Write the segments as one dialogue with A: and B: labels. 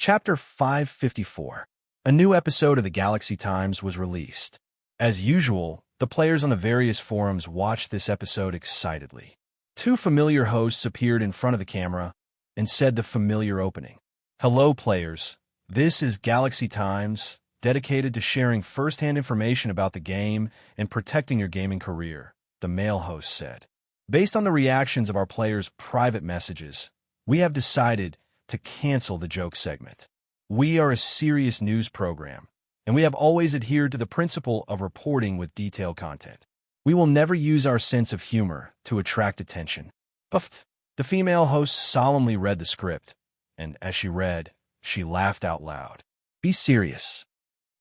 A: Chapter 554. A new episode of the Galaxy Times was released. As usual, the players on the various forums watched this episode excitedly. Two familiar hosts appeared in front of the camera and said the familiar opening. Hello, players. This is Galaxy Times, dedicated to sharing first-hand information about the game and protecting your gaming career, the male host said. Based on the reactions of our players' private messages, we have decided to cancel the joke segment. We are a serious news program, and we have always adhered to the principle of reporting with detailed content. We will never use our sense of humor to attract attention. The female host solemnly read the script, and as she read, she laughed out loud. Be serious.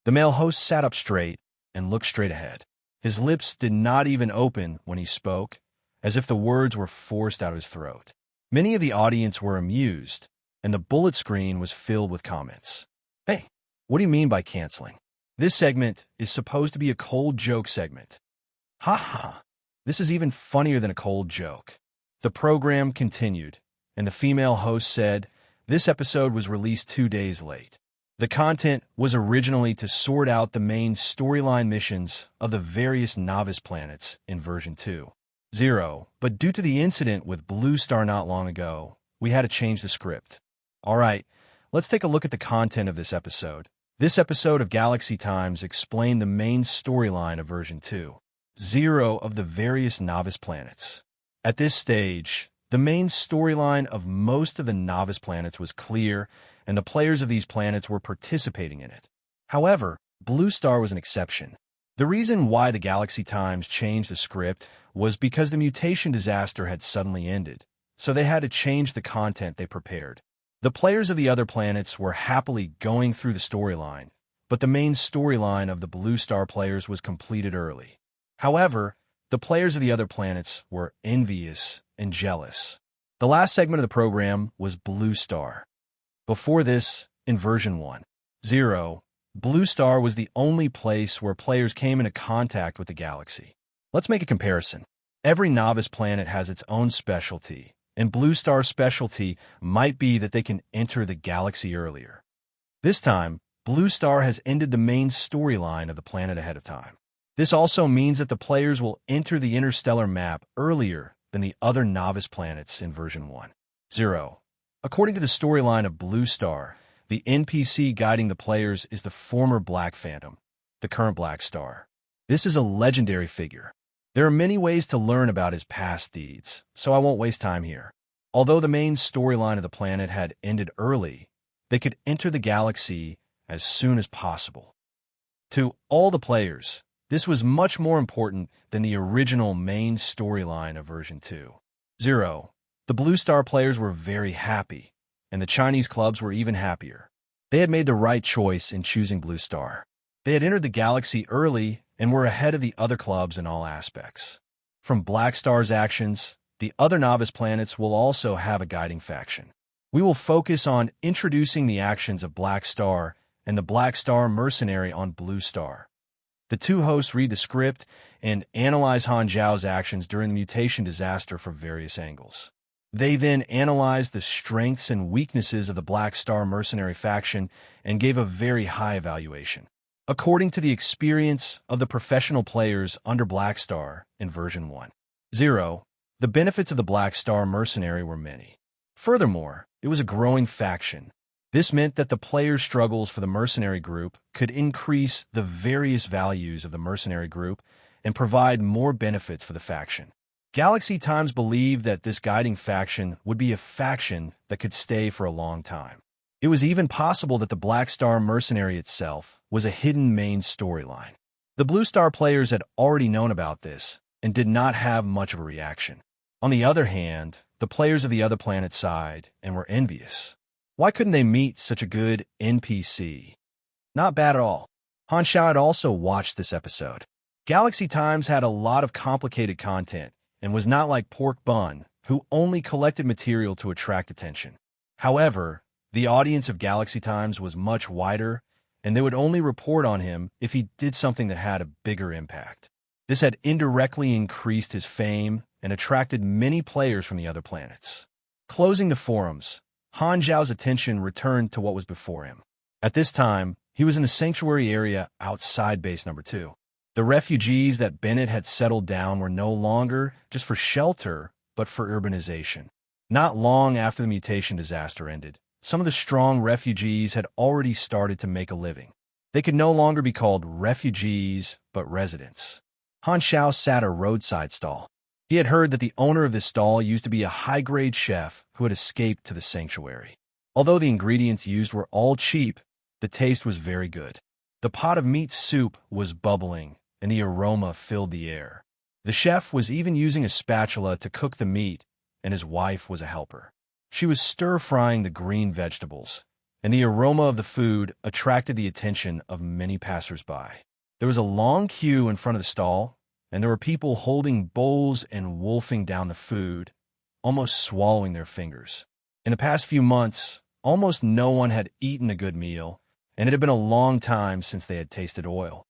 A: The male host sat up straight and looked straight ahead. His lips did not even open when he spoke, as if the words were forced out of his throat. Many of the audience were amused, and the bullet screen was filled with comments. Hey, what do you mean by canceling? This segment is supposed to be a cold joke segment. Ha ha, this is even funnier than a cold joke. The program continued, and the female host said, this episode was released 2 days late. The content was originally to sort out the main storyline missions of the various novice planets in version 2.0, but due to the incident with Blue Star not long ago, we had to change the script. All right, let's take a look at the content of this episode. This episode of Galaxy Times explained the main storyline of version 2.0 of the various novice planets. At this stage, the main storyline of most of the novice planets was clear, and the players of these planets were participating in it. However, Blue Star was an exception. The reason why the Galaxy Times changed the script was because the mutation disaster had suddenly ended, so they had to change the content they prepared. The players of the other planets were happily going through the storyline, but the main storyline of the Blue Star players was completed early. However, the players of the other planets were envious and jealous. The last segment of the program was Blue Star. Before this, in version 1.0, Blue Star was the only place where players came into contact with the galaxy. Let's make a comparison. Every novice planet has its own specialty, and Blue Star's specialty might be that they can enter the galaxy earlier. This time, Blue Star has ended the main storyline of the planet ahead of time. This also means that the players will enter the interstellar map earlier than the other novice planets in version 1.0. According to the storyline of Blue Star, the NPC guiding the players is the former Black Phantom, the current Black Star. This is a legendary figure. There are many ways to learn about his past deeds, so I won't waste time here. Although the main storyline of the planet had ended early, they could enter the galaxy as soon as possible. To all the players, this was much more important than the original main storyline of version 2.0. The Blue Star players were very happy, and the Chinese clubs were even happier. They had made the right choice in choosing Blue Star. They had entered the galaxy early and were ahead of the other clubs in all aspects. From Black Star's actions, the other novice planets will also have a guiding faction. We will focus on introducing the actions of Black Star and the Black Star mercenary on Blue Star. The two hosts read the script and analyze Han Zhao's actions during the mutation disaster from various angles. They then analyzed the strengths and weaknesses of the Black Star mercenary faction and gave a very high evaluation. According to the experience of the professional players under Black Star in version 1.0, the benefits of the Black Star mercenary were many. Furthermore, it was a growing faction. This meant that the players' struggles for the mercenary group could increase the various values of the mercenary group and provide more benefits for the faction. Galaxy Times believed that this guiding faction would be a faction that could stay for a long time. It was even possible that the Black Star mercenary itself was a hidden main storyline. The Blue Star players had already known about this and did not have much of a reaction. On the other hand, the players of the other planet sighed and were envious. Why couldn't they meet such a good NPC? Not bad at all. Han Xiao had also watched this episode. Galaxy Times had a lot of complicated content and was not like Pork Bun, who only collected material to attract attention. However, the audience of Galaxy Times was much wider, and they would only report on him if he did something that had a bigger impact. This had indirectly increased his fame and attracted many players from the other planets. Closing the forums, Han Zhao's attention returned to what was before him. At this time, he was in the sanctuary area outside Base Number 2. The refugees that Bennett had settled down were no longer just for shelter, but for urbanization. Not long after the mutation disaster ended, some of the strong refugees had already started to make a living. They could no longer be called refugees, but residents. Han Xiao sat at a roadside stall. He had heard that the owner of this stall used to be a high-grade chef who had escaped to the sanctuary. Although the ingredients used were all cheap, the taste was very good. The pot of meat soup was bubbling, and the aroma filled the air. The chef was even using a spatula to cook the meat, and his wife was a helper. She was stir-frying the green vegetables, and the aroma of the food attracted the attention of many passers-by. There was a long queue in front of the stall, and there were people holding bowls and wolfing down the food, almost swallowing their fingers. In the past few months, almost no one had eaten a good meal, and it had been a long time since they had tasted oil.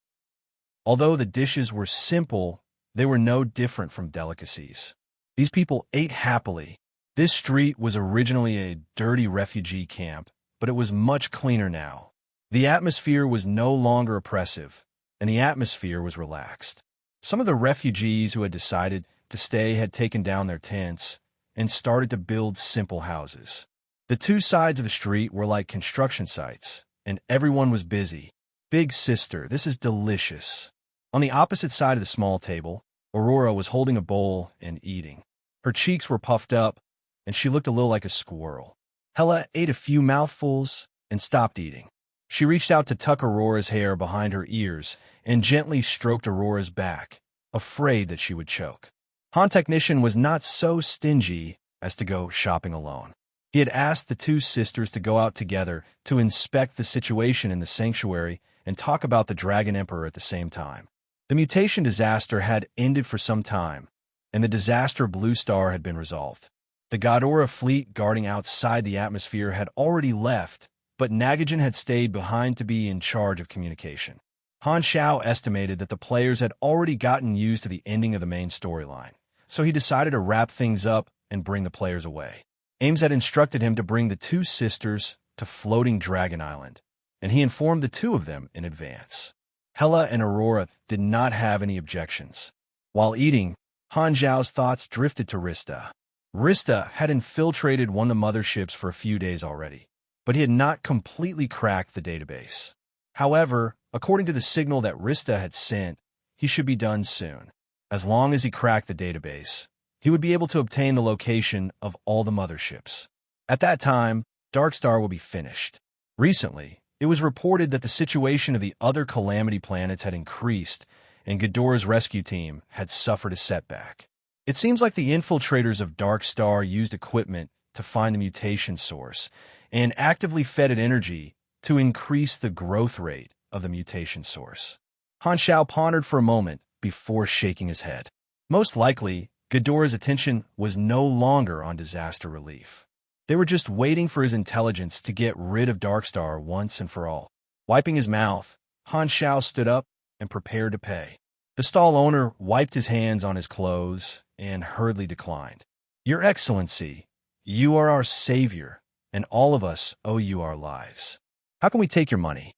A: Although the dishes were simple, they were no different from delicacies. These people ate happily. This street was originally a dirty refugee camp, but it was much cleaner now. The atmosphere was no longer oppressive, and the atmosphere was relaxed. Some of the refugees who had decided to stay had taken down their tents and started to build simple houses. The two sides of the street were like construction sites, and everyone was busy. Big sister, this is delicious. On the opposite side of the small table, Aurora was holding a bowl and eating. Her cheeks were puffed up, and she looked a little like a squirrel. Hella ate a few mouthfuls and stopped eating. She reached out to tuck Aurora's hair behind her ears and gently stroked Aurora's back, afraid that she would choke. Han Technician was not so stingy as to go shopping alone. He had asked the two sisters to go out together to inspect the situation in the sanctuary and talk about the Dragon Emperor at the same time. The mutation disaster had ended for some time, and the disaster Blue Star had been resolved. The Ghidorah fleet guarding outside the atmosphere had already left, but Nagajan had stayed behind to be in charge of communication. Han Xiao estimated that the players had already gotten used to the ending of the main storyline, so he decided to wrap things up and bring the players away. Ames had instructed him to bring the two sisters to Floating Dragon Island, and he informed the two of them in advance. Hella and Aurora did not have any objections. While eating, Han Zhao's thoughts drifted to Rista. Rista had infiltrated one of the motherships for a few days already, but he had not completely cracked the database. However, according to the signal that Rista had sent, he should be done soon. As long as he cracked the database, he would be able to obtain the location of all the motherships. At that time, Darkstar will be finished. Recently, it was reported that the situation of the other Calamity planets had increased, and Ghidorah's rescue team had suffered a setback. It seems like the infiltrators of Darkstar used equipment to find the mutation source, and actively fed it energy to increase the growth rate of the mutation source. Han Xiao pondered for a moment before shaking his head. Most likely, Ghidorah's attention was no longer on disaster relief. They were just waiting for his intelligence to get rid of Darkstar once and for all. Wiping his mouth, Han Xiao stood up and prepared to pay. The stall owner wiped his hands on his clothes and hurriedly declined. "Your Excellency, you are our savior, and all of us owe you our lives. How can we take your money?"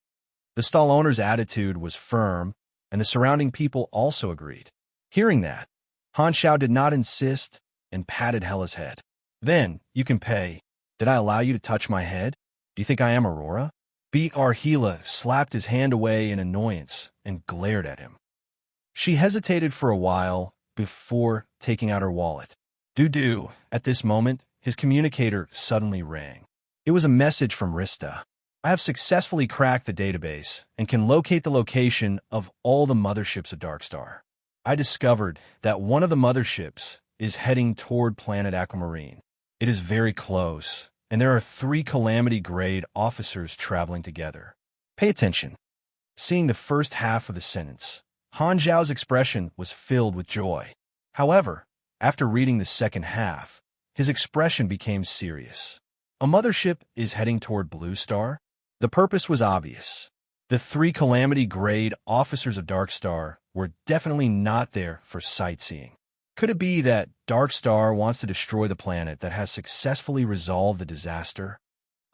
A: The stall owner's attitude was firm, and the surrounding people also agreed. Hearing that, Han Xiao did not insist and patted Hella's head. "Then, you can pay. Did I allow you to touch my head? Do you think I am Aurora?" Arhila slapped his hand away in annoyance and glared at him. She hesitated for a while before taking out her wallet. Doo-doo. At this moment, his communicator suddenly rang. It was a message from Rista. "I have successfully cracked the database and can locate the location of all the motherships of Darkstar. I discovered that one of the motherships is heading toward planet Aquamarine. It is very close, and there are 3 Calamity-grade officers traveling together. Pay attention." Seeing the first half of the sentence, Han Zhao's expression was filled with joy. However, after reading the second half, his expression became serious. A mothership is heading toward Blue Star? The purpose was obvious. The 3 Calamity-grade officers of Darkstar were definitely not there for sightseeing. Could it be that Dark Star wants to destroy the planet that has successfully resolved the disaster?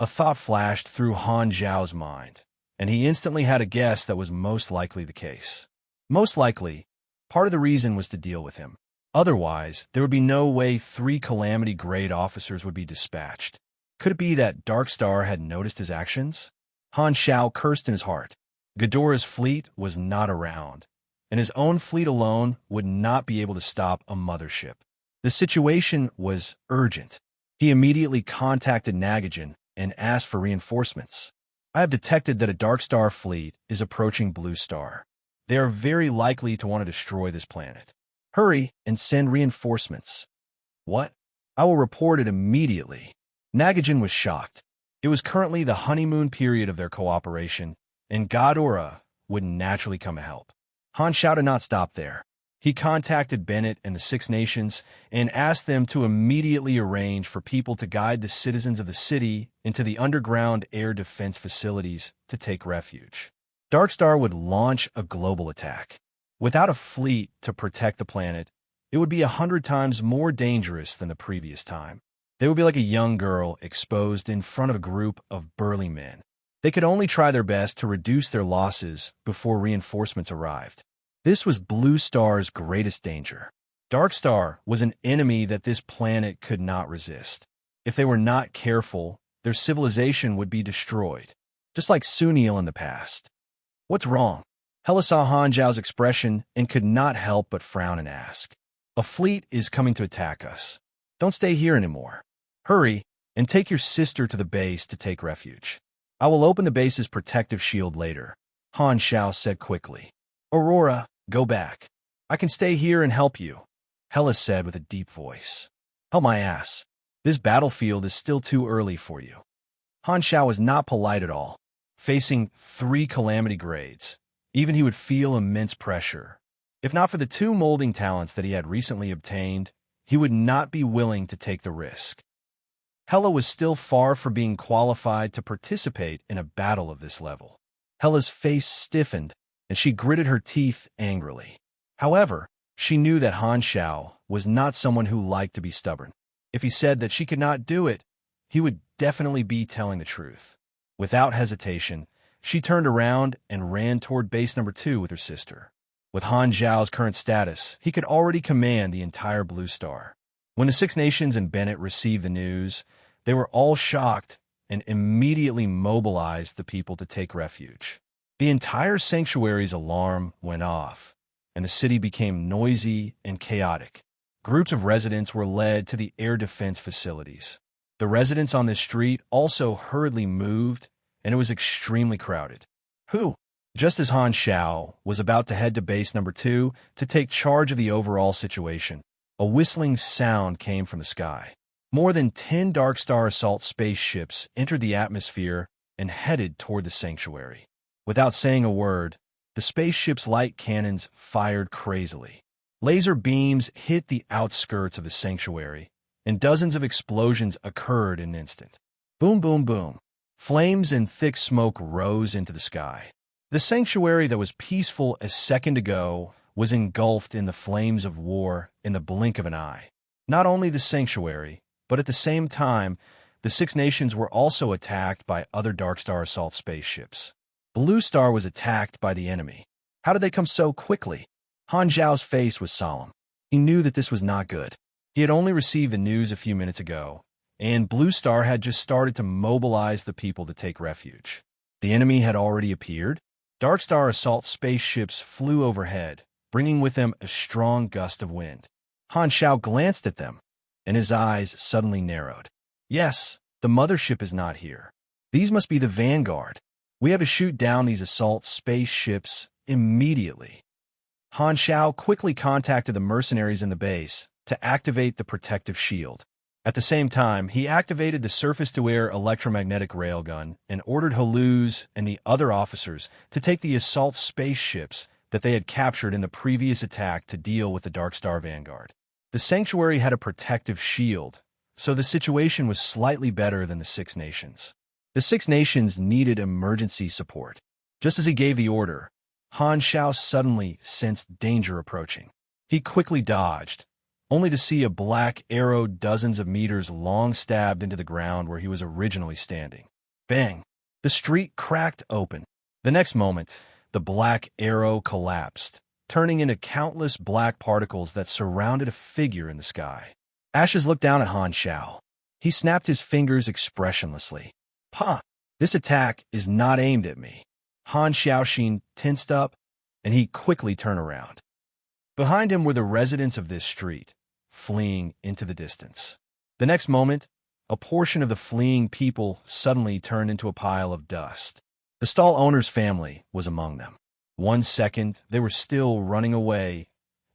A: A thought flashed through Han Zhao's mind, and he instantly had a guess that was most likely the case. Most likely, part of the reason was to deal with him. Otherwise, there would be no way 3 Calamity-grade officers would be dispatched. Could it be that Dark Star had noticed his actions? Han Zhao cursed in his heart. Ghidorah's fleet was not around, and his own fleet alone would not be able to stop a mothership. The situation was urgent. He immediately contacted Nagajan and asked for reinforcements. I have detected that a Dark Star fleet is approaching Blue Star. They are very likely to want to destroy this planet. Hurry and send reinforcements. What? I will report it immediately. Nagajan was shocked. It was currently the honeymoon period of their cooperation, and Ghidorah would naturally come to help. Han Zhao did not stop there. He contacted Bennett and the Six Nations and asked them to immediately arrange for people to guide the citizens of the city into the underground air defense facilities to take refuge. Darkstar would launch a global attack. Without a fleet to protect the planet, it would be 100 times more dangerous than the previous time. They would be like a young girl exposed in front of a group of burly men. They could only try their best to reduce their losses before reinforcements arrived. This was Blue Star's greatest danger. Darkstar was an enemy that this planet could not resist. If they were not careful, their civilization would be destroyed, just like Sunil in the past. What's wrong? Hela saw Han Zhao's expression and could not help but frown and ask. A fleet is coming to attack us. Don't stay here anymore. Hurry and take your sister to the base to take refuge. I will open the base's protective shield later, Han Zhao said quickly. Aurora, go back. I can stay here and help you, Hela said with a deep voice. Help my ass. This battlefield is still too early for you. Han Zhao was not polite at all. Facing 3 calamity grades, even he would feel immense pressure. If not for the 2 molding talents that he had recently obtained, he would not be willing to take the risk. Hela was still far from being qualified to participate in a battle of this level. Hela's face stiffened, and she gritted her teeth angrily. However, she knew that Han Zhao was not someone who liked to be stubborn. If he said that she could not do it, he would definitely be telling the truth. Without hesitation, she turned around and ran toward base number 2 with her sister. With Han Zhao's current status, he could already command the entire Blue Star. When the Six Nations and Bennett received the news, they were all shocked and immediately mobilized the people to take refuge. The entire sanctuary's alarm went off, and the city became noisy and chaotic. Groups of residents were led to the air defense facilities. The residents on this street also hurriedly moved, and it was extremely crowded. Who? Just as Han Zhao was about to head to base number 2 to take charge of the overall situation, a whistling sound came from the sky. More than 10 Darkstar assault spaceships entered the atmosphere and headed toward the sanctuary. Without saying a word, the spaceship's light cannons fired crazily. Laser beams hit the outskirts of the sanctuary, and dozens of explosions occurred in an instant. Boom, boom, boom. Flames and thick smoke rose into the sky. The sanctuary that was peaceful a second ago was engulfed in the flames of war in the blink of an eye. Not only the sanctuary, but at the same time, the Six Nations were also attacked by other Darkstar assault spaceships. Blue Star was attacked by the enemy. How did they come so quickly? Han Zhao's face was solemn. He knew that this was not good. He had only received the news a few minutes ago, and Blue Star had just started to mobilize the people to take refuge. The enemy had already appeared. Darkstar assault spaceships flew overhead, bringing with them a strong gust of wind. Han Zhao glanced at them, and his eyes suddenly narrowed. Yes, the mothership is not here. These must be the vanguard. We have to shoot down these assault spaceships immediately. Han Zhao quickly contacted the mercenaries in the base to activate the protective shield. At the same time, he activated the surface-to-air electromagnetic railgun and ordered Haluz and the other officers to take the assault spaceships that they had captured in the previous attack to deal with the Darkstar Vanguard. The sanctuary had a protective shield, so the situation was slightly better than the Six Nations. The Six Nations needed emergency support. Just as he gave the order, Han Zhao suddenly sensed danger approaching. He quickly dodged, but the only to see a black arrow dozens of meters long stabbed into the ground where he was originally standing. Bang! The street cracked open. The next moment, the black arrow collapsed, turning into countless black particles that surrounded a figure in the sky. Ashes looked down at Han Xiao. He snapped his fingers expressionlessly. "Huh, this attack is not aimed at me." Han Xiaoxin tensed up, and he quickly turned around. Behind him were the residents of this street, fleeing into the distance. The next moment, a portion of the fleeing people suddenly turned into a pile of dust. The stall owner's family was among them. 1 second, they were still running away,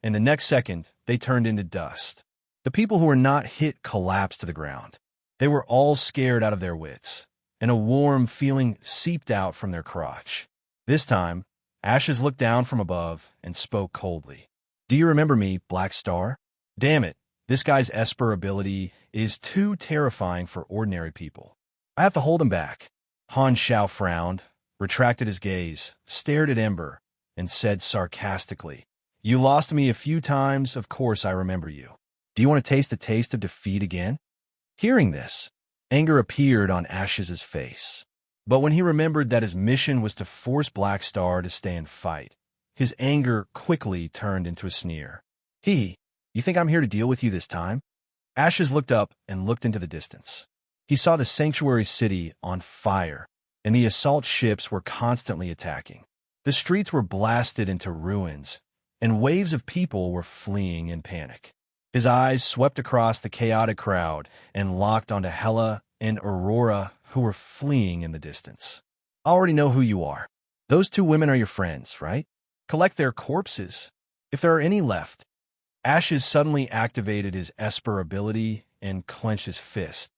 A: and the next second, they turned into dust. The people who were not hit collapsed to the ground. They were all scared out of their wits, and a warm feeling seeped out from their crotch. This time, Ashes looked down from above and spoke coldly. "Do you remember me, Black Star? Damn it, this guy's Esper ability is too terrifying for ordinary people. I have to hold him back." Han Xiao frowned, retracted his gaze, stared at Ember, and said sarcastically, "You lost me a few times, of course I remember you. Do you want to taste the taste of defeat again?" Hearing this, anger appeared on Ash's face. But when he remembered that his mission was to force Black Star to stay and fight, his anger quickly turned into a sneer. "You think I'm here to deal with you this time?" Ashes looked up and looked into the distance. He saw the sanctuary city on fire, and the assault ships were constantly attacking. The streets were blasted into ruins, and waves of people were fleeing in panic. His eyes swept across the chaotic crowd and locked onto Hela and Aurora, who were fleeing in the distance. "I already know who you are. Those 2 women are your friends, right? Collect their corpses, if there are any left." Ashes suddenly activated his Esper ability and clenched his fist.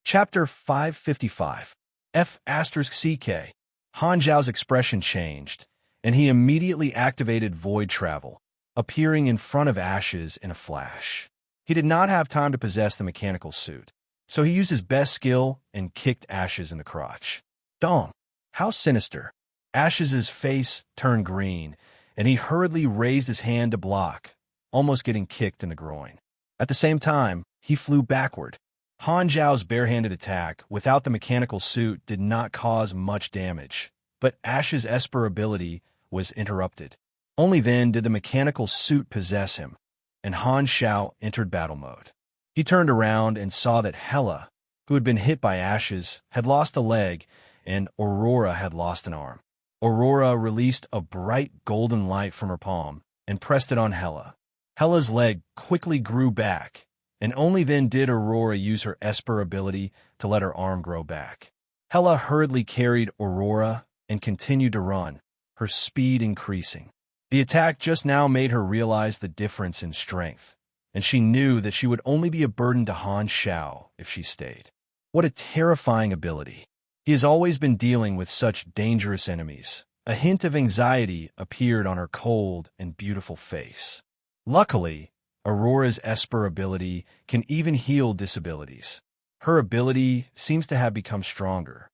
A: Chapter 555 F***CK. Han Zhao's expression changed, and he immediately activated Void Travel, appearing in front of Ashes in a flash. He did not have time to possess the mechanical suit, so he used his best skill and kicked Ashes in the crotch. Dong! How sinister! Ash's face turned green, and he hurriedly raised his hand to block, almost getting kicked in the groin. At the same time, he flew backward. Han Zhao's barehanded attack without the mechanical suit did not cause much damage, but Ash's Esper ability was interrupted. Only then did the mechanical suit possess him, and Han Xiao entered battle mode. He turned around and saw that Hela, who had been hit by Ashes, had lost a leg, and Aurora had lost an arm. Aurora released a bright golden light from her palm and pressed it on Hela. Hela's leg quickly grew back, and only then did Aurora use her Esper ability to let her arm grow back. Hela hurriedly carried Aurora and continued to run, her speed increasing. The attack just now made her realize the difference in strength, and she knew that she would only be a burden to Han Xiao if she stayed. What a terrifying ability. He has always been dealing with such dangerous enemies. A hint of anxiety appeared on her cold and beautiful face. Luckily, Aurora's Esper ability can even heal disabilities. Her ability seems to have become stronger.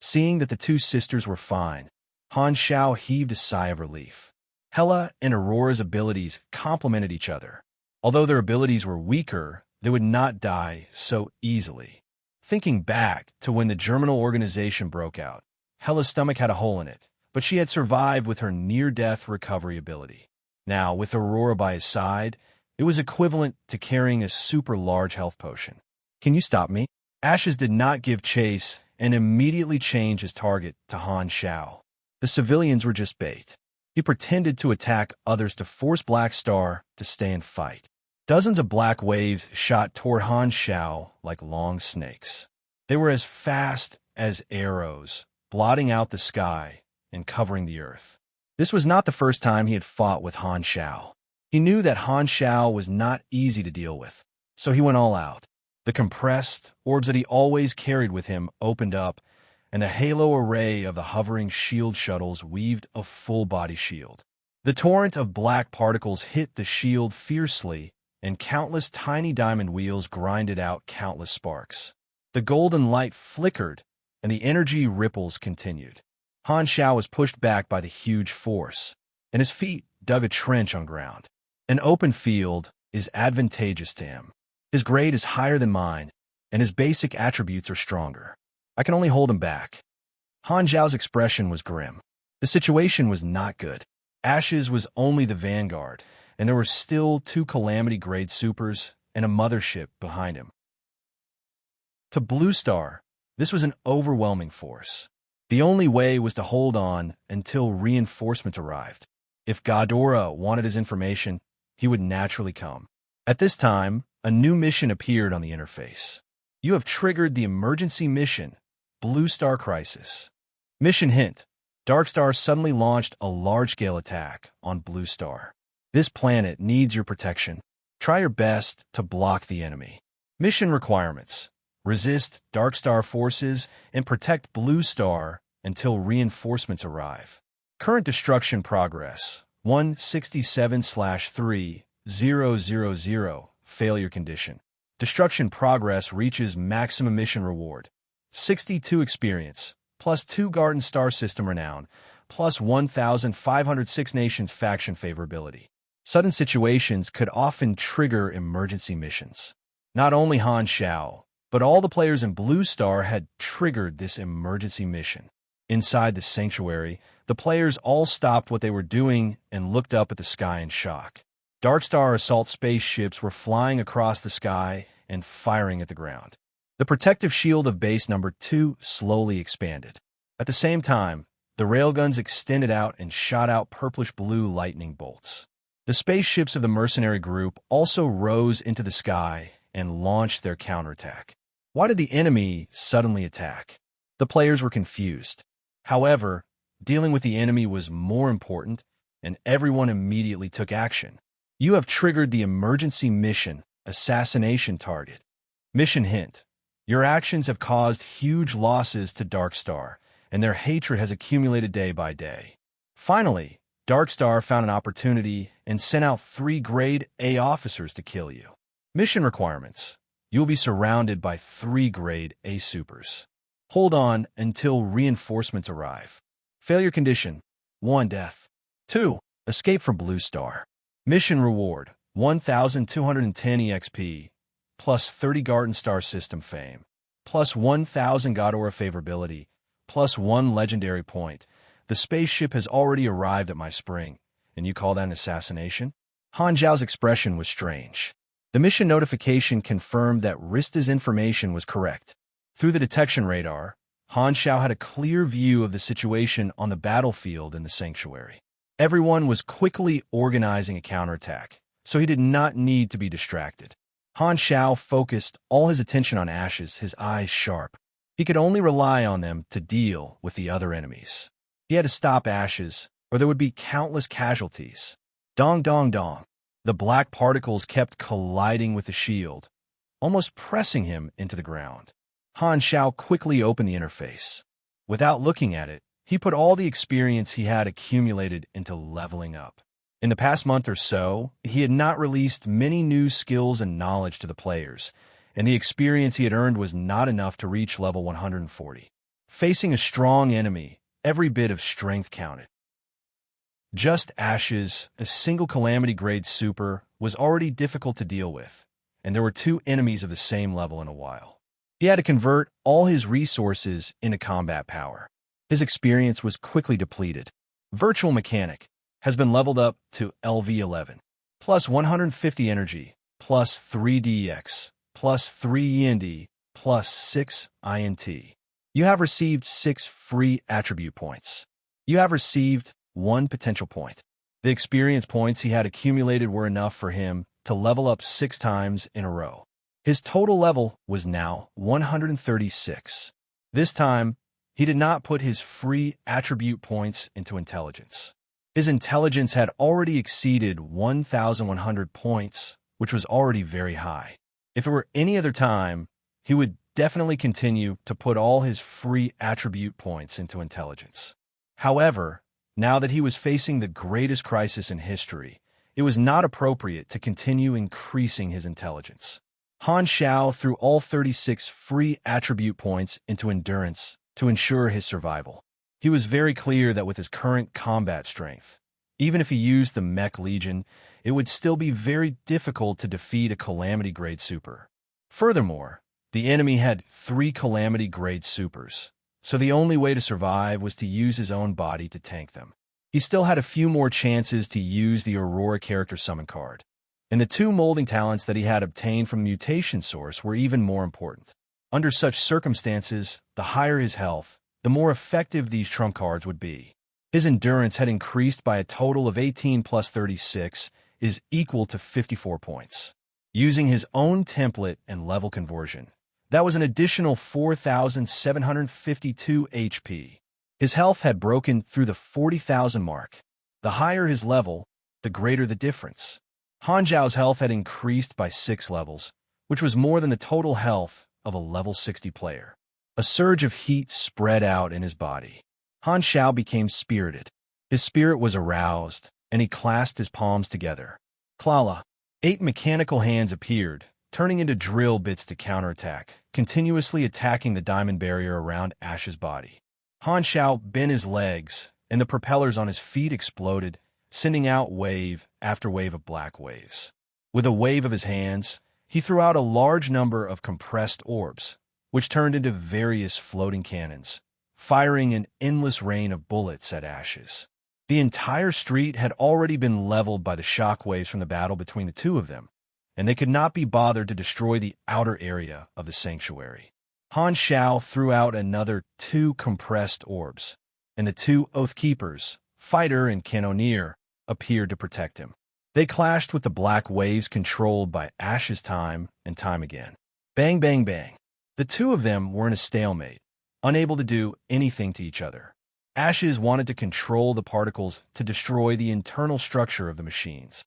A: Seeing that the 2 sisters were fine, Han Xiao heaved a sigh of relief. Hela and Aurora's abilities complemented each other. Although their abilities were weaker, they would not die so easily. Thinking back to when the Germinal organization broke out, Hela's stomach had a hole in it, but she had survived with her near-death recovery ability. Now, with Aurora by his side, it was equivalent to carrying a super large health potion. "Can you stop me?" Ashes did not give chase and immediately changed his target to Han Xiao. The civilians were just bait. He pretended to attack others to force Black Star to stay and fight. Dozens of black waves shot toward Han Xiao like long snakes. They were as fast as arrows, blotting out the sky and covering the earth. This was not the first time he had fought with Han Xiao. He knew that Han Xiao was not easy to deal with, so he went all out. The compressed orbs that he always carried with him opened up, and a halo array of the hovering shield shuttles weaved a full-body shield. The torrent of black particles hit the shield fiercely, and countless tiny diamond wheels grinded out countless sparks. The golden light flickered, and the energy ripples continued. Han Xiao was pushed back by the huge force, and his feet dug a trench on ground. An open field is advantageous to him. His grade is higher than mine, and his basic attributes are stronger. I can only hold him back. Han Zhao's expression was grim. The situation was not good. Ashes was only the vanguard, and there were still 2 calamity-grade supers and a mothership behind him. To Blue Star, this was an overwhelming force. The only way was to hold on until reinforcements arrived. If Ghidorah wanted his information, he would naturally come. At this time, a new mission appeared on the interface. You have triggered the emergency mission, Blue Star Crisis. Mission hint: Dark Star suddenly launched a large-scale attack on Blue Star. This planet needs your protection. Try your best to block the enemy. Mission requirements: resist Dark Star forces and protect Blue Star until reinforcements arrive. Current destruction progress: 167/3000. Failure condition. Destruction progress reaches maximum mission reward: 62 experience, plus 2 Garden Star System renown, plus 1,506 nations faction favorability. Sudden situations could often trigger emergency missions. Not only Han Zhao, but all the players in Blue Star had triggered this emergency mission. Inside the sanctuary, the players all stopped what they were doing and looked up at the sky in shock. Dark Star assault spaceships were flying across the sky and firing at the ground. The protective shield of base number 2 slowly expanded. At the same time, the railguns extended out and shot out purplish-blue lightning bolts. The spaceships of the mercenary group also rose into the sky and launched their counterattack. Why did the enemy suddenly attack? The players were confused. However, dealing with the enemy was more important, and everyone immediately took action. You have triggered the emergency mission, Assassination Target. Mission hint: your actions have caused huge losses to Dark Star, and their hatred has accumulated day by day. Finally, Dark Star found an opportunity and sent out 3 grade A officers to kill you. Mission requirements: you will be surrounded by 3 grade A supers. Hold on until reinforcements arrive. Failure condition: 1 death. 2. Escape from Blue Star. Mission reward: 1,210 EXP, plus 30 Garden Star System fame, plus 1,000 Ghidorah favorability, plus 1 legendary point. The spaceship has already arrived at my spring, and you call that an assassination? Han Zhao's expression was strange. The mission notification confirmed that Rista's information was correct. Through the detection radar, Han Zhao had a clear view of the situation on the battlefield in the sanctuary. Everyone was quickly organizing a counterattack, so he did not need to be distracted. Han Zhao focused all his attention on Ashes, his eyes sharp. He could only rely on them to deal with the other enemies. He had to stop Ashes, or there would be countless casualties. Dong dong dong. The black particles kept colliding with the shield, almost pressing him into the ground. Han Zhao quickly opened the interface. Without looking at it, he put all the experience he had accumulated into leveling up. In the past month or so, he had not released many new skills and knowledge to the players, and the experience he had earned was not enough to reach level 140. Facing a strong enemy, every bit of strength counted. Just Ashes, a single calamity-grade super, was already difficult to deal with, and there were 2 enemies of the same level in a while. He had to convert all his resources into combat power. His experience was quickly depleted. Virtual Mechanic has been leveled up to LV11, plus 150 energy, plus 3 DX, plus 3 END, plus 6 INT. You have received 6 free attribute points. You have received 1 potential point. The experience points he had accumulated were enough for him to level up 6 times in a row. His total level was now 136. This time, he did not put his free attribute points into intelligence. His intelligence had already exceeded 1,100 points, which was already very high. If it were any other time, he would definitely continue to put all his free attribute points into intelligence. However, now that he was facing the greatest crisis in history, it was not appropriate to continue increasing his intelligence. Han Zhao threw all 36 free attribute points into endurance to ensure his survival. He was very clear that with his current combat strength, Even if he used the Mech Legion, it would still be very difficult to defeat a Calamity-grade super. Furthermore, the enemy had 3 Calamity-grade supers, so the only way to survive was to use his own body to tank them. He still had a few more chances to use the Aurora character summon card, and the 2 molding talents that he had obtained from Mutation Source were even more important. Under such circumstances, the higher his health, the more effective these trump cards would be. His endurance had increased by a total of 18 plus 36 is equal to 54 points. Using his own template and level conversion, that was an additional 4,752 HP. His health had broken through the 40,000 mark. The higher his level, the greater the difference. Han Zhao's health had increased by 6 levels, which was more than the total health of a level 60 player. A surge of heat spread out in his body. Han Zhao became spirited. His spirit was aroused, and he clasped his palms together. Klala. 8 mechanical hands appeared, turning into drill bits to counterattack, continuously attacking the diamond barrier around Ash's body. Han Zhao bent his legs, and the propellers on his feet exploded, sending out wave after wave of black waves. With a wave of his hands, he threw out a large number of compressed orbs, which turned into various floating cannons, firing an endless rain of bullets at Ashes. The entire street had already been leveled by the shock waves from the battle between the 2 of them, and they could not be bothered to destroy the outer area of the sanctuary. Han Zhao threw out another 2 compressed orbs, and the 2 Oathkeepers, Fighter and Cannoneer, appeared to protect him. They clashed with the black waves controlled by Ash's time and time again. Bang, bang, bang. The 2 of them were in a stalemate, unable to do anything to each other. Ashes wanted to control the particles to destroy the internal structure of the machines.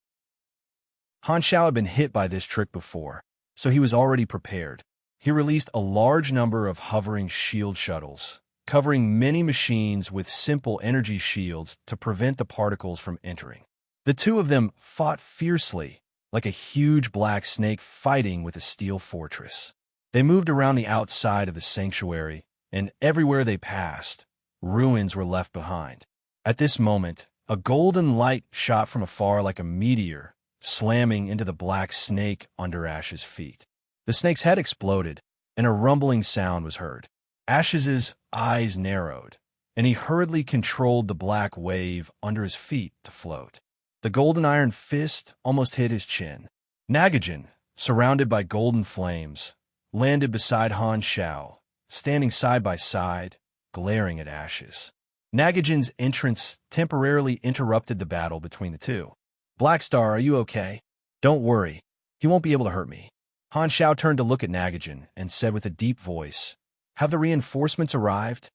A: Han Zhao had been hit by this trick before, so he was already prepared. He released a large number of hovering shield shuttles, covering many machines with simple energy shields to prevent the particles from entering. The 2 of them fought fiercely, like a huge black snake fighting with a steel fortress. They moved around the outside of the sanctuary, and everywhere they passed, ruins were left behind. At this moment, a golden light shot from afar like a meteor, slamming into the black snake under Ash's feet. The snake's head exploded, and a rumbling sound was heard. Ash's eyes narrowed, and he hurriedly controlled the black wave under his feet to float. The golden iron fist almost hit his chin. Nagajan, surrounded by golden flames, landed beside Han Zhao, standing side by side, glaring at Ashes. Nagajan's entrance temporarily interrupted the battle between the 2. Blackstar, are you okay? Don't worry. He won't be able to hurt me. Han Zhao turned to look at Nagajan and said with a deep voice, "Have the reinforcements arrived?"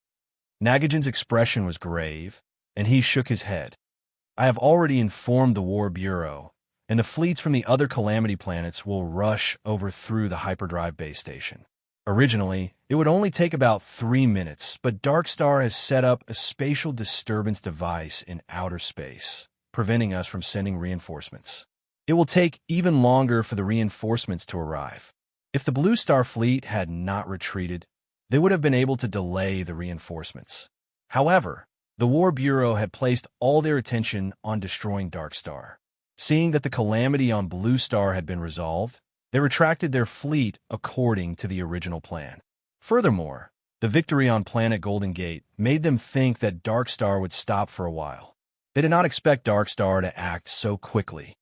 A: Nagajan's expression was grave, and he shook his head. "I have already informed the War Bureau, and the fleets from the other Calamity planets will rush over through the hyperdrive base station. Originally, it would only take about 3 minutes, but Darkstar has set up a spatial disturbance device in outer space, preventing us from sending reinforcements. It will take even longer for the reinforcements to arrive. If the Blue Star fleet had not retreated, they would have been able to delay the reinforcements. However, the War Bureau had placed all their attention on destroying Darkstar. Seeing that the calamity on Blue Star had been resolved, they retracted their fleet according to the original plan. Furthermore, the victory on planet Golden Gate made them think that Darkstar would stop for a while. They did not expect Darkstar to act so quickly.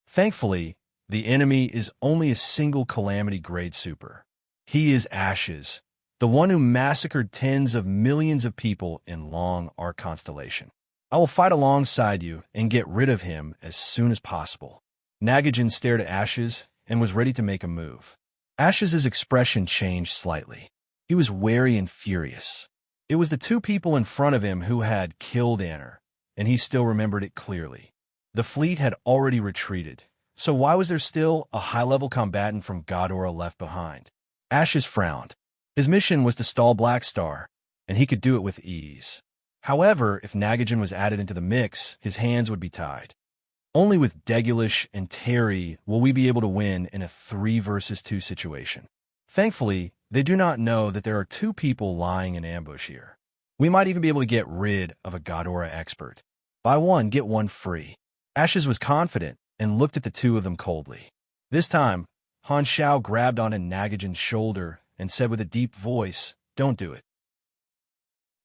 A: Thankfully, the enemy is only a single Calamity-grade super. He is Ashes, the one who massacred tens of millions of people in Long Arc Constellation. I will fight alongside you and get rid of him as soon as possible." Nagajan stared at Ashes and was ready to make a move. Ash's expression changed slightly. He was wary and furious. It was the 2 people in front of him who had killed Anner, and he still remembered it clearly. The fleet had already retreated, so why was there still a high-level combatant from Godora left behind? Ashes frowned. His mission was to stall Blackstar, and he could do it with ease. However, if Nagajan was added into the mix, his hands would be tied. Only with Degulish and Terry will we be able to win in a 3 versus 2 situation. Thankfully, they do not know that there are 2 people lying in ambush here. We might even be able to get rid of a Godora expert. Buy one, get one free. Ashes was confident and looked at the two of them coldly. This time, Han Xiao grabbed onto Nagajan's shoulder and said with a deep voice, "Don't do it.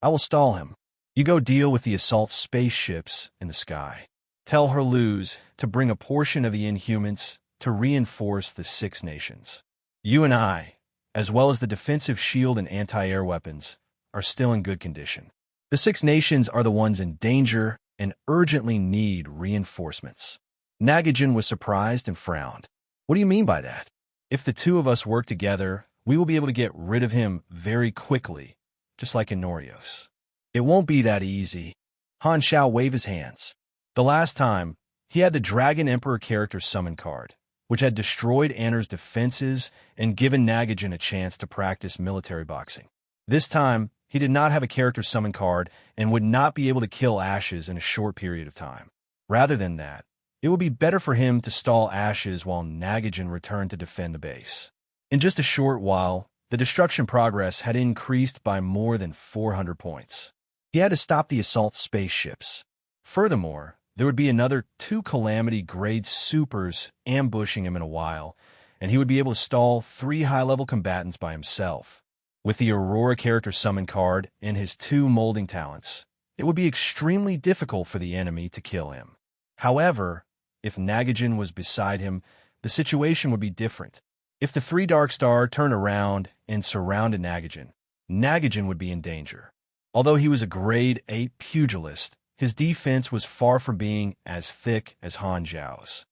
A: I will stall him. You go deal with the assault spaceships in the sky. Tell Herluz to bring a portion of the Inhumans to reinforce the Six Nations. You and I, as well as the defensive shield and anti-air weapons, are still in good condition. The Six Nations are the ones in danger and urgently need reinforcements." Nagajan was surprised and frowned. "What do you mean by that? If the two of us work together, we will be able to get rid of him very quickly, just like in Norios." "It won't be that easy." Han Xiao waved his hands. The last time, he had the Dragon Emperor character summon card, which had destroyed Anner's defenses and given Nagajan a chance to practice military boxing. This time, he did not have a character summon card and would not be able to kill Ashes in a short period of time. Rather than that, it would be better for him to stall Ashes while Nagajan returned to defend the base. In just a short while, the destruction progress had increased by more than 400 points. He had to stop the assault spaceships. Furthermore, there would be another 2 Calamity-grade supers ambushing him in a while, and he would be able to stall 3 high-level combatants by himself. With the Aurora character summon card and his 2 molding talents, it would be extremely difficult for the enemy to kill him. However, if Nagajan was beside him, the situation would be different. If the 3 Darkstar turned around and surrounded Nagajan, Nagajan would be in danger. Although he was a grade 8 pugilist, his defense was far from being as thick as Han Xiao's.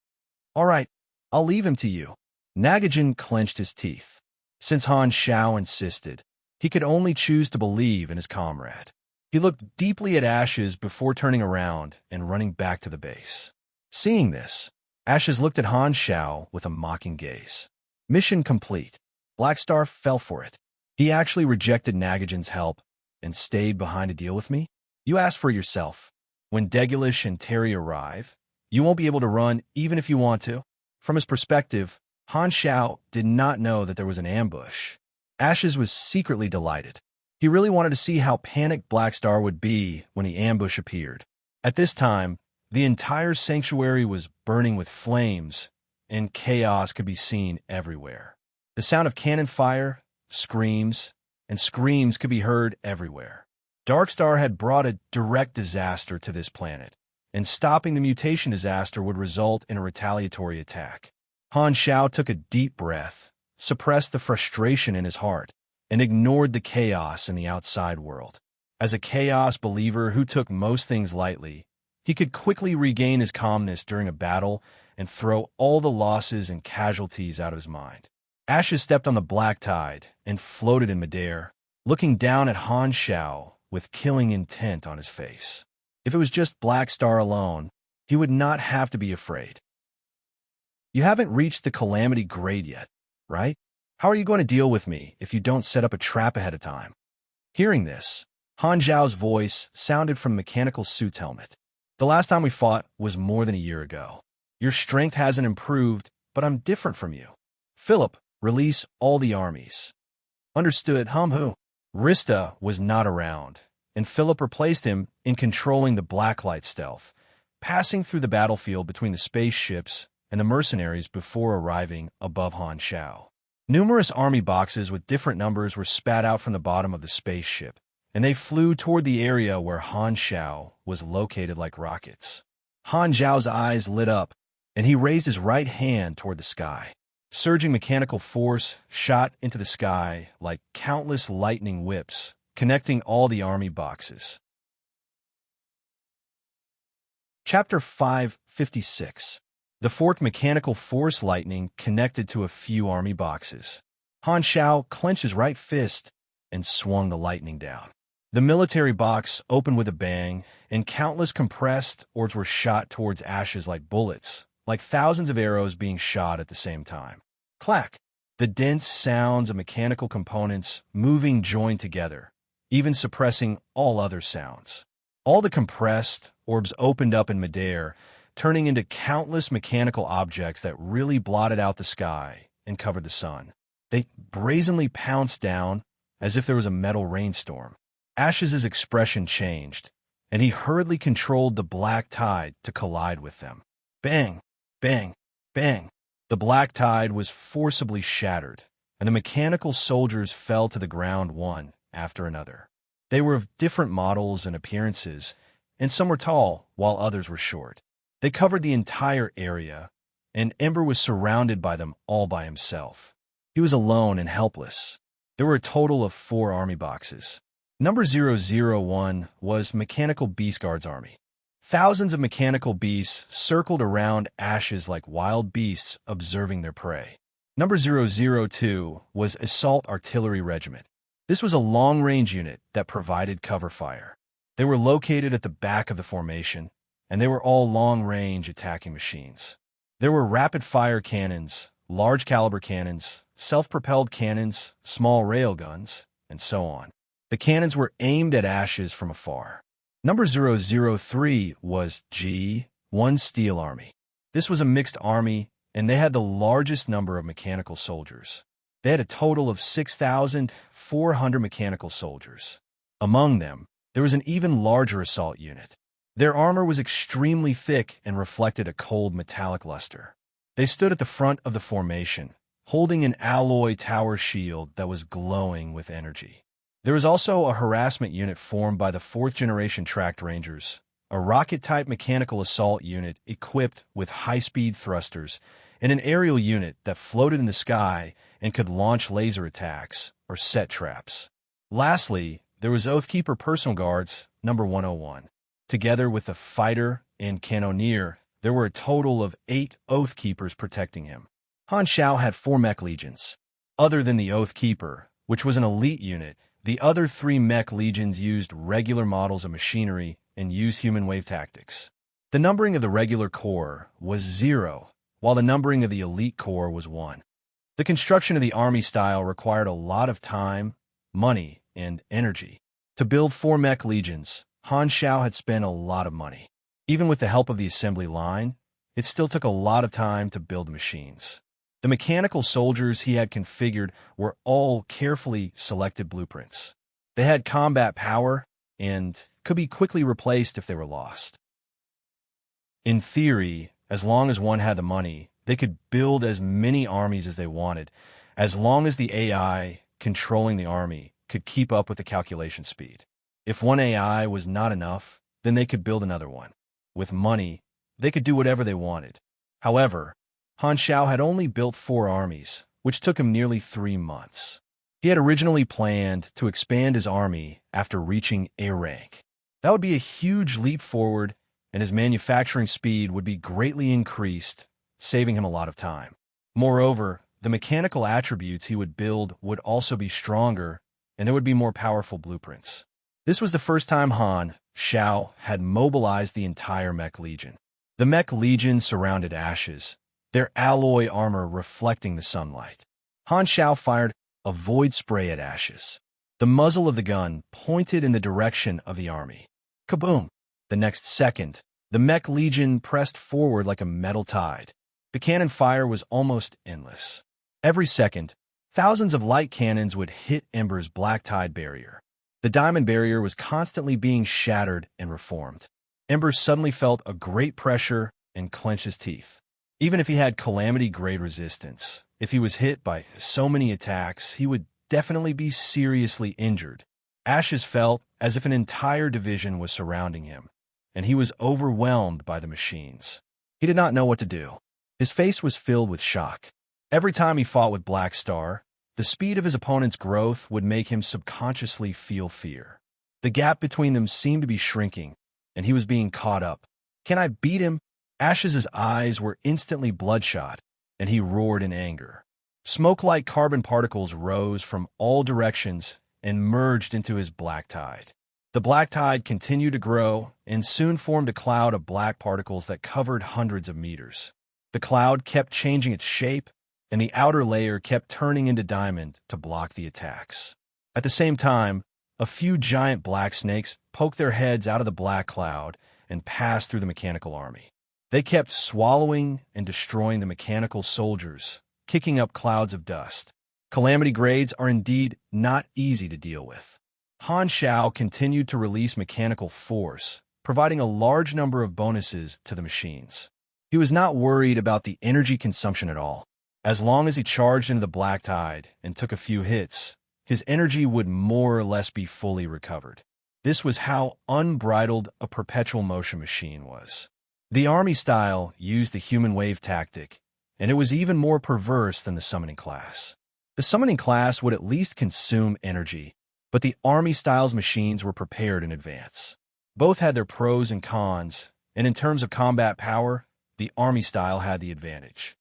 A: "All right, I'll leave him to you." Nagajan clenched his teeth. Since Han Xiao insisted, he could only choose to believe in his comrade. He looked deeply at Ashes before turning around and running back to the base. Seeing this, Ashes looked at Han Xiao with a mocking gaze. Mission complete. Blackstar fell for it. He actually rejected Nagajan's help and stayed behind to deal with me? You asked for it yourself. When Degulish and Terry arrive, you won't be able to run even if you want to. From his perspective, Han Xiao did not know that there was an ambush. Ashes was secretly delighted. He really wanted to see how panicked Blackstar would be when the ambush appeared. At this time, the entire sanctuary was burning with flames, and chaos could be seen everywhere. The sound of cannon fire, screams could be heard everywhere. Darkstar had brought a direct disaster to this planet, and stopping the mutation disaster would result in a retaliatory attack. Han Xiao took a deep breath, suppressed the frustration in his heart, and ignored the chaos in the outside world. As a chaos believer who took most things lightly, he could quickly regain his calmness during a battle and throw all the losses and casualties out of his mind. Ashes stepped on the black tide and floated in midair, looking down at Han Xiao with killing intent on his face. If it was just Blackstar alone, he would not have to be afraid. You haven't reached the Calamity grade yet, right? How are you going to deal with me if you don't set up a trap ahead of time? Hearing this, Han Xiao's voice sounded from Mechanical Suit's helmet. The last time we fought was more than a year ago. Your strength hasn't improved, but I'm different from you. Philip, release all the armies. Understood, Humhu. Rista was not around, and Philip replaced him in controlling the Blacklight stealth, passing through the battlefield between the spaceships and the mercenaries before arriving above Han Xiao. Numerous army boxes with different numbers were spat out from the bottom of the spaceship, and they flew toward the area where Han Xiao was located like rockets. Han Xiao's eyes lit up, and he raised his right hand toward the sky. Surging mechanical force shot into the sky like countless lightning whips, connecting all the army boxes. Chapter 556. The forked mechanical force lightning connected to a few army boxes. Han Xiao clenched his right fist and swung the lightning down. The military box opened with a bang, and countless compressed orbs were shot towards Ashes like bullets, like thousands of arrows being shot at the same time. Clack! The dense sounds of mechanical components moving joined together, even suppressing all other sounds. All the compressed orbs opened up in midair, turning into countless mechanical objects that really blotted out the sky and covered the sun. They brazenly pounced down as if there was a metal rainstorm. Ashes' expression changed, and he hurriedly controlled the black tide to collide with them. Bang! Bang! Bang! The black tide was forcibly shattered, and the mechanical soldiers fell to the ground one after another. They were of different models and appearances, and some were tall, while others were short. They covered the entire area, and Ember was surrounded by them all by himself. He was alone and helpless. There were a total of 4 army boxes. Number 001 was Mechanical Beast Guard's army. Thousands of mechanical beasts circled around Ashes like wild beasts observing their prey. Number 002 was Assault Artillery Regiment. This was a long-range unit that provided cover fire. They were located at the back of the formation, and they were all long-range attacking machines. There were rapid-fire cannons, large-caliber cannons, self-propelled cannons, small railguns, and so on. The cannons were aimed at Ashes from afar. Number 003 was G1 Steel Army. This was a mixed army, and they had the largest number of mechanical soldiers. They had a total of 6,400 mechanical soldiers. Among them, there was an even larger assault unit. Their armor was extremely thick and reflected a cold metallic luster. They stood at the front of the formation, holding an alloy tower shield that was glowing with energy. There was also a harassment unit formed by the 4th-generation tracked rangers, a rocket-type mechanical assault unit equipped with high-speed thrusters, and an aerial unit that floated in the sky and could launch laser attacks or set traps. Lastly, there was Oathkeeper Personal Guards, number 101. Together with the fighter and cannoneer, there were a total of 8 Oathkeepers protecting him. Han Shao had 4 mech legions. Other than the Oathkeeper, which was an elite unit, the other 3 mech legions used regular models of machinery and used human wave tactics. The numbering of the regular corps was 0, while the numbering of the elite corps was 1. The construction of the army style required a lot of time, money, and energy. To build 4 mech legions, Han Shao had spent a lot of money. Even with the help of the assembly line, it still took a lot of time to build the machines. The mechanical soldiers he had configured were all carefully selected blueprints. They had combat power and could be quickly replaced if they were lost. In theory, as long as one had the money, they could build as many armies as they wanted, as long as the AI controlling the army could keep up with the calculation speed. If one AI was not enough, then they could build another one. With money, they could do whatever they wanted. However, Han Shao had only built 4 armies, which took him nearly 3 months. He had originally planned to expand his army after reaching A rank. That would be a huge leap forward, and his manufacturing speed would be greatly increased, saving him a lot of time. Moreover, the mechanical attributes he would build would also be stronger, and there would be more powerful blueprints. This was the first time Han Shao had mobilized the entire mech legion. The mech legion surrounded Ashes, their alloy armor reflecting the sunlight. Han Shao fired a void spray at Ashes. The muzzle of the gun pointed in the direction of the army. Kaboom! The next second, the mech legion pressed forward like a metal tide. The cannon fire was almost endless. Every second, thousands of light cannons would hit Ember's black tide barrier. The diamond barrier was constantly being shattered and reformed. Ember suddenly felt a great pressure and clenched his teeth. Even if he had calamity-grade resistance, if he was hit by so many attacks, he would definitely be seriously injured. Ashes felt as if an entire division was surrounding him, and he was overwhelmed by the machines. He did not know what to do. His face was filled with shock. Every time he fought with Black Star, the speed of his opponent's growth would make him subconsciously feel fear. The gap between them seemed to be shrinking, and he was being caught up. Can I beat him? Ashes' eyes were instantly bloodshot, and he roared in anger. Smoke-like carbon particles rose from all directions and merged into his black tide. The black tide continued to grow and soon formed a cloud of black particles that covered hundreds of meters. The cloud kept changing its shape, and the outer layer kept turning into diamond to block the attacks. At the same time, a few giant black snakes poked their heads out of the black cloud and passed through the mechanical army. They kept swallowing and destroying the mechanical soldiers, kicking up clouds of dust. Calamity grades are indeed not easy to deal with. Han Shao continued to release mechanical force, providing a large number of bonuses to the machines. He was not worried about the energy consumption at all. As long as he charged into the black tide and took a few hits, his energy would more or less be fully recovered. This was how unbridled a perpetual motion machine was. The army style used the human wave tactic, and it was even more perverse than the summoning class. The summoning class would at least consume energy, but the army style's machines were prepared in advance. Both had their pros and cons, and in terms of combat power, the army style had the advantage.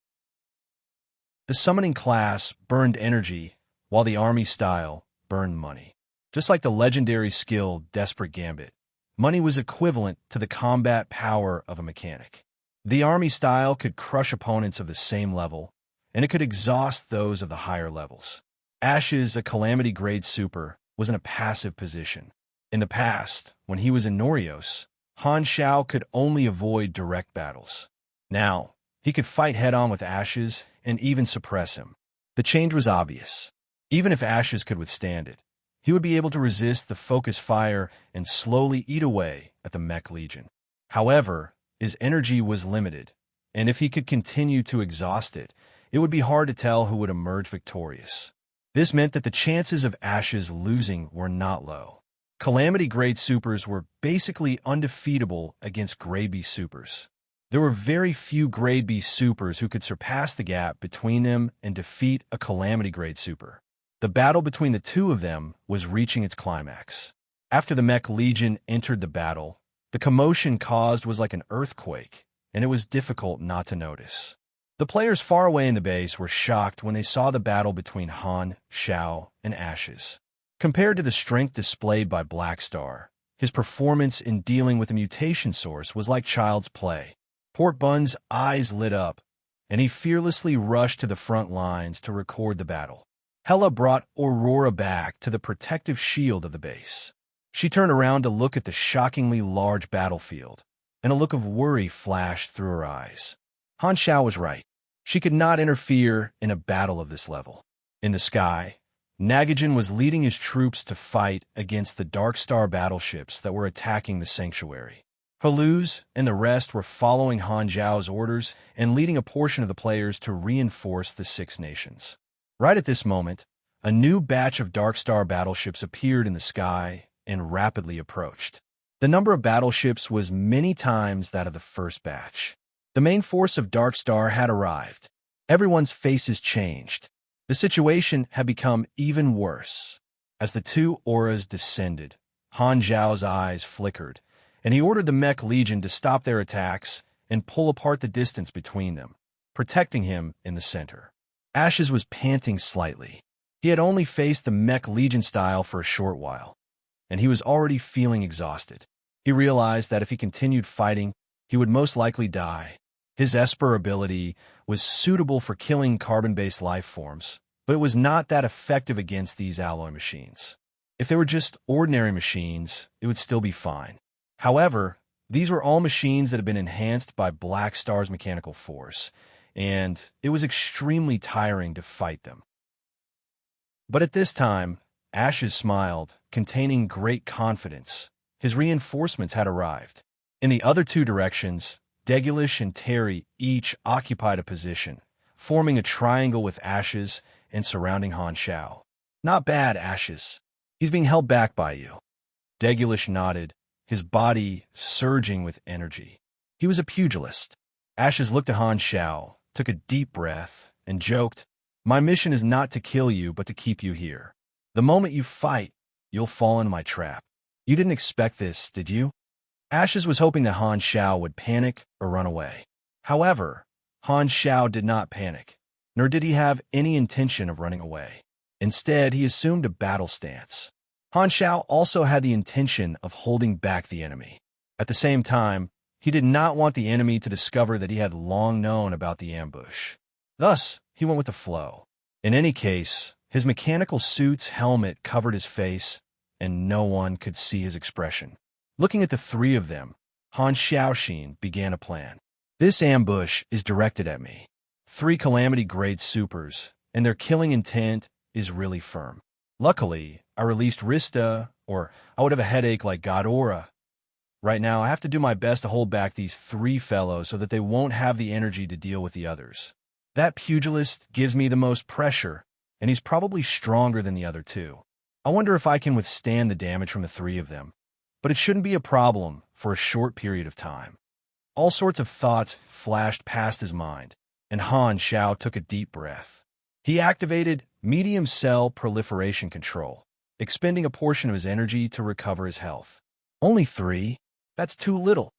A: The summoning class burned energy, while the army style burned money. Just like the legendary skill Desperate Gambit, money was equivalent to the combat power of a mechanic. The army style could crush opponents of the same level, and it could exhaust those of the higher levels. Ashes, a Calamity Grade Super, was in a passive position. In the past, when he was in Norios, Han Shao could only avoid direct battles. Now, he could fight head-on with Ashes and even suppress him. The change was obvious. Even if Ashes could withstand it, he would be able to resist the focus fire and slowly eat away at the Mech Legion. However, his energy was limited, and if he could continue to exhaust it, it would be hard to tell who would emerge victorious. This meant that the chances of Ashes losing were not low. Calamity Grade Supers were basically undefeatable against Grade B Supers. There were very few Grade B Supers who could surpass the gap between them and defeat a Calamity Grade Super. The battle between the two of them was reaching its climax. After the Mech Legion entered the battle, the commotion caused was like an earthquake, and it was difficult not to notice. The players far away in the base were shocked when they saw the battle between Han, Shao, and Ashes. Compared to the strength displayed by Black Star, his performance in dealing with the mutation source was like child's play. Port Bun's eyes lit up, and he fearlessly rushed to the front lines to record the battle. Hela brought Aurora back to the protective shield of the base. She turned around to look at the shockingly large battlefield, and a look of worry flashed through her eyes. Han Shao was right. She could not interfere in a battle of this level. In the sky, Nagajin was leading his troops to fight against the Dark Star battleships that were attacking the sanctuary. Haluz and the rest were following Han Zhao's orders and leading a portion of the players to reinforce the Six Nations. Right at this moment, a new batch of Dark Star battleships appeared in the sky and rapidly approached. The number of battleships was many times that of the first batch. The main force of Dark Star had arrived. Everyone's faces changed. The situation had become even worse. As the two auras descended, Han Zhao's eyes flickered, and he ordered the Mech Legion to stop their attacks and pull apart the distance between them, protecting him in the center. Ashes was panting slightly. He had only faced the Mech Legion style for a short while, and he was already feeling exhausted. He realized that if he continued fighting, he would most likely die. His Esper ability was suitable for killing carbon-based life forms, but it was not that effective against these alloy machines. If they were just ordinary machines, it would still be fine. However, these were all machines that had been enhanced by Black Star's mechanical force, and it was extremely tiring to fight them. But at this time, Ashes smiled, containing great confidence. His reinforcements had arrived. In the other two directions, Degulish and Terry each occupied a position, forming a triangle with Ashes and surrounding Han Shao. Not bad, Ashes. He's being held back by you. Degulish nodded, his body surging with energy. He was a pugilist. Ashes looked at Han Shao, took a deep breath, and joked, "My mission is not to kill you, but to keep you here. The moment you fight, you'll fall into my trap. You didn't expect this, did you?" Ashes was hoping that Han Shao would panic or run away. However, Han Shao did not panic, nor did he have any intention of running away. Instead, he assumed a battle stance. Han Shao also had the intention of holding back the enemy. At the same time, he did not want the enemy to discover that he had long known about the ambush. Thus, he went with the flow. In any case, his mechanical suit's helmet covered his face, and no one could see his expression. Looking at the three of them, Han Shaoxin began a plan. This ambush is directed at me. 3 Calamity-grade supers, and their killing intent is really firm. Luckily, I released Rista, or I would have a headache like Godora. Right now, I have to do my best to hold back these three fellows so that they won't have the energy to deal with the others. That pugilist gives me the most pressure, and he's probably stronger than the other two. I wonder if I can withstand the damage from the three of them, but it shouldn't be a problem for a short period of time. All sorts of thoughts flashed past his mind, and Han Xiao took a deep breath. He activated medium cell proliferation control, expending a portion of his energy to recover his health. Only 3? That's too little.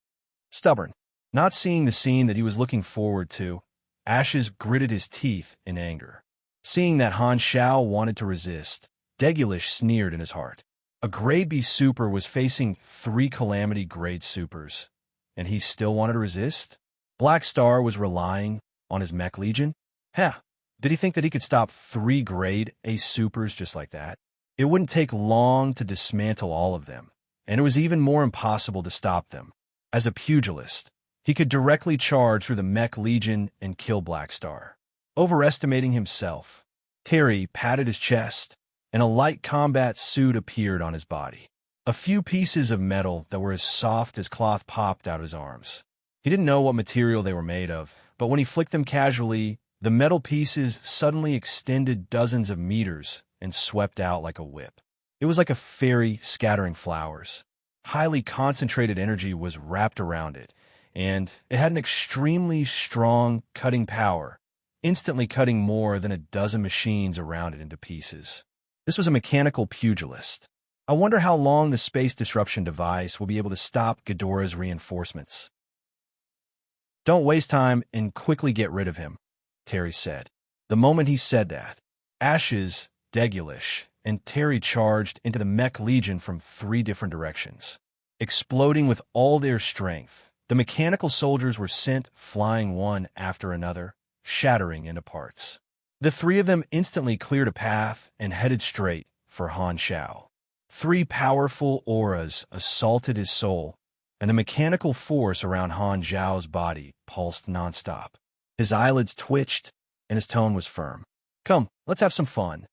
A: Stubborn. Not seeing the scene that he was looking forward to, Ashes gritted his teeth in anger. Seeing that Han Xiao wanted to resist, Degulish sneered in his heart. A Grade B super was facing 3 Calamity Grade supers, and he still wanted to resist? Black Star was relying on his Mech Legion? Heh, did he think that he could stop 3 Grade A supers just like that? It wouldn't take long to dismantle all of them, and it was even more impossible to stop them. As a pugilist, he could directly charge through the Mech Legion and kill Black Star. Overestimating himself, Terry patted his chest, and a light combat suit appeared on his body. A few pieces of metal that were as soft as cloth popped out of his arms. He didn't know what material they were made of, but when he flicked them casually, the metal pieces suddenly extended dozens of meters and swept out like a whip. It was like a fairy scattering flowers. Highly concentrated energy was wrapped around it, and it had an extremely strong cutting power, instantly cutting more than a dozen machines around it into pieces. This was a mechanical pugilist. I wonder how long the space disruption device will be able to stop Ghidorah's reinforcements. Don't waste time and quickly get rid of him, Terry said. The moment he said that, Ashes, Degulish, and Terry charged into the Mech Legion from 3 different directions. Exploding with all their strength, the mechanical soldiers were sent flying one after another, shattering into parts. The 3 of them instantly cleared a path and headed straight for Han Xiao. 3 powerful auras assaulted his soul, and the mechanical force around Han Xiao's body pulsed nonstop. His eyelids twitched, and his tone was firm. Come, let's have some fun.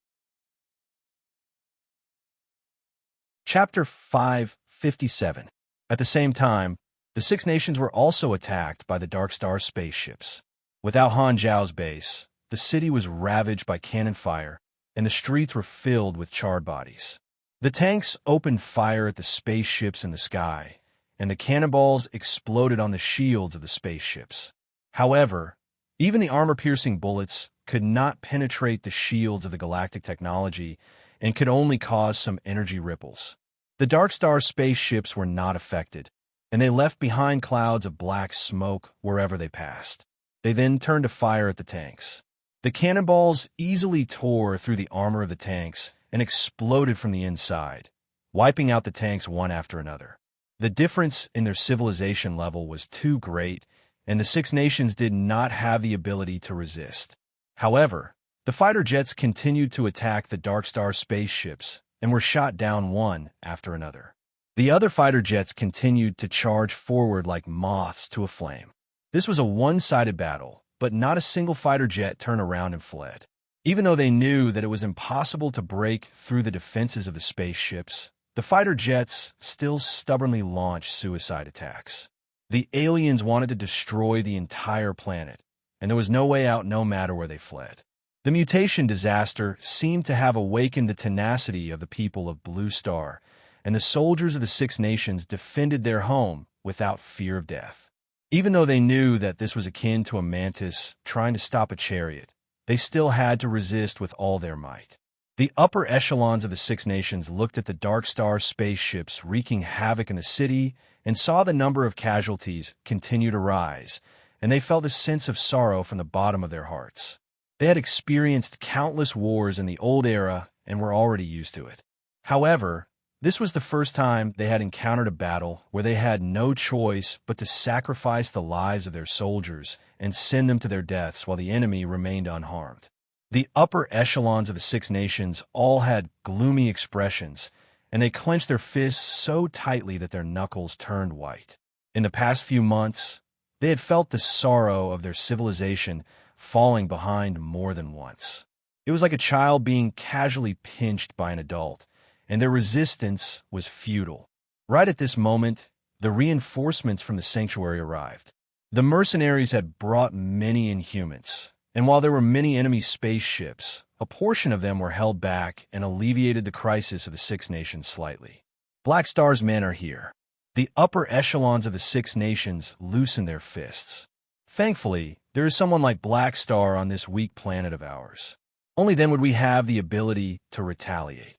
A: Chapter 557. At the same time, the 6 nations were also attacked by the Dark Star spaceships. Without Han Xiao's base, the city was ravaged by cannon fire, and the streets were filled with charred bodies. The tanks opened fire at the spaceships in the sky, and the cannonballs exploded on the shields of the spaceships. However, even the armor-piercing bullets could not penetrate the shields of the galactic technology and could only cause some energy ripples. The Dark Star spaceships were not affected, and they left behind clouds of black smoke wherever they passed. They then turned to fire at the tanks. The cannonballs easily tore through the armor of the tanks and exploded from the inside, wiping out the tanks one after another. The difference in their civilization level was too great, and the 6 nations did not have the ability to resist. However, the fighter jets continued to attack the Dark Star spaceships and were shot down one after another. The other fighter jets continued to charge forward like moths to a flame. This was a one-sided battle, but not a single fighter jet turned around and fled. Even though they knew that it was impossible to break through the defenses of the spaceships, the fighter jets still stubbornly launched suicide attacks. The aliens wanted to destroy the entire planet, and there was no way out no matter where they fled. The mutation disaster seemed to have awakened the tenacity of the people of Blue Star, and the soldiers of the 6 nations defended their home without fear of death. Even though they knew that this was akin to a mantis trying to stop a chariot, they still had to resist with all their might. The upper echelons of the 6 nations looked at the Dark Star spaceships wreaking havoc in the city and saw the number of casualties continue to rise, and they felt a sense of sorrow from the bottom of their hearts. They had experienced countless wars in the old era and were already used to it. However, this was the first time they had encountered a battle where they had no choice but to sacrifice the lives of their soldiers and send them to their deaths while the enemy remained unharmed. The upper echelons of the 6 nations all had gloomy expressions, and they clenched their fists so tightly that their knuckles turned white. In the past few months, they had felt the sorrow of their civilization falling behind more than once. It was like a child being casually pinched by an adult, and their resistance was futile. Right at this moment, the reinforcements from the sanctuary arrived. The mercenaries had brought many Inhumans, and while there were many enemy spaceships, a portion of them were held back and alleviated the crisis of the Six Nations slightly. Black Star's men are here. The upper echelons of the Six Nations loosened their fists. Thankfully, there is someone like Black Star on this weak planet of ours. Only then would we have the ability to retaliate.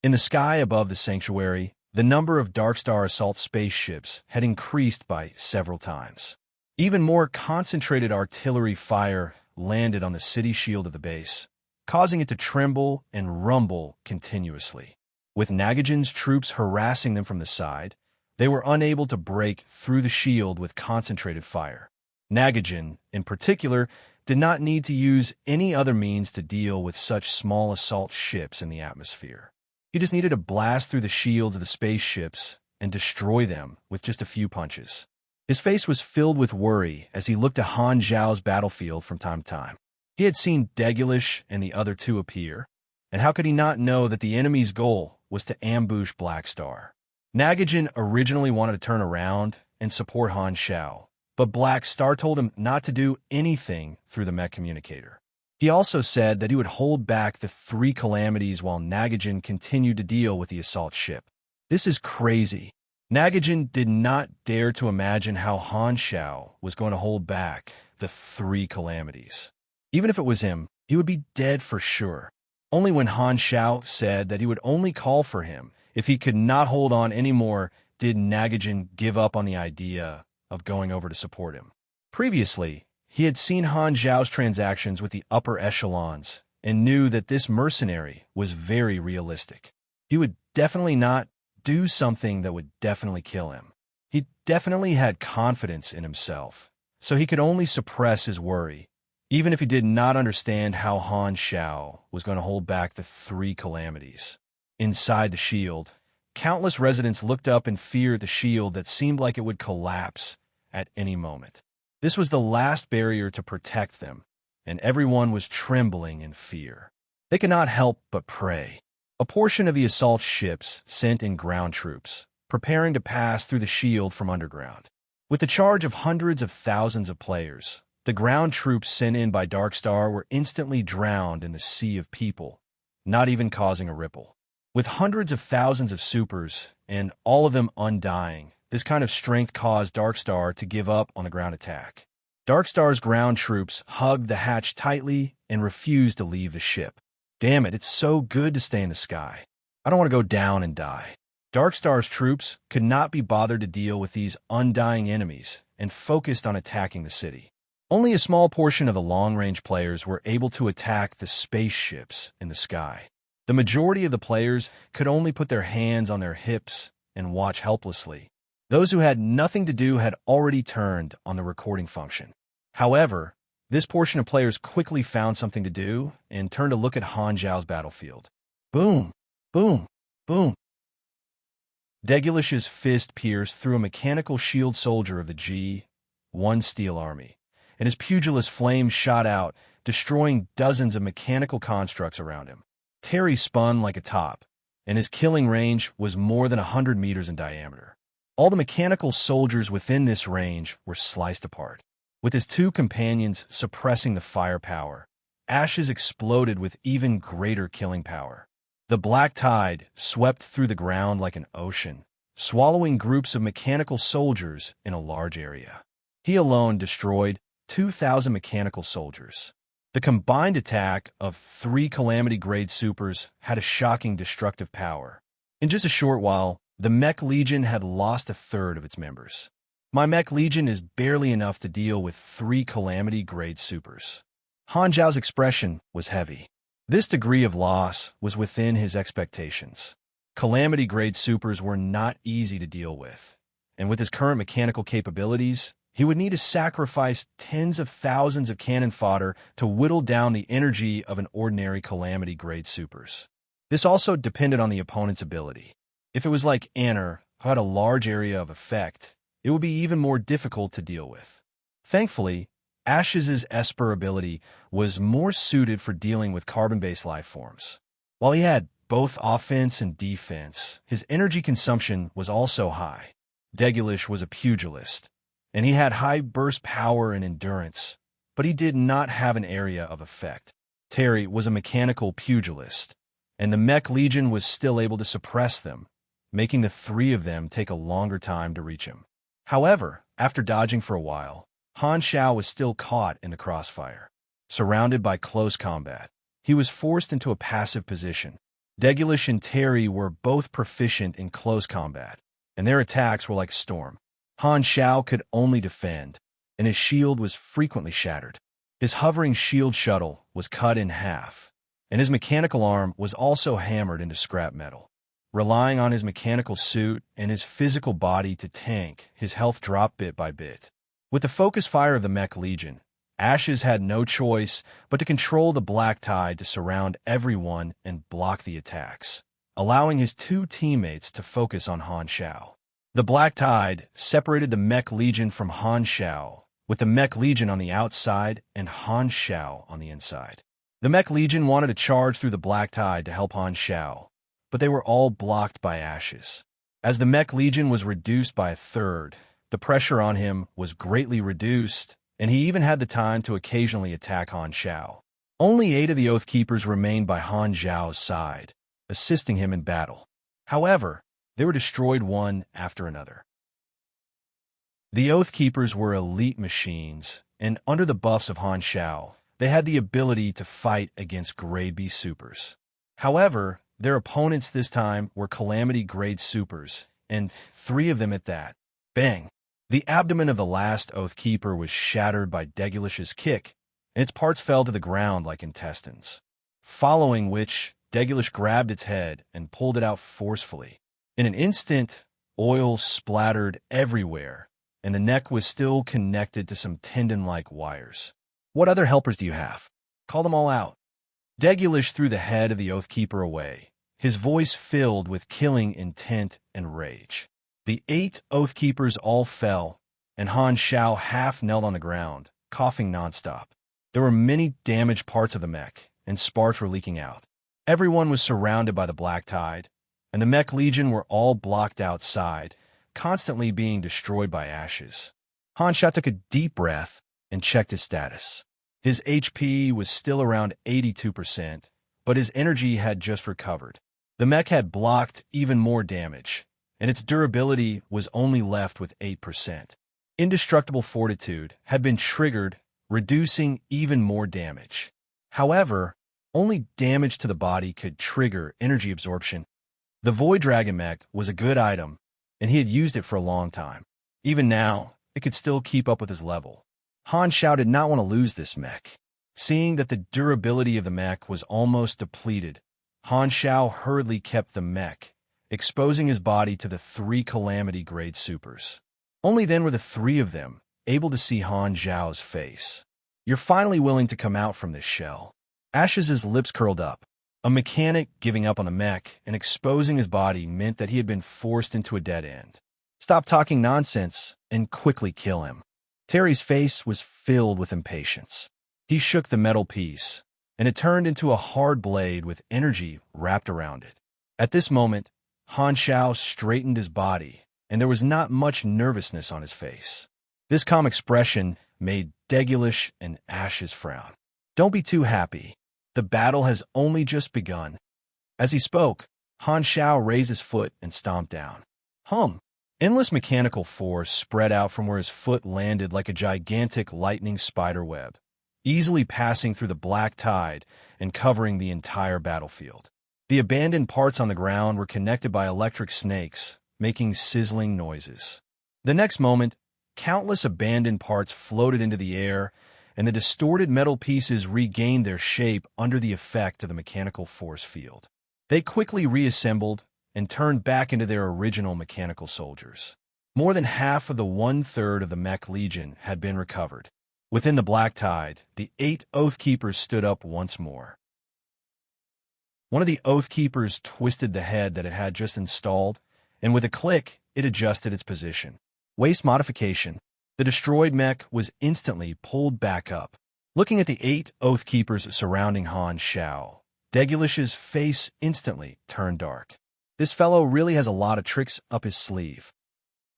A: In the sky above the sanctuary, the number of Darkstar assault spaceships had increased by several times. Even more concentrated artillery fire landed on the city shield of the base, causing it to tremble and rumble continuously. With Nagajan's troops harassing them from the side, they were unable to break through the shield with concentrated fire. Nagajan, in particular, did not need to use any other means to deal with such small assault ships in the atmosphere. He just needed to blast through the shields of the spaceships and destroy them with just a few punches. His face was filled with worry as he looked at Han Zhao's battlefield from time to time. He had seen Degulish and the other two appear, and how could he not know that the enemy's goal was to ambush Black Star? Nagajan originally wanted to turn around and support Han Zhao, but Black Star told him not to do anything through the mech communicator. He also said that he would hold back the three calamities while Nagajan continued to deal with the assault ship. This is crazy. Nagajan did not dare to imagine how Han Zhao was going to hold back the three calamities. Even if it was him, he would be dead for sure. Only when Han Zhao said that he would only call for him if he could not hold on anymore did Nagajan give up on the idea of going over to support him. Previously, he had seen Han Zhao's transactions with the upper echelons and knew that this mercenary was very realistic. He would definitely not do something that would definitely kill him. He definitely had confidence in himself, so he could only suppress his worry, even if he did not understand how Han Zhao was going to hold back the three calamities. Inside the shield, countless residents looked up in fear at the shield that seemed like it would collapse at any moment. This was the last barrier to protect them, and everyone was trembling in fear. They could not help but pray. A portion of the assault ships sent in ground troops, preparing to pass through the shield from underground. With the charge of hundreds of thousands of players, the ground troops sent in by Darkstar were instantly drowned in the sea of people, not even causing a ripple. With hundreds of thousands of supers, and all of them undying, this kind of strength caused Darkstar to give up on the ground attack. Darkstar's ground troops hugged the hatch tightly and refused to leave the ship. Damn it, it's so good to stay in the sky. I don't want to go down and die. Darkstar's troops could not be bothered to deal with these undying enemies and focused on attacking the city. Only a small portion of the long-range players were able to attack the spaceships in the sky. The majority of the players could only put their hands on their hips and watch helplessly. Those who had nothing to do had already turned on the recording function. However, this portion of players quickly found something to do and turned to look at Han Zhao's battlefield. Boom! Boom! Boom! Degulish's fist pierced through a mechanical shield soldier of the G-1 Steel Army, and his pugilist flame shot out, destroying dozens of mechanical constructs around him. Terry spun like a top, and his killing range was more than 100 meters in diameter. All the mechanical soldiers within this range were sliced apart. With his two companions suppressing the firepower, Ashes exploded with even greater killing power. The black tide swept through the ground like an ocean, swallowing groups of mechanical soldiers in a large area. He alone destroyed 2,000 mechanical soldiers. The combined attack of 3 Calamity-grade supers had a shocking destructive power. In just a short while, the Mech Legion had lost a third of its members. My Mech Legion is barely enough to deal with 3 Calamity-grade supers. Han Zhao's expression was heavy. This degree of loss was within his expectations. Calamity-grade supers were not easy to deal with, and with his current mechanical capabilities, he would need to sacrifice tens of thousands of cannon fodder to whittle down the energy of an ordinary Calamity-grade supers. This also depended on the opponent's ability. If it was like Anner, who had a large area of effect, it would be even more difficult to deal with. Thankfully, Ash's Esper ability was more suited for dealing with carbon-based life forms. While he had both offense and defense, his energy consumption was also high. Degulish was a pugilist, and he had high burst power and endurance, but he did not have an area of effect. Terry was a mechanical pugilist, and the Mech Legion was still able to suppress them, making the three of them take a longer time to reach him. However, after dodging for a while, Han Xiao was still caught in the crossfire. Surrounded by close combat, he was forced into a passive position. Degulish and Terry were both proficient in close combat, and their attacks were like storm. Han Xiao could only defend, and his shield was frequently shattered. His hovering shield shuttle was cut in half, and his mechanical arm was also hammered into scrap metal. Relying on his mechanical suit and his physical body to tank, his health dropped bit by bit. With the focus fire of the Mech Legion, Ashes had no choice but to control the Black Tide to surround everyone and block the attacks, allowing his two teammates to focus on Han Xiao. The Black Tide separated the Mech Legion from Han Xiao, with the Mech Legion on the outside and Han Xiao on the inside. The Mech Legion wanted to charge through the Black Tide to help Han Xiao, but they were all blocked by Ashes. As the Mech Legion was reduced by a third, the pressure on him was greatly reduced, and he even had the time to occasionally attack Han Xiao. Only 8 of the Oath Keepers remained by Han Xiao's side, assisting him in battle. However, they were destroyed one after another. The Oath Keepers were elite machines, and under the buffs of Han Xiao, they had the ability to fight against Grade B supers. However, their opponents this time were Calamity Grade supers, and 3 of them at that. Bang! The abdomen of the last Oath Keeper was shattered by Degulish's kick, and its parts fell to the ground like intestines. Following which, Degulish grabbed its head and pulled it out forcefully. In an instant, oil splattered everywhere, and the neck was still connected to some tendon-like wires. What other helpers do you have? Call them all out. Degulish threw the head of the Oath Keeper away, his voice filled with killing intent and rage. The 8 Oath Keepers all fell, and Han Xiao half knelt on the ground, coughing nonstop. There were many damaged parts of the mech, and sparks were leaking out. Everyone was surrounded by the Black Tide, and the Mech Legion were all blocked outside, constantly being destroyed by Ashes. Han Xiao took a deep breath and checked his status. His HP was still around 82%, but his energy had just recovered. The mech had blocked even more damage, and its durability was only left with 8%. Indestructible Fortitude had been triggered, reducing even more damage. However, only damage to the body could trigger energy absorption. The Void Dragon mech was a good item, and he had used it for a long time. Even now, it could still keep up with his level. Han Xiao did not want to lose this mech. Seeing that the durability of the mech was almost depleted, Han Xiao hurriedly kept the mech, exposing his body to the 3 Calamity Grade supers. Only then were the 3 of them able to see Han Xiao's face. You're finally willing to come out from this shell. Ashes' lips curled up. A mechanic giving up on the mech and exposing his body meant that he had been forced into a dead end. Stop talking nonsense and quickly kill him. Terry's face was filled with impatience. He shook the metal piece, and it turned into a hard blade with energy wrapped around it. At this moment, Han Xiao straightened his body, and there was not much nervousness on his face. This calm expression made Degulish and Ashes frown. Don't be too happy. The battle has only just begun. As he spoke, Han Xiao raised his foot and stomped down. Endless mechanical force spread out from where his foot landed like a gigantic lightning spider web, easily passing through the Black Tide and covering the entire battlefield. The abandoned parts on the ground were connected by electric snakes, making sizzling noises. The next moment, countless abandoned parts floated into the air, and the distorted metal pieces regained their shape under the effect of the mechanical force field. They quickly reassembled and turned back into their original mechanical soldiers. More than half of the 1/3 of the Mech Legion had been recovered. Within the Black Tide, the 8 Oath Keepers stood up once more. One of the Oath Keepers twisted the head that it had just installed, and with a click, it adjusted its position. Waste modification. The destroyed mech was instantly pulled back up. Looking at the 8 Oath Keepers surrounding Han Xiao, Degulish's face instantly turned dark. This fellow really has a lot of tricks up his sleeve.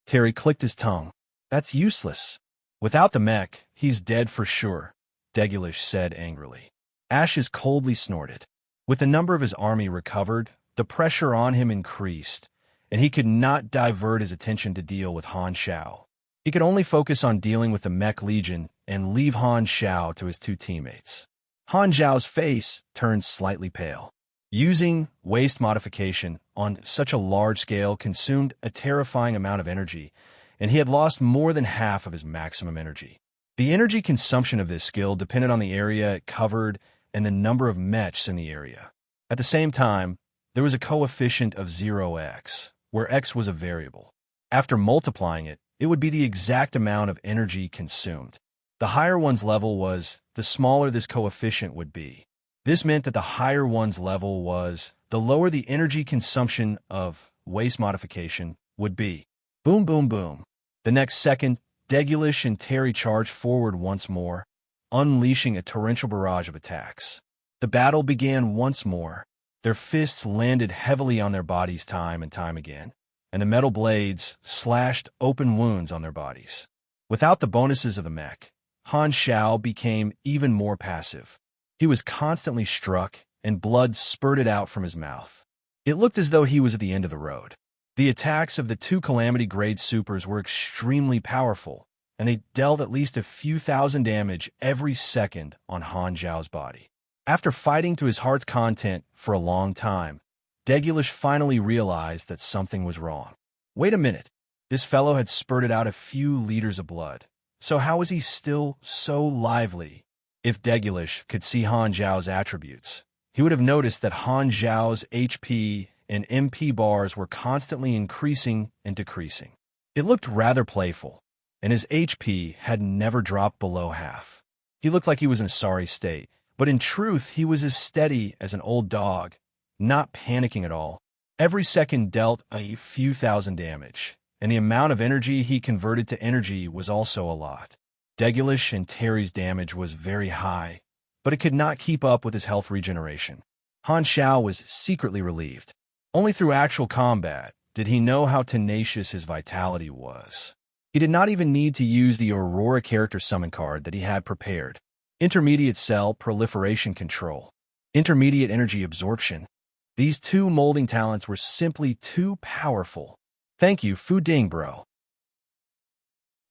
A: Terry clicked his tongue. That's useless. Without the mech, he's dead for sure, Degulish said angrily. Ashes coldly snorted. With the number of his army recovered, the pressure on him increased, and he could not divert his attention to deal with Han Shao. He could only focus on dealing with the Mech Legion and leave Han Shao to his two teammates. Han Zhao's face turned slightly pale. Using waste modification on such a large scale consumed a terrifying amount of energy, and he had lost more than half of his maximum energy. The energy consumption of this skill depended on the area it covered and the number of mechs in the area. At the same time, there was a coefficient of 0x, where x was a variable. After multiplying it, it would be the exact amount of energy consumed. The higher one's level was, the smaller this coefficient would be. This meant that the higher one's level was, the lower the energy consumption of waste modification would be. Boom, boom, boom. The next second, Degulish and Terry charged forward once more, unleashing a torrential barrage of attacks. The battle began once more. Their fists landed heavily on their bodies time and time again, and the metal blades slashed open wounds on their bodies. Without the bonuses of the mech, Han Shao became even more passive. He was constantly struck, and blood spurted out from his mouth. It looked as though he was at the end of the road. The attacks of the two Calamity-grade supers were extremely powerful, and they dealt at least a few thousand damage every second on Han Zhao's body. After fighting to his heart's content for a long time, Degulish finally realized that something was wrong. Wait a minute. This fellow had spurted out a few liters of blood. So how was he still so lively? If Degulish could see Han Zhao's attributes, he would have noticed that Han Zhao's HP and MP bars were constantly increasing and decreasing. It looked rather playful, and his HP had never dropped below half. He looked like he was in a sorry state, but in truth he was as steady as an old dog, not panicking at all. Every second dealt a few thousand damage, and the amount of energy he converted to energy was also a lot. Degulish and Terry's damage was very high, but it could not keep up with his health regeneration. Han Shao was secretly relieved. Only through actual combat did he know how tenacious his vitality was. He did not even need to use the Aurora character summon card that he had prepared. Intermediate cell proliferation control. Intermediate energy absorption. These two molding talents were simply too powerful. Thank you, Fu Ding, bro.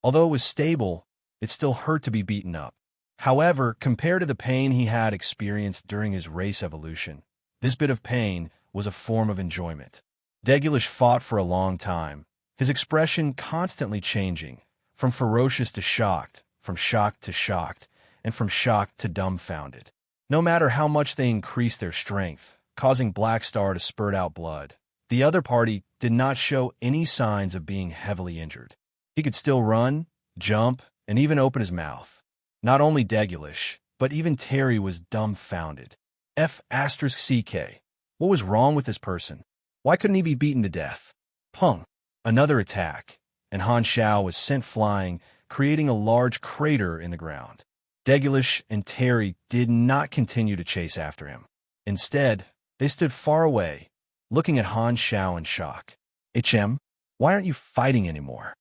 A: Although it was stable, it still hurt to be beaten up. However, compared to the pain he had experienced during his race evolution, this bit of pain was a form of enjoyment. Degulish fought for a long time, his expression constantly changing, from ferocious to shocked, from shocked to shocked, and from shocked to dumbfounded. No matter how much they increased their strength, causing Black Star to spurt out blood, the other party did not show any signs of being heavily injured. He could still run, jump, and even open his mouth. Not only Degulish, but even Terry was dumbfounded. F***CK. What was wrong with this person? Why couldn't he be beaten to death? Pung. Another attack, and Han Shao was sent flying, creating a large crater in the ground. Degulish and Terry did not continue to chase after him. Instead, they stood far away, looking at Han Shao in shock. HM, why aren't you fighting anymore?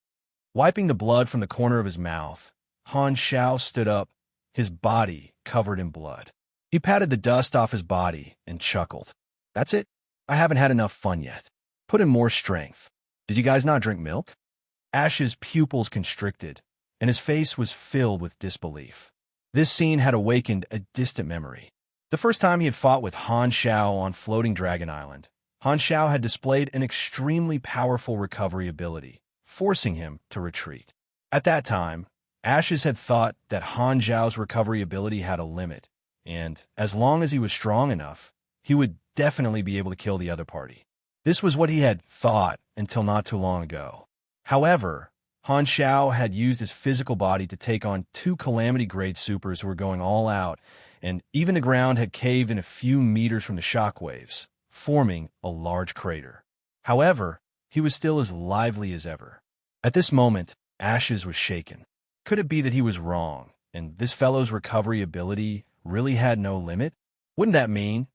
A: Wiping the blood from the corner of his mouth, Han Shao stood up, his body covered in blood. He patted the dust off his body and chuckled. That's it? I haven't had enough fun yet. Put in more strength. Did you guys not drink milk? Ash's pupils constricted, and his face was filled with disbelief. This scene had awakened a distant memory. The first time he had fought with Han Shao on Floating Dragon Island, Han Shao had displayed an extremely powerful recovery ability, forcing him to retreat. At that time, Ashes had thought that Han Zhao's recovery ability had a limit, and as long as he was strong enough, he would definitely be able to kill the other party. This was what he had thought until not too long ago. However, Han Shao had used his physical body to take on two Calamity-grade supers who were going all out, and even the ground had caved in a few meters from the shockwaves, forming a large crater. However, he was still as lively as ever. At this moment, Ashes was shaken. Could it be that he was wrong, and this fellow's recovery ability really had no limit? Wouldn't that mean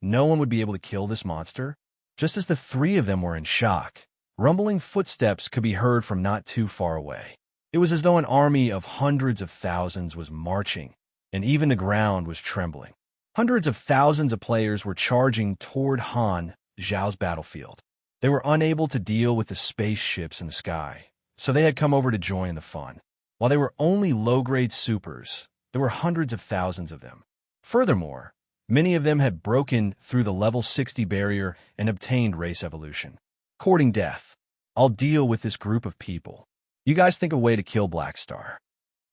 A: no one would be able to kill this monster? Just as the three of them were in shock, rumbling footsteps could be heard from not too far away. It was as though an army of hundreds of thousands was marching, and even the ground was trembling. Hundreds of thousands of players were charging toward Han Zhao's battlefield. They were unable to deal with the spaceships in the sky, so they had come over to join in the fun. While they were only low-grade supers, there were hundreds of thousands of them. Furthermore, many of them had broken through the level 60 barrier and obtained race evolution. Courting death. I'll deal with this group of people. You guys think a way to kill Blackstar.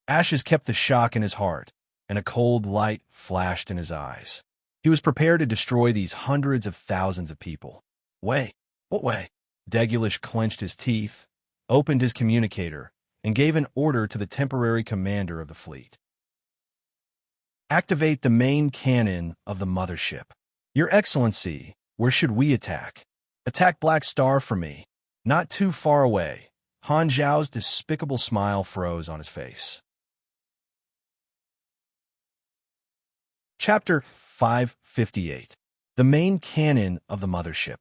A: Ashes kept the shock in his heart, and a cold light flashed in his eyes. He was prepared to destroy these hundreds of thousands of people. Way? What way? Degulish clenched his teeth, opened his communicator, and gave an order to the temporary commander of the fleet. Activate the main cannon of the mothership. Your Excellency, where should we attack? Attack Black Star for me. Not too far away. Han Zhao's despicable smile froze on his face. Chapter 558. The main cannon of the mothership.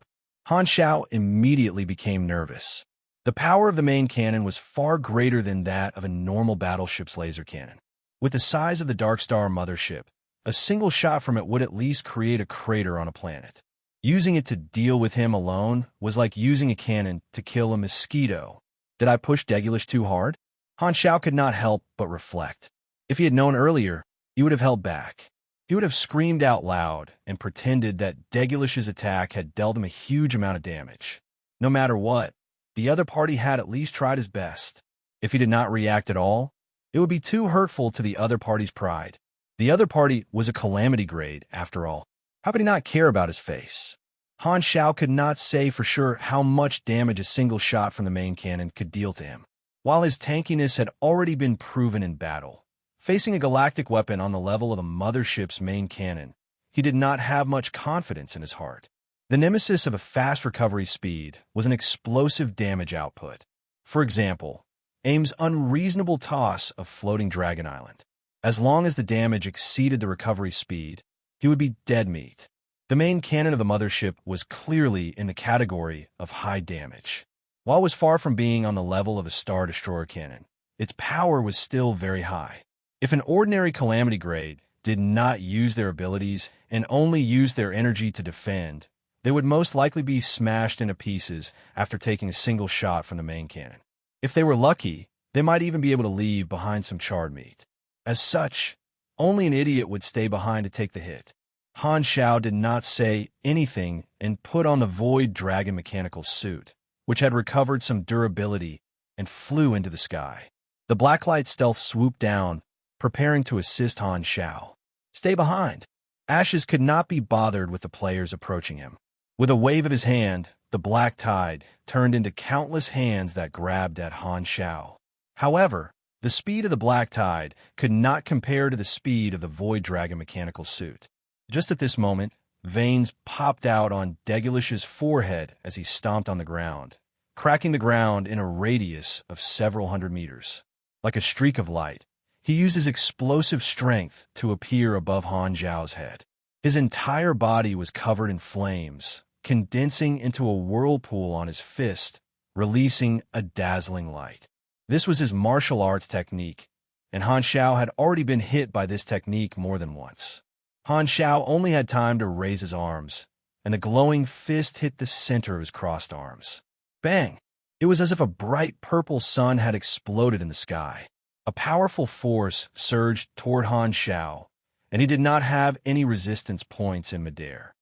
A: Han Zhao immediately became nervous. The power of the main cannon was far greater than that of a normal battleship's laser cannon. With the size of the Darkstar mothership, a single shot from it would at least create a crater on a planet. Using it to deal with him alone was like using a cannon to kill a mosquito. Did I push Degulish too hard? Han Zhao could not help but reflect. If he had known earlier, he would have held back. He would have screamed out loud and pretended that Degulish's attack had dealt him a huge amount of damage. No matter what, the other party had at least tried his best. If he did not react at all, it would be too hurtful to the other party's pride. The other party was a calamity grade, after all. How could he not care about his face? Han Zhao could not say for sure how much damage a single shot from the main cannon could deal to him. While his tankiness had already been proven in battle, facing a galactic weapon on the level of the mothership's main cannon, he did not have much confidence in his heart. The nemesis of a fast recovery speed was an explosive damage output. For example, AIM's unreasonable toss of floating Dragon Island. As long as the damage exceeded the recovery speed, he would be dead meat. The main cannon of the mothership was clearly in the category of high damage. While it was far from being on the level of a Star Destroyer cannon, its power was still very high. If an ordinary calamity grade did not use their abilities and only used their energy to defend, they would most likely be smashed into pieces after taking a single shot from the main cannon. If they were lucky, they might even be able to leave behind some charred meat. As such, only an idiot would stay behind to take the hit. Han Zhao did not say anything and put on the Void Dragon mechanical suit, which had recovered some durability, and flew into the sky. The Blacklight stealth swooped down, preparing to assist Han Zhao. Stay behind. Ashes could not be bothered with the players approaching him. With a wave of his hand, the black tide turned into countless hands that grabbed at Han Zhao. However, the speed of the black tide could not compare to the speed of the Void Dragon mechanical suit. Just at this moment, veins popped out on Degulish's forehead as he stomped on the ground, cracking the ground in a radius of several hundred meters. Like a streak of light, he used his explosive strength to appear above Han Zhao's head. His entire body was covered in flames, condensing into a whirlpool on his fist, releasing a dazzling light. This was his martial arts technique, and Han Zhao had already been hit by this technique more than once. Han Zhao only had time to raise his arms, and the glowing fist hit the center of his crossed arms. Bang! It was as if a bright purple sun had exploded in the sky. A powerful force surged toward Han Zhao, and he did not have any resistance points in midair.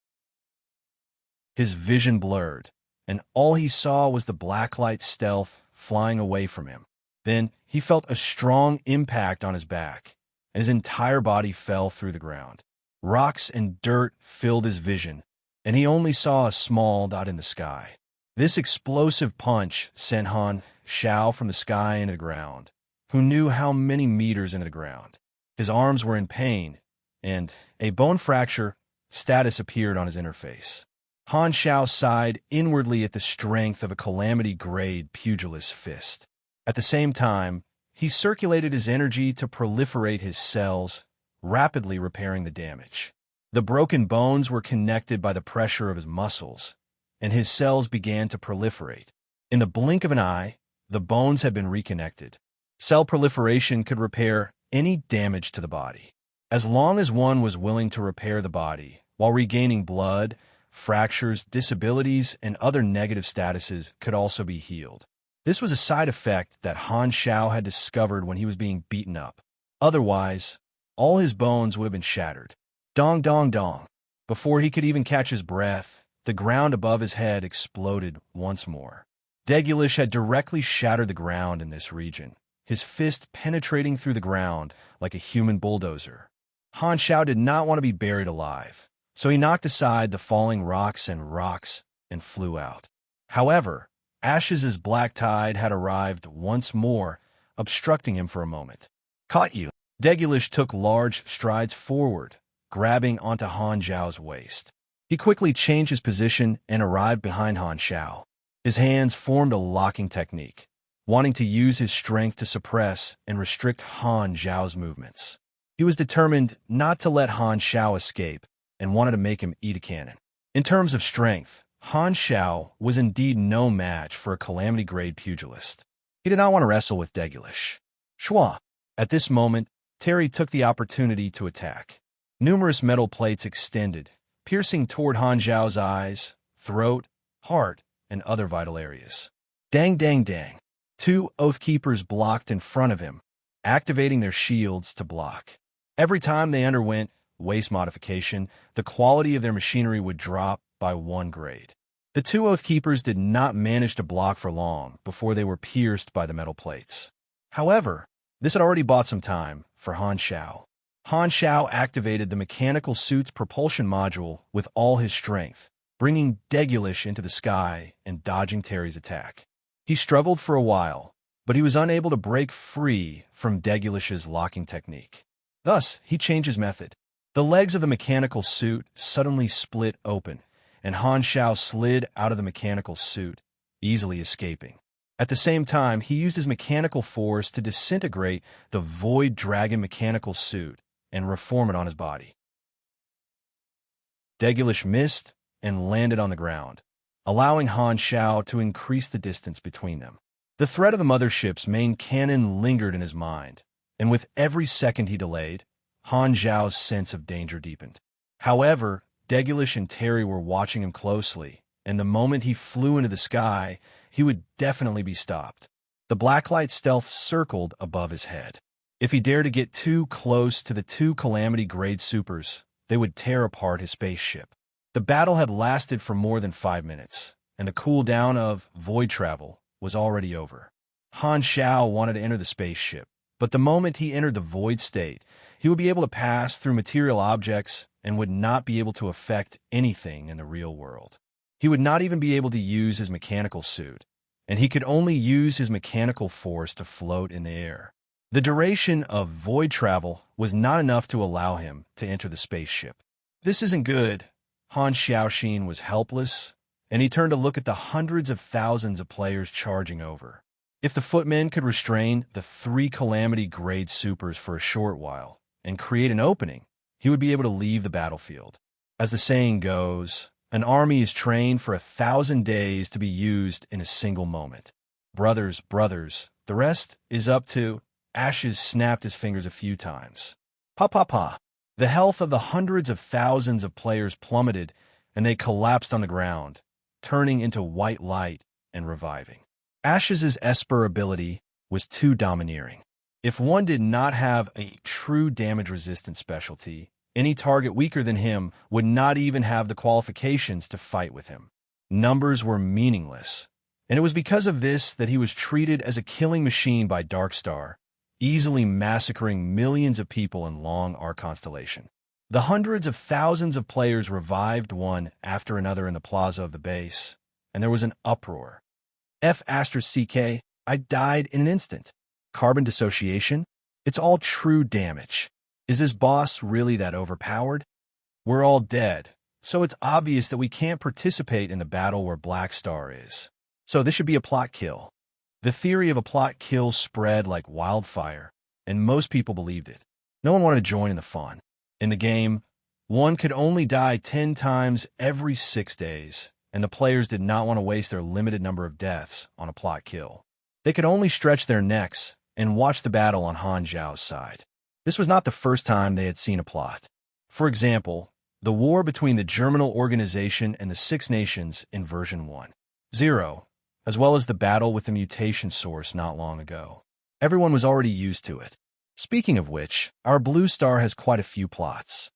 A: His vision blurred, and all he saw was the blacklight stealth flying away from him. Then he felt a strong impact on his back, and his entire body fell through the ground. Rocks and dirt filled his vision, and he only saw a small dot in the sky. This explosive punch sent Han Zhao from the sky into the ground. Who knew how many meters into the ground? His arms were in pain, and a bone fracture status appeared on his interface. Han Zhao sighed inwardly at the strength of a calamity-grade pugilist fist. At the same time, he circulated his energy to proliferate his cells, rapidly repairing the damage. The broken bones were connected by the pressure of his muscles, and his cells began to proliferate. In the blink of an eye, the bones had been reconnected. Cell proliferation could repair any damage to the body. As long as one was willing to repair the body, while regaining blood, fractures, disabilities, and other negative statuses could also be healed. This was a side effect that Han Xiao had discovered when he was being beaten up. Otherwise, all his bones would have been shattered. Dong dong dong. Before he could even catch his breath, the ground above his head exploded once more. Degulish had directly shattered the ground in this region, his fist penetrating through the ground like a human bulldozer. Han Xiao did not want to be buried alive, so he knocked aside the falling rocks and flew out. However, Ash's black tide had arrived once more, obstructing him for a moment. Caught you. Degulish took large strides forward, grabbing onto Han Xiao's waist. He quickly changed his position and arrived behind Han Xiao. His hands formed a locking technique, wanting to use his strength to suppress and restrict Han Xiao's movements. He was determined not to let Han Xiao escape and wanted to make him eat a cannon. In terms of strength, Han Xiao was indeed no match for a calamity-grade pugilist. He did not want to wrestle with Degulish. Shua! At this moment, Terry took the opportunity to attack. Numerous metal plates extended, piercing toward Han Xiao's eyes, throat, heart, and other vital areas. Dang dang dang. Two Oathkeepers blocked in front of him, activating their shields to block. Every time they underwent waste modification, the quality of their machinery would drop by 1 grade. The two Oathkeepers did not manage to block for long before they were pierced by the metal plates. However, this had already bought some time for Han Xiao. Han Xiao activated the mechanical suit's propulsion module with all his strength, bringing Degulish into the sky and dodging Terry's attack. He struggled for a while, but he was unable to break free from Degulish's locking technique. Thus, he changed his method. The legs of the mechanical suit suddenly split open, and Han Xiao slid out of the mechanical suit, easily escaping. At the same time, he used his mechanical force to disintegrate the Void Dragon mechanical suit and reform it on his body. Degulish missed and landed on the ground, allowing Han Xiao to increase the distance between them. The threat of the mothership's main cannon lingered in his mind, and with every second he delayed, Han Xiao's sense of danger deepened. However, Degulish and Terry were watching him closely, and the moment he flew into the sky, he would definitely be stopped. The blacklight stealth circled above his head. If he dared to get too close to the two Calamity-grade supers, they would tear apart his spaceship. The battle had lasted for more than 5 minutes, and the cooldown of void travel was already over. Han Xiao wanted to enter the spaceship, but the moment he entered the void state, he would be able to pass through material objects and would not be able to affect anything in the real world. He would not even be able to use his mechanical suit, and he could only use his mechanical force to float in the air. The duration of void travel was not enough to allow him to enter the spaceship. This isn't good. Han Xiaoxin was helpless, and he turned to look at the hundreds of thousands of players charging over. If the footmen could restrain the 3 Calamity-grade supers for a short while and create an opening, he would be able to leave the battlefield. As the saying goes, an army is trained for 1,000 days to be used in a single moment. Brothers, the rest is up to... Ashes snapped his fingers a few times. Pa pa pa. The health of the hundreds of thousands of players plummeted, and they collapsed on the ground, turning into white light and reviving. Ash's Esper ability was too domineering. If one did not have a true damage-resistant specialty, any target weaker than him would not even have the qualifications to fight with him. Numbers were meaningless, and it was because of this that he was treated as a killing machine by Darkstar, easily massacring millions of people in Long Arc Constellation. The hundreds of thousands of players revived one after another in the plaza of the base, and there was an uproar. F***CK, I died in an instant. Carbon dissociation? It's all true damage. Is this boss really that overpowered? We're all dead, so it's obvious that we can't participate in the battle where Black Star is. So this should be a plot kill. The theory of a plot kill spread like wildfire, and most people believed it. No one wanted to join in the fun. In the game, One could only die 10 times every 6 days, and the players did not want to waste their limited number of deaths on a plot kill. They could only stretch their necks and watch the battle on Han Zhao's side. This was not the first time they had seen a plot. For example, the war between the Germinal Organization and the Six Nations in version 1.0, as well as the battle with the mutation source not long ago. Everyone was already used to it. Speaking of which, our blue star has quite a few plots.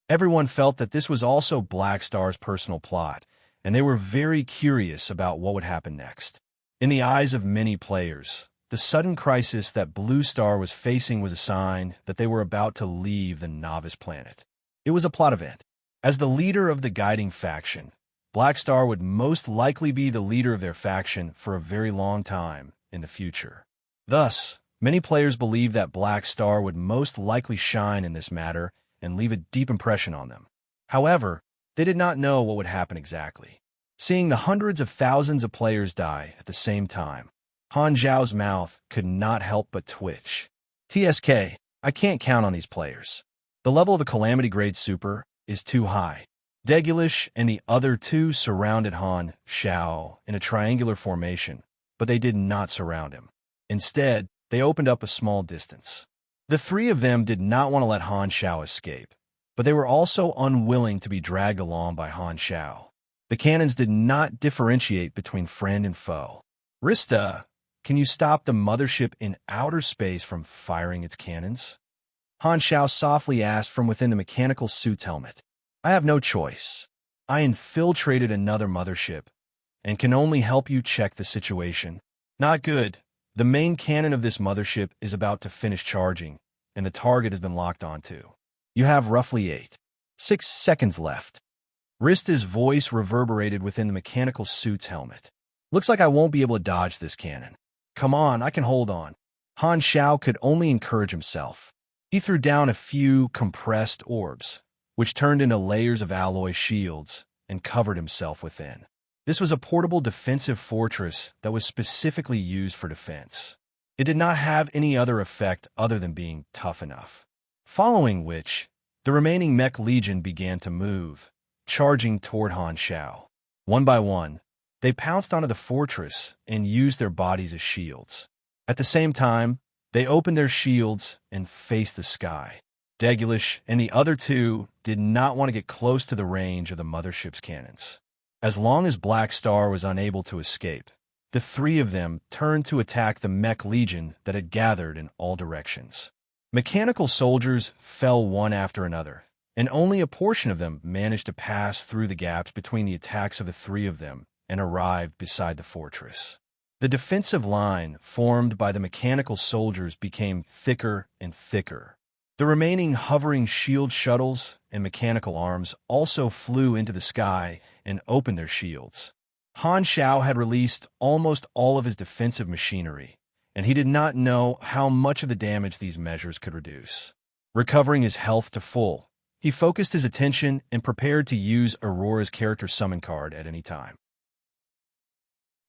A: Everyone felt that this was also Black Star's personal plot, and they were very curious about what would happen next. In the eyes of many players, the sudden crisis that Blue Star was facing was a sign that they were about to leave the novice planet. It was a plot event. As the leader of the guiding faction, Black Star would most likely be the leader of their faction for a very long time in the future. Thus, many players believed that Black Star would most likely shine in this matter and leave a deep impression on them. However, they did not know what would happen exactly. Seeing the hundreds of thousands of players die at the same time, Han Zhao's mouth could not help but twitch. TSK, I can't count on these players. The level of a Calamity Grade Super is too high. Degulish and the other two surrounded Han Zhao in a triangular formation, but they did not surround him. Instead, they opened up a small distance. The three of them did not want to let Han Zhao escape, but they were also unwilling to be dragged along by Han Zhao. The cannons did not differentiate between friend and foe. Rista, can you stop the mothership in outer space from firing its cannons? Han Zhao softly asked from within the mechanical suit's helmet. I have no choice. I infiltrated another mothership and can only help you check the situation. Not good. The main cannon of this mothership is about to finish charging, and the target has been locked onto. You have roughly 6 seconds left. Rista's voice reverberated within the mechanical suit's helmet. Looks like I won't be able to dodge this cannon. Come on, I can hold on. Han Zhao could only encourage himself. He threw down a few compressed orbs, which turned into layers of alloy shields and covered himself within. This was a portable defensive fortress that was specifically used for defense. It did not have any other effect other than being tough enough. Following which, the remaining mech legion began to move, charging toward Han Zhao. One by one, they pounced onto the fortress and used their bodies as shields. At the same time, they opened their shields and faced the sky. Degulish and the other two did not want to get close to the range of the mothership's cannons. As long as Black Star was unable to escape, the three of them turned to attack the mech legion that had gathered in all directions. Mechanical soldiers fell one after another, and only a portion of them managed to pass through the gaps between the attacks of the three of them and arrived beside the fortress. The defensive line formed by the mechanical soldiers became thicker and thicker. The remaining hovering shield shuttles and mechanical arms also flew into the sky and opened their shields. Han Zhao had released almost all of his defensive machinery, and he did not know how much of the damage these measures could reduce. Recovering his health to full, he focused his attention and prepared to use Aurora's character summon card at any time.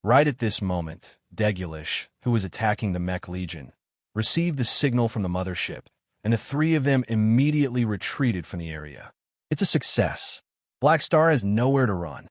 A: Right at this moment, Degulish, who was attacking the mech legion, received the signal from the mothership, and the three of them immediately retreated from the area. It's a success. Black Star has nowhere to run.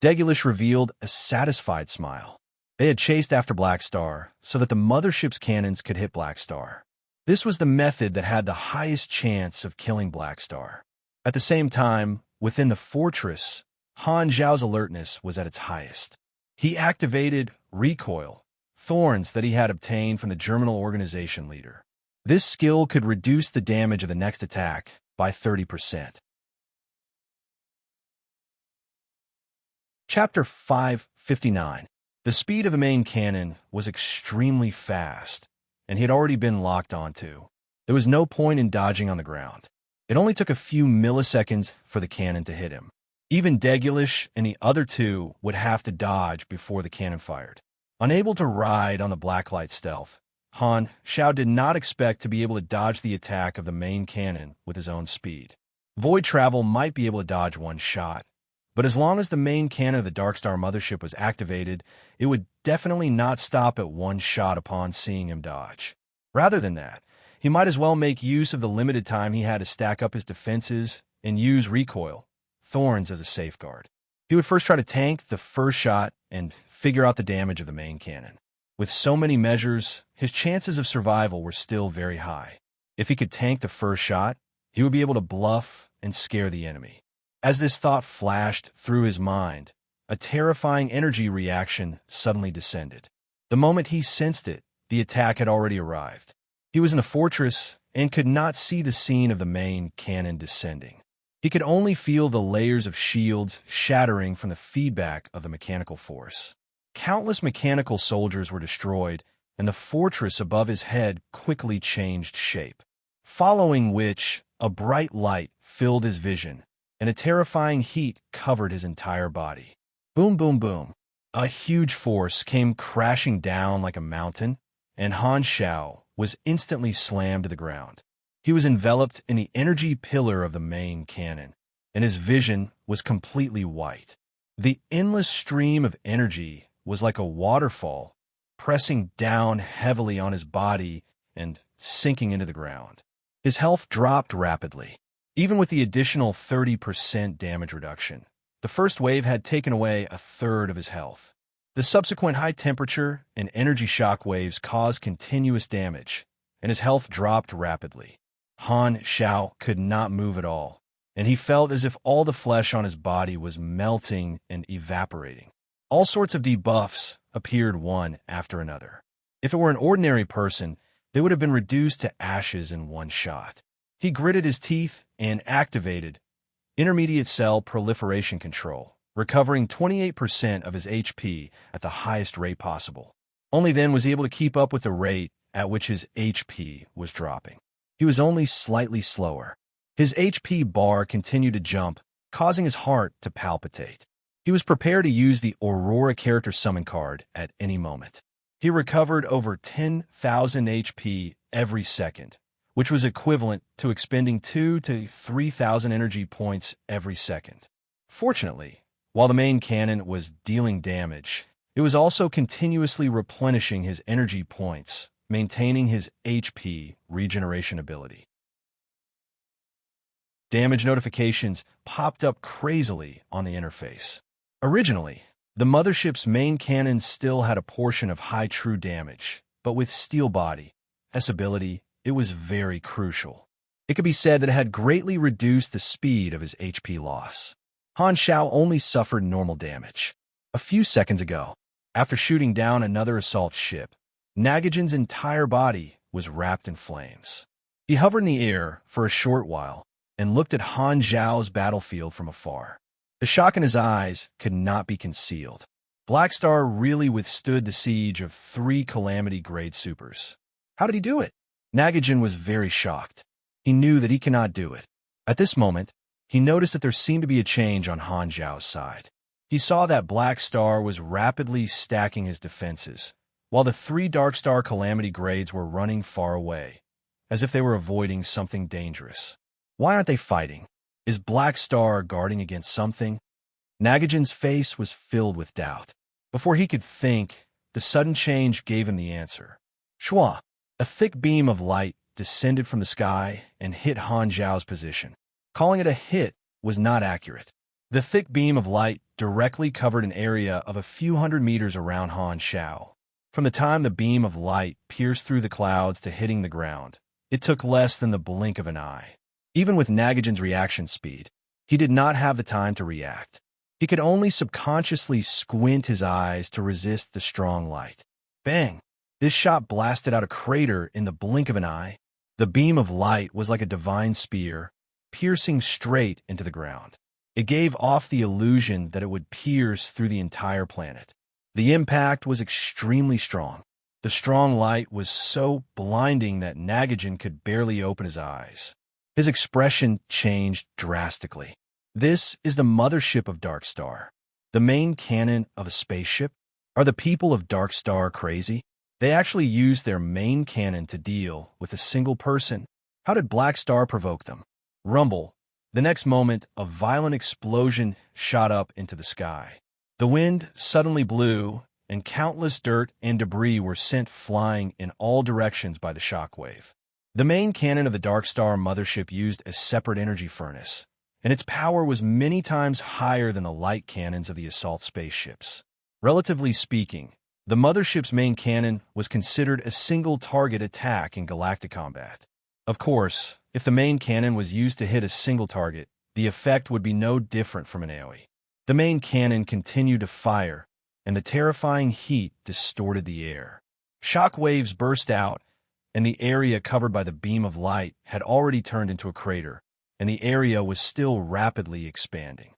A: Degulish revealed a satisfied smile. They had chased after Black Star so that the mothership's cannons could hit Black Star. This was the method that had the highest chance of killing Black Star. At the same time, within the fortress, Han Zhao's alertness was at its highest. He activated Recoil, thorns that he had obtained from the Germinal Organization leader. This skill could reduce the damage of the next attack by 30%. Chapter 559. The speed of the main cannon was extremely fast, and he had already been locked onto. There was no point in dodging on the ground. It only took a few milliseconds for the cannon to hit him. Even Degulish and the other two would have to dodge before the cannon fired. Unable to ride on the blacklight stealth, Han Zhao did not expect to be able to dodge the attack of the main cannon with his own speed. Void travel might be able to dodge one shot, but as long as the main cannon of the Darkstar mothership was activated, it would definitely not stop at one shot upon seeing him dodge. Rather than that, he might as well make use of the limited time he had to stack up his defenses and use recoil, thorns as a safeguard. He would first try to tank the first shot and figure out the damage of the main cannon. With so many measures, his chances of survival were still very high. If he could tank the first shot, he would be able to bluff and scare the enemy. As this thought flashed through his mind, a terrifying energy reaction suddenly descended. The moment he sensed it, the attack had already arrived. He was in a fortress and could not see the scene of the main cannon descending. He could only feel the layers of shields shattering from the feedback of the mechanical force. Countless mechanical soldiers were destroyed, and the fortress above his head quickly changed shape, following which a bright light filled his vision, and a terrifying heat covered his entire body. Boom, boom, boom. A huge force came crashing down like a mountain, and Han Xiao was instantly slammed to the ground. He was enveloped in the energy pillar of the main cannon, and his vision was completely white. The endless stream of energy was like a waterfall, pressing down heavily on his body and sinking into the ground. His health dropped rapidly. Even with the additional 30% damage reduction, the first wave had taken away a third of his health. The subsequent high temperature and energy shock waves caused continuous damage, and his health dropped rapidly. Han Xiao could not move at all, and he felt as if all the flesh on his body was melting and evaporating. All sorts of debuffs appeared one after another. If it were an ordinary person, they would have been reduced to ashes in one shot. He gritted his teeth and activated intermediate cell proliferation control, recovering 28% of his HP at the highest rate possible. Only then was he able to keep up with the rate at which his HP was dropping. He was only slightly slower. His HP bar continued to jump, causing his heart to palpitate. He was prepared to use the Aurora character summon card at any moment. He recovered over 10,000 HP every second, which was equivalent to expending 2,000 to 3,000 energy points every second. Fortunately, while the main cannon was dealing damage, it was also continuously replenishing his energy points, maintaining his HP regeneration ability. Damage notifications popped up crazily on the interface. Originally, the mothership's main cannon still had a portion of high true damage, but with steel body, ability, it was very crucial. It could be said that it had greatly reduced the speed of his HP loss. Han Xiao only suffered normal damage. A few seconds ago, after shooting down another assault ship, Nagajan's entire body was wrapped in flames. He hovered in the air for a short while and looked at Han Xiao's battlefield from afar. The shock in his eyes could not be concealed. Black Star really withstood the siege of 3 Calamity-grade supers. How did he do it? Nagajan was very shocked. He knew that he cannot do it. At this moment, he noticed that there seemed to be a change on Han Xiao's side. He saw that Black Star was rapidly stacking his defenses, while the 3 Dark Star Calamity grades were running far away, as if they were avoiding something dangerous. Why aren't they fighting? Is Black Star guarding against something? Nagajan's face was filled with doubt. Before he could think, the sudden change gave him the answer. Shua! A thick beam of light descended from the sky and hit Han Xiao's position. Calling it a hit was not accurate. The thick beam of light directly covered an area of a few hundred meters around Han Xiao. From the time the beam of light pierced through the clouds to hitting the ground, it took less than the blink of an eye. Even with Nagajan's reaction speed, he did not have the time to react. He could only subconsciously squint his eyes to resist the strong light. Bang! This shot blasted out a crater in the blink of an eye. The beam of light was like a divine spear, piercing straight into the ground. It gave off the illusion that it would pierce through the entire planet. The impact was extremely strong. The strong light was so blinding that Nagajan could barely open his eyes. His expression changed drastically. This is the mothership of Dark Star, the main cannon of a spaceship. Are the people of Dark Star crazy? They actually used their main cannon to deal with a single person. How did Black Star provoke them? Rumble. The next moment, a violent explosion shot up into the sky. The wind suddenly blew, and countless dirt and debris were sent flying in all directions by the shockwave. The main cannon of the Dark Star mothership used a separate energy furnace, and its power was many times higher than the light cannons of the assault spaceships. Relatively speaking, the mothership's main cannon was considered a single-target attack in galactic combat. Of course, if the main cannon was used to hit a single target, the effect would be no different from an AoE. The main cannon continued to fire, and the terrifying heat distorted the air. Shock waves burst out, and the area covered by the beam of light had already turned into a crater, and the area was still rapidly expanding.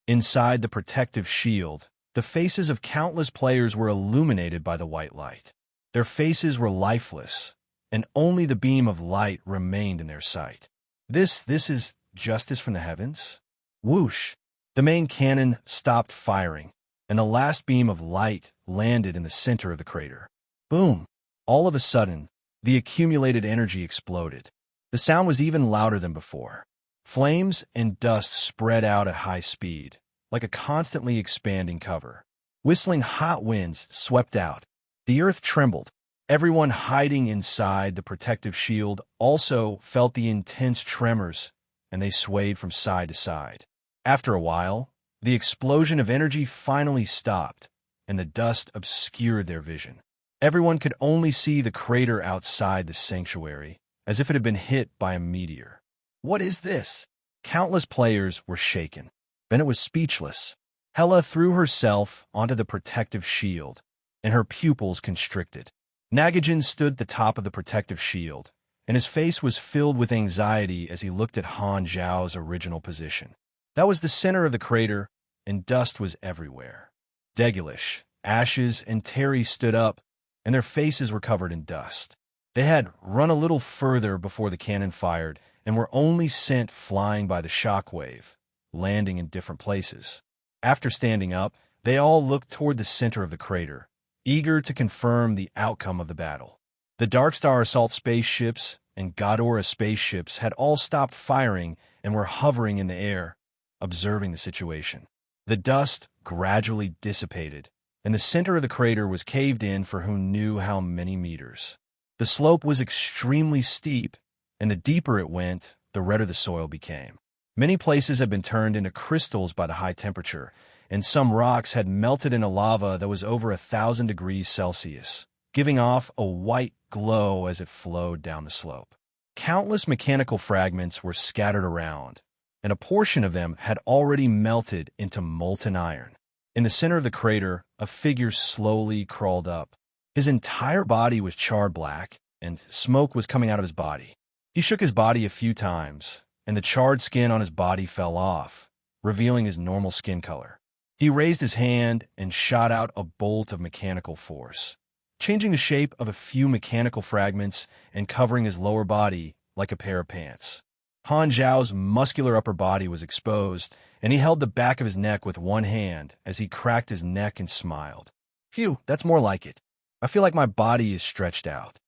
A: Inside the protective shield, the faces of countless players were illuminated by the white light. Their faces were lifeless, and only the beam of light remained in their sight. This is justice from the heavens? Whoosh! The main cannon stopped firing, and the last beam of light landed in the center of the crater. Boom! All of a sudden, the accumulated energy exploded. The sound was even louder than before. Flames and dust spread out at high speed, like a constantly expanding cover. Whistling hot winds swept out. The earth trembled. Everyone hiding inside the protective shield also felt the intense tremors, and they swayed from side to side. After a while, the explosion of energy finally stopped, and the dust obscured their vision. Everyone could only see the crater outside the sanctuary, as if it had been hit by a meteor. What is this? Countless players were shaken. Bennett was speechless. Hela threw herself onto the protective shield, and her pupils constricted. Nagajan stood at the top of the protective shield, and his face was filled with anxiety as he looked at Han Zhao's original position. That was the center of the crater, and dust was everywhere. Degulish, Ashes, and Terry stood up, and their faces were covered in dust. They had run a little further before the cannon fired, and were only sent flying by the shockwave, landing in different places. After standing up, they all looked toward the center of the crater, eager to confirm the outcome of the battle. The Dark Star assault spaceships and Ghidorah spaceships had all stopped firing and were hovering in the air, observing the situation. The dust gradually dissipated, and the center of the crater was caved in for who knew how many meters. The slope was extremely steep, and the deeper it went, the redder the soil became. Many places had been turned into crystals by the high temperature, and some rocks had melted into lava that was over 1,000 degrees Celsius, giving off a white glow as it flowed down the slope. Countless mechanical fragments were scattered around, and a portion of them had already melted into molten iron. In the center of the crater, a figure slowly crawled up. His entire body was charred black, and smoke was coming out of his body. He shook his body a few times, and the charred skin on his body fell off, revealing his normal skin color. He raised his hand and shot out a bolt of mechanical force, changing the shape of a few mechanical fragments and covering his lower body like a pair of pants. Han Zhao's muscular upper body was exposed, and he held the back of his neck with one hand as he cracked his neck and smiled. Phew, that's more like it. I feel like my body is stretched out.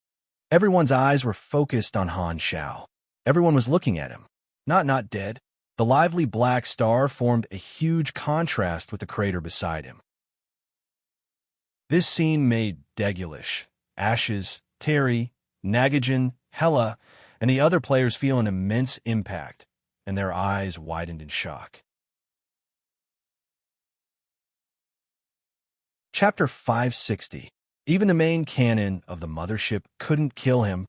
A: Everyone's eyes were focused on Han Zhao. Everyone was looking at him. Not dead. The lively black star formed a huge contrast with the crater beside him. This scene made Degulish, Ashes, Terry, Nagajan, Hela, and the other players feel an immense impact, and their eyes widened in shock. Chapter 560. Even the main cannon of the mothership couldn't kill him.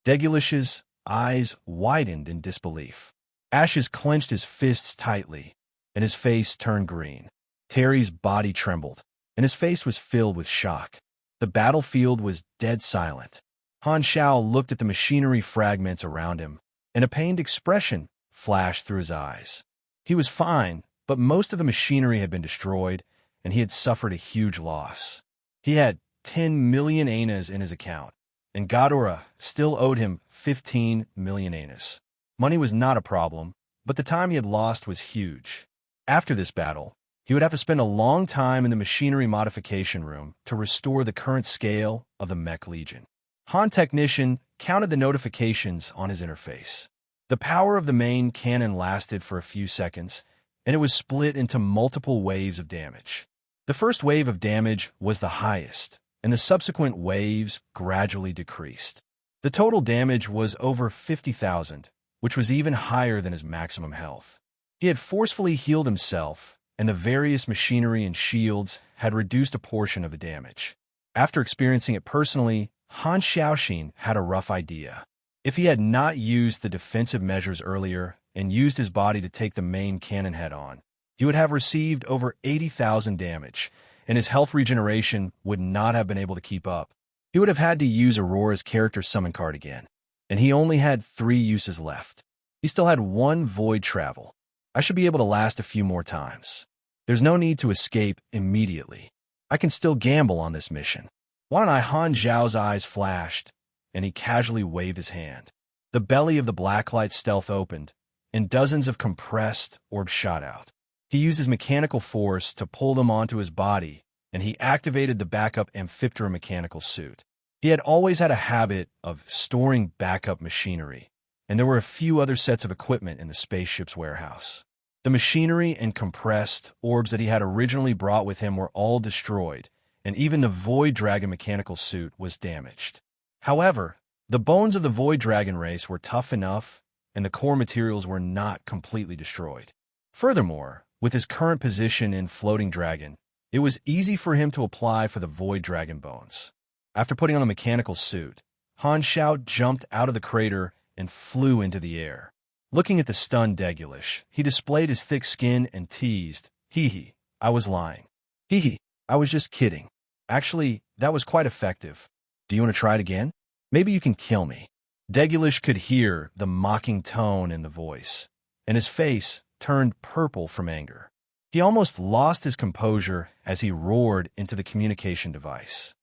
A: Degulish's eyes widened in disbelief. Ashes clenched his fists tightly, and his face turned green. Terry's body trembled, and his face was filled with shock. The battlefield was dead silent. Han Zhao looked at the machinery fragments around him, and a pained expression flashed through his eyes. He was fine, but most of the machinery had been destroyed, and he had suffered a huge loss. He had 10 million anas in his account, and Ghidorah still owed him 15 million anas. Money was not a problem, but the time he had lost was huge. After this battle, he would have to spend a long time in the machinery modification room to restore the current scale of the Mech Legion. Han Technician counted the notifications on his interface. The power of the main cannon lasted for a few seconds, and it was split into multiple waves of damage. The first wave of damage was the highest, and the subsequent waves gradually decreased. The total damage was over 50,000, which was even higher than his maximum health. He had forcefully healed himself, and the various machinery and shields had reduced a portion of the damage. After experiencing it personally, Han Xiaoxin had a rough idea. If he had not used the defensive measures earlier and used his body to take the main cannon head-on, he would have received over 80,000 damage, and his health regeneration would not have been able to keep up. He would have had to use Aurora's character summon card again, and he only had 3 uses left. He still had 1 void travel. I should be able to last a few more times. There's no need to escape immediately. I can still gamble on this mission. Why don't I? Han Zhao's eyes flashed, and he casually waved his hand. The belly of the blacklight stealth opened, and dozens of compressed orbs shot out. He used his mechanical force to pull them onto his body, and he activated the backup Amphiptera mechanical suit. He had always had a habit of storing backup machinery, and there were a few other sets of equipment in the spaceship's warehouse. The machinery and compressed orbs that he had originally brought with him were all destroyed, and even the Void Dragon mechanical suit was damaged. However, the bones of the Void Dragon race were tough enough, and the core materials were not completely destroyed. Furthermore, with his current position in Floating Dragon, it was easy for him to apply for the Void Dragon bones. After putting on the mechanical suit, Han Xiao jumped out of the crater and flew into the air. Looking at the stunned Degulish, he displayed his thick skin and teased, "Hee, I was lying. Hee, I was just kidding. Actually, that was quite effective. Do you want to try it again? Maybe you can kill me." Degulish could hear the mocking tone in the voice, and his face turned purple from anger. He almost lost his composure as he roared into the communication device.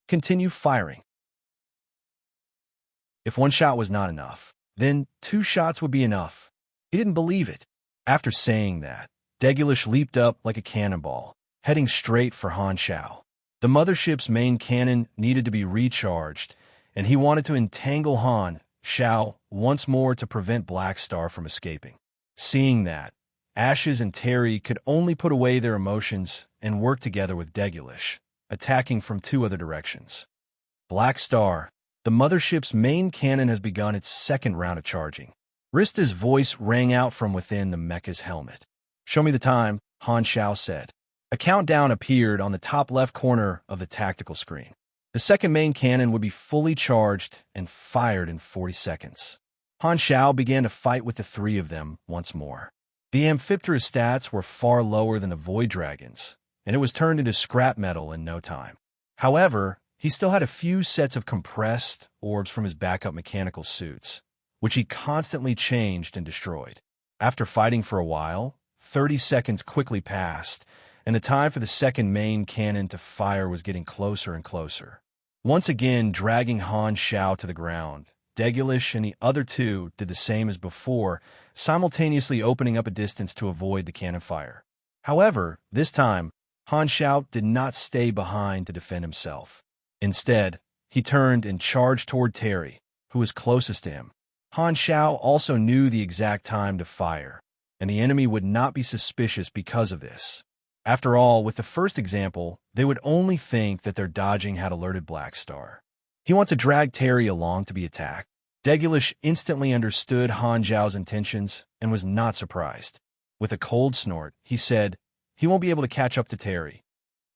A: "Continue firing. If 1 shot was not enough, then 2 shots would be enough." He didn't believe it. After saying that, Degulish leaped up like a cannonball, heading straight for Han Xiao. The mothership's main cannon needed to be recharged, and he wanted to entangle Han Xiao once more to prevent Black Star from escaping. Seeing that, Ashes and Terry could only put away their emotions and work together with Degulish, attacking from 2 other directions. Black Star, the mothership's main cannon has begun its 2nd round of charging. Rista's voice rang out from within the mecha's helmet. "Show me the time," Han Xiao said. A countdown appeared on the top left corner of the tactical screen. The 2nd main cannon would be fully charged and fired in 40 seconds. Han Xiao began to fight with the 3 of them once more. The Amphiptera stats were far lower than the Void Dragons, and it was turned into scrap metal in no time. However, he still had a few sets of compressed orbs from his backup mechanical suits, which he constantly changed and destroyed. After fighting for a while, 30 seconds quickly passed, and the time for the 2nd main cannon to fire was getting closer and closer. Once again dragging Han Xiao to the ground, Degulish and the other 2 did the same as before, simultaneously opening up a distance to avoid the cannon fire. However, this time, Han Xiao did not stay behind to defend himself. Instead, he turned and charged toward Terry, who was closest to him. Han Xiao also knew the exact time to fire, and the enemy would not be suspicious because of this. After all, with the first example, they would only think that their dodging had alerted Black Star. He wanted to drag Terry along to be attacked. Degulish instantly understood Han Zhao's intentions and was not surprised. With a cold snort, he said, "He won't be able to catch up to Terry."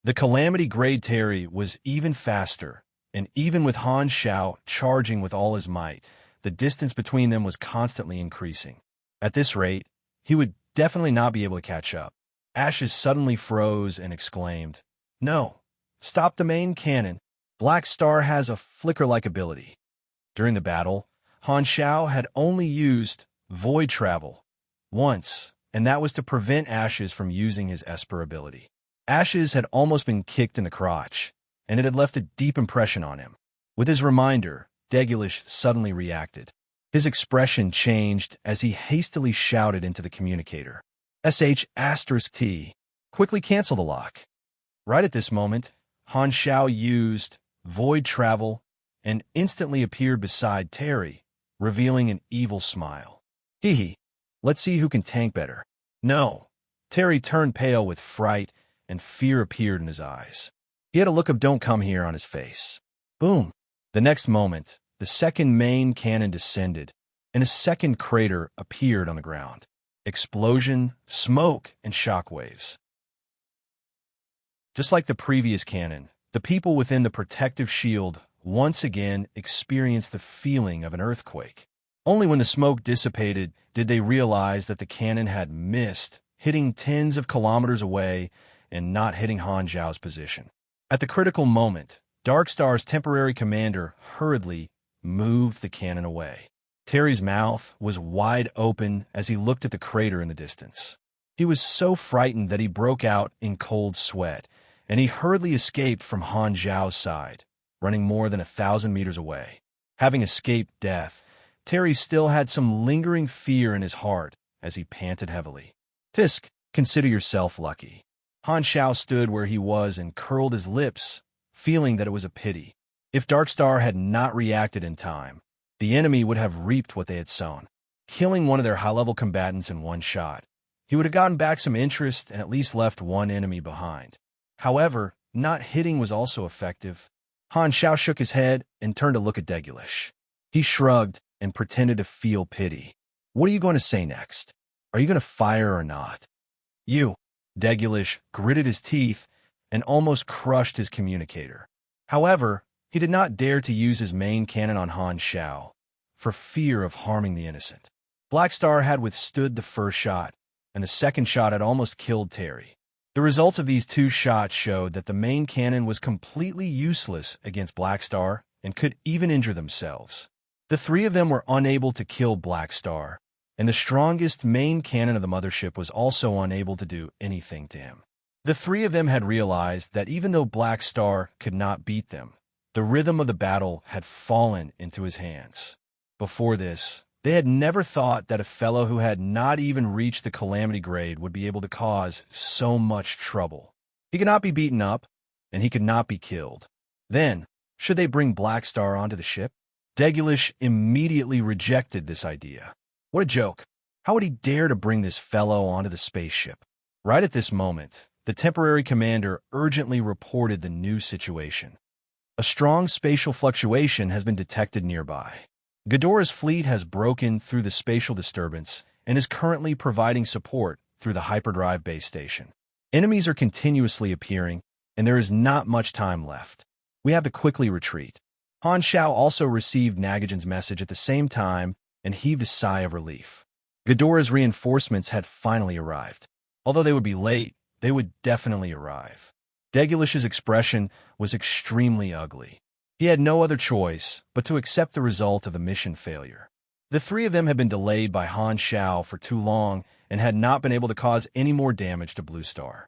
A: The Calamity Grade Terry was even faster, and even with Han Xiao charging with all his might, the distance between them was constantly increasing. At this rate, he would definitely not be able to catch up. Ashes suddenly froze and exclaimed, "No, stop the main cannon. Black Star has a flicker-like ability." During the battle, Han Xiao had only used Void Travel once, and that was to prevent Ashes from using his Esper ability. Ashes had almost been kicked in the crotch, and it had left a deep impression on him. With his reminder, Degulish suddenly reacted. His expression changed as he hastily shouted into the communicator, "SH*T, quickly cancel the lock." Right at this moment, Han Xiao used Void Travel and instantly appeared beside Terry, revealing an evil smile. "Hee, let's see who can tank better." "No." Terry turned pale with fright, and fear appeared in his eyes. He had a look of "don't come here" on his face. Boom! The next moment, the second main cannon descended, and a second crater appeared on the ground. Explosion, smoke, and shockwaves. Just like the previous cannon, the people within the protective shield once again experienced the feeling of an earthquake. Only when the smoke dissipated did they realize that the cannon had missed, hitting tens of kilometers away and not hitting Han Zhao's position. At the critical moment, Darkstar's temporary commander hurriedly moved the cannon away. Terry's mouth was wide open as he looked at the crater in the distance. He was so frightened that he broke out in cold sweat, and he hurriedly escaped from Han Zhao's side, running more than 1,000 meters away. Having escaped death, Terry still had some lingering fear in his heart as he panted heavily. Fisk, consider yourself lucky. Han Zhao stood where he was and curled his lips, feeling that it was a pity. If Darkstar had not reacted in time, the enemy would have reaped what they had sown, killing one of their high-level combatants in one shot. He would have gotten back some interest and at least left one enemy behind. However, not hitting was also effective. Han Zhao shook his head and turned to look at Degulish. He shrugged and pretended to feel pity. What are you going to say next? Are you going to fire or not? You. Degulish gritted his teeth and almost crushed his communicator. However, he did not dare to use his main cannon on Han Zhao, for fear of harming the innocent. Blackstar had withstood the first shot, and the second shot had almost killed Terry. The results of these two shots showed that the main cannon was completely useless against Blackstar and could even injure themselves. The three of them were unable to kill Blackstar, and the strongest main cannon of the mothership was also unable to do anything to him. The three of them had realized that even though Blackstar could not beat them, the rhythm of the battle had fallen into his hands. Before this, they had never thought that a fellow who had not even reached the calamity grade would be able to cause so much trouble. He could not be beaten up, and he could not be killed. Then, should they bring Blackstar onto the ship? Degulish immediately rejected this idea. What a joke. How would he dare to bring this fellow onto the spaceship? Right at this moment, the temporary commander urgently reported the new situation. A strong spatial fluctuation has been detected nearby. Ghidorah's fleet has broken through the spatial disturbance and is currently providing support through the hyperdrive base station. Enemies are continuously appearing, and there is not much time left. We have to quickly retreat. Han Zhao also received Nagajan's message at the same time and heaved a sigh of relief. Ghidorah's reinforcements had finally arrived. Although they would be late, they would definitely arrive. Degulish's expression was extremely ugly. He had no other choice but to accept the result of the mission failure. The three of them had been delayed by Han Zhao for too long and had not been able to cause any more damage to Blue Star.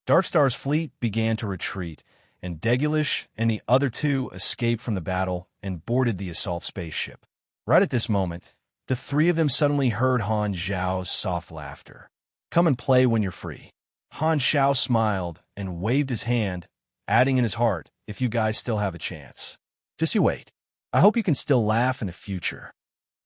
A: Darkstar's fleet began to retreat, and Degulish and the other two escaped from the battle and boarded the assault spaceship. Right at this moment, the three of them suddenly heard Han Zhao's soft laughter. Come and play when you're free. Han Zhao smiled and waved his hand, adding in his heart, if you guys still have a chance. Just you wait. I hope you can still laugh in the future.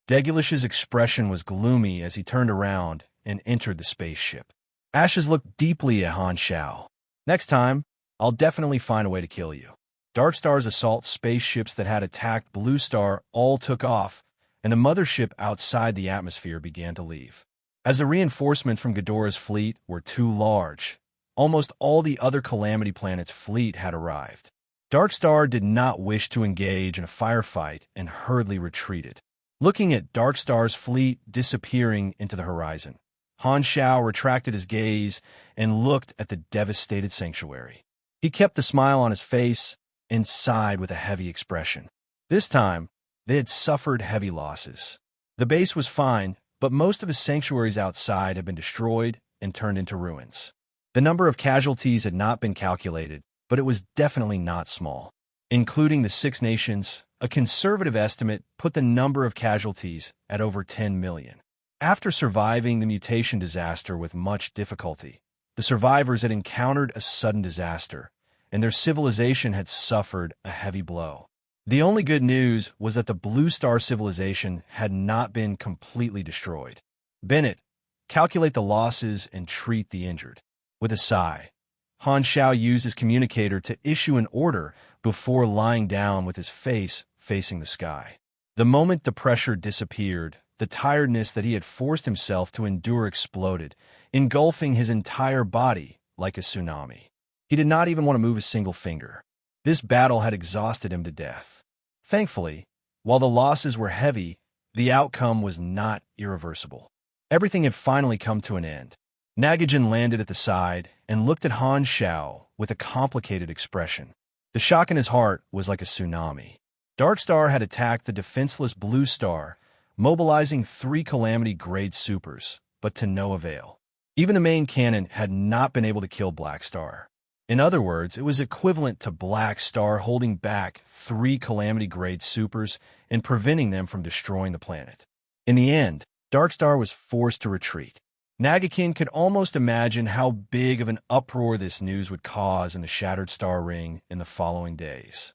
A: Degulish's expression was gloomy as he turned around and entered the spaceship. Ashes looked deeply at Han Zhao. Next time, I'll definitely find a way to kill you. Darkstar's assault spaceships that had attacked Blue Star all took off, and the mothership outside the atmosphere began to leave. As the reinforcement from Ghidorah's fleet were too large, almost all the other Calamity Planet's fleet had arrived. Darkstar did not wish to engage in a firefight and hurriedly retreated. Looking at Darkstar's fleet disappearing into the horizon, Han Zhao retracted his gaze and looked at the devastated sanctuary. He kept the smile on his face and sighed with a heavy expression. This time, they had suffered heavy losses. The base was fine, but most of the sanctuaries outside had been destroyed and turned into ruins. The number of casualties had not been calculated, but it was definitely not small. Including the Six Nations, a conservative estimate put the number of casualties at over 10 million. After surviving the mutation disaster with much difficulty, the survivors had encountered a sudden disaster, and their civilization had suffered a heavy blow. The only good news was that the Blue Star civilization had not been completely destroyed. Bennett, calculate the losses and treat the injured. With a sigh, Han Xiao used his communicator to issue an order before lying down with his face facing the sky. The moment the pressure disappeared, the tiredness that he had forced himself to endure exploded, engulfing his entire body like a tsunami. He did not even want to move a single finger. This battle had exhausted him to death. Thankfully, while the losses were heavy, the outcome was not irreversible. Everything had finally come to an end. Nagajin landed at the side and looked at Han Xiao with a complicated expression. The shock in his heart was like a tsunami. Darkstar had attacked the defenseless Blue Star, mobilizing 3 Calamity-grade supers, but to no avail. Even the main cannon had not been able to kill Black Star. In other words, it was equivalent to Black Star holding back 3 Calamity-grade supers and preventing them from destroying the planet. In the end, Darkstar was forced to retreat. Nagakin could almost imagine how big of an uproar this news would cause in the Shattered Star Ring in the following days.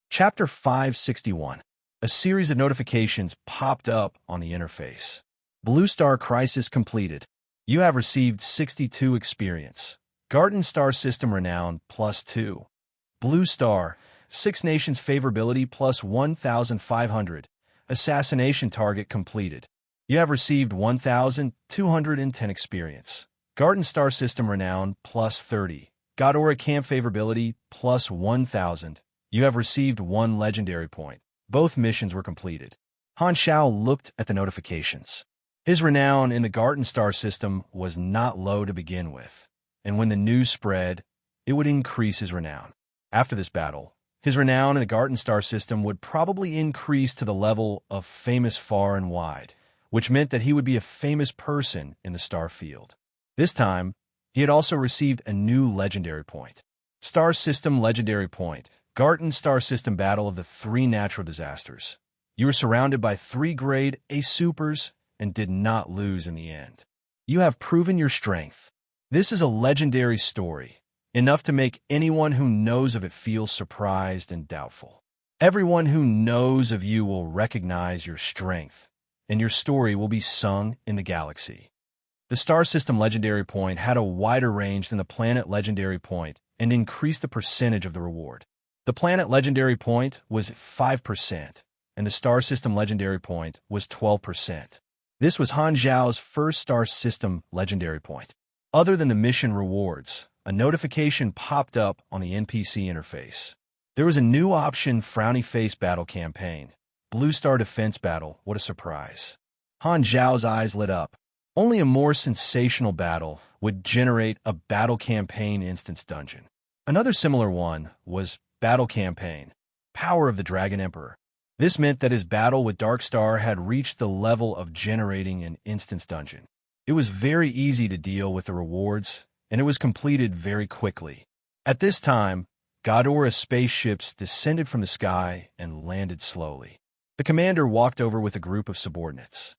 A: Chapter 561. A series of notifications popped up on the interface. Blue Star Crisis completed. You have received 62 experience. Garden Star System Renown +2. Blue Star, 6 Nations Favorability +1,500. Assassination target completed. You have received 1,210 experience. Garden Star System Renown +30. Godora Camp Favorability +1,000. You have received 1 legendary point. Both missions were completed. Han Xiao looked at the notifications. His renown in the Garden Star system was not low to begin with, and when the news spread, it would increase his renown. After this battle, his renown in the Garden Star system would probably increase to the level of famous far and wide, which meant that he would be a famous person in the star field. This time, he had also received a new legendary point. Star System Legendary Point, Garden Star System Battle of the 3 Natural Disasters. You were surrounded by 3 grade A supers and did not lose in the end. You have proven your strength. This is a legendary story, enough to make anyone who knows of it feel surprised and doubtful. Everyone who knows of you will recognize your strength, and your story will be sung in the galaxy. The Star System Legendary Point had a wider range than the Planet Legendary Point and increased the percentage of the reward. The Planet Legendary Point was 5%, and the Star System Legendary Point was 12%. This was Han Zhao's first Star System Legendary Point. Other than the mission rewards, a notification popped up on the NPC interface. There was a new option, Frowny Face Battle Campaign. Blue Star Defense Battle, what a surprise. Han Zhao's eyes lit up. Only a more sensational battle would generate a Battle Campaign instance dungeon. Another similar one was Battle Campaign, Power of the Dragon Emperor. This meant that his battle with Darkstar had reached the level of generating an instance dungeon. It was very easy to deal with the rewards, and it was completed very quickly. At this time, Godora spaceships descended from the sky and landed slowly. The commander walked over with a group of subordinates.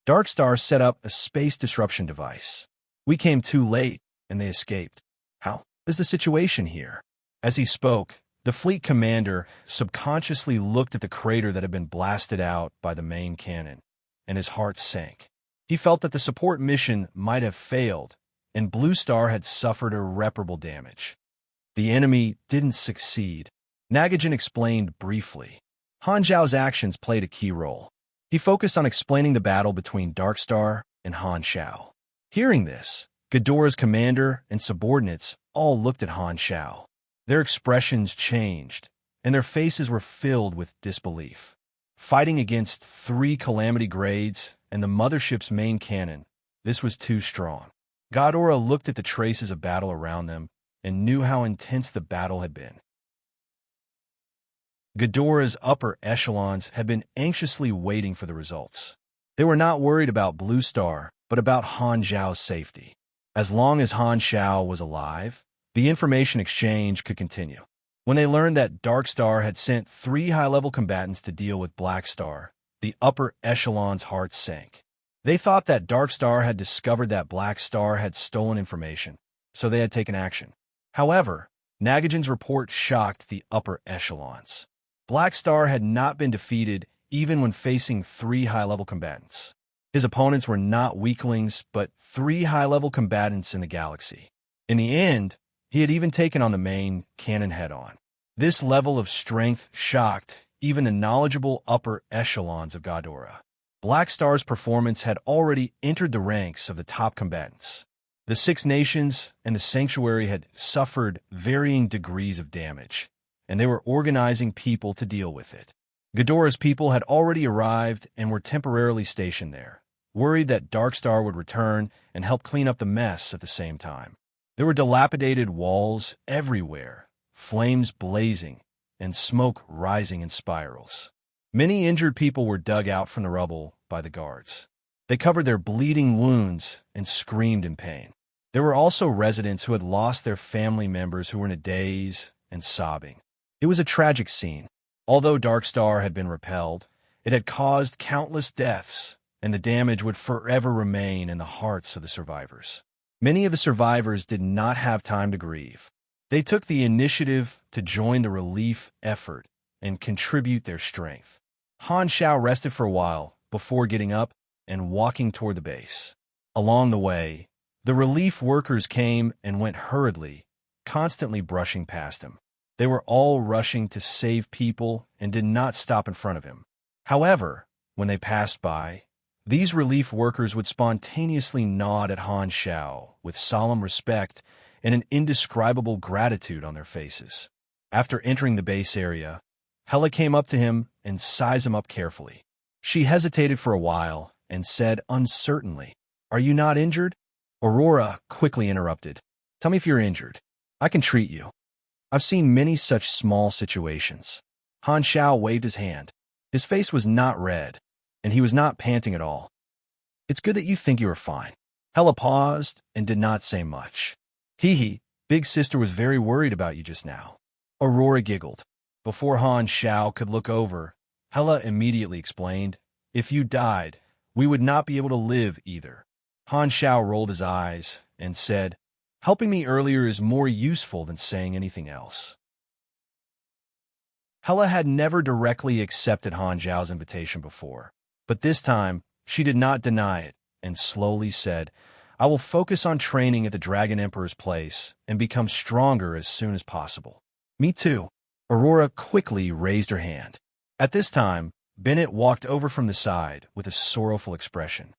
A: Darkstar set up a space disruption device. We came too late, and they escaped. How is the situation here? As he spoke, the fleet commander subconsciously looked at the crater that had been blasted out by the main cannon, and his heart sank. He felt that the support mission might have failed, and Blue Star had suffered irreparable damage. The enemy didn't succeed. Nagajin explained briefly. Han Zhao's actions played a key role. He focused on explaining the battle between Darkstar and Han Xiao. Hearing this, Ghidorah's commander and subordinates all looked at Han Xiao. Their expressions changed, and their faces were filled with disbelief. Fighting against 3 calamity grades and the mothership's main cannon, this was too strong. Ghidorah looked at the traces of battle around them and knew how intense the battle had been. Ghidorah's upper echelons had been anxiously waiting for the results. They were not worried about Blue Star, but about Han Zhao's safety. As long as Han Xiao was alive, the information exchange could continue. When they learned that Darkstar had sent 3 high-level combatants to deal with Black Star, the upper echelon's hearts sank. They thought that Darkstar had discovered that Black Star had stolen information, so they had taken action. However, Nagajin's report shocked the upper echelons. Black Star had not been defeated even when facing 3 high-level combatants. His opponents were not weaklings, but 3 high-level combatants in the galaxy. In the end, he had even taken on the main cannon head-on. This level of strength shocked even the knowledgeable upper echelons of Ghidorah. Black Star's performance had already entered the ranks of the top combatants. The 6 nations and the sanctuary had suffered varying degrees of damage, and they were organizing people to deal with it. Ghidorah's people had already arrived and were temporarily stationed there, worried that Darkstar would return and help clean up the mess at the same time. There were dilapidated walls everywhere, flames blazing, and smoke rising in spirals. Many injured people were dug out from the rubble by the guards. They covered their bleeding wounds and screamed in pain. There were also residents who had lost their family members who were in a daze and sobbing. It was a tragic scene. Although Darkstar had been repelled, it had caused countless deaths, and the damage would forever remain in the hearts of the survivors. Many of the survivors did not have time to grieve. They took the initiative to join the relief effort and contribute their strength. Han Shao rested for a while before getting up and walking toward the base. Along the way, the relief workers came and went hurriedly, constantly brushing past him. They were all rushing to save people and did not stop in front of him. However, when they passed by, these relief workers would spontaneously nod at Han Shao with solemn respect and an indescribable gratitude on their faces. After entering the base area, Hela came up to him and sized him up carefully. She hesitated for a while and said uncertainly, "Are you not injured?" Aurora quickly interrupted. "Tell me if you're injured. I can treat you. I've seen many such small situations." Han Shao waved his hand. His face was not red, and he was not panting at all. "It's good that you think you are fine." Hela paused and did not say much. "Hee, Big Sister was very worried about you just now." Aurora giggled. Before Han Shao could look over, Hela immediately explained, "If you died, we would not be able to live either." Han Shao rolled his eyes and said, "Helping me earlier is more useful than saying anything else." Hela had never directly accepted Han Zhao's invitation before, but this time she did not deny it and slowly said, "I will focus on training at the Dragon Emperor's place and become stronger as soon as possible." "Me too." Aurora quickly raised her hand. At this time, Bennett walked over from the side with a sorrowful expression.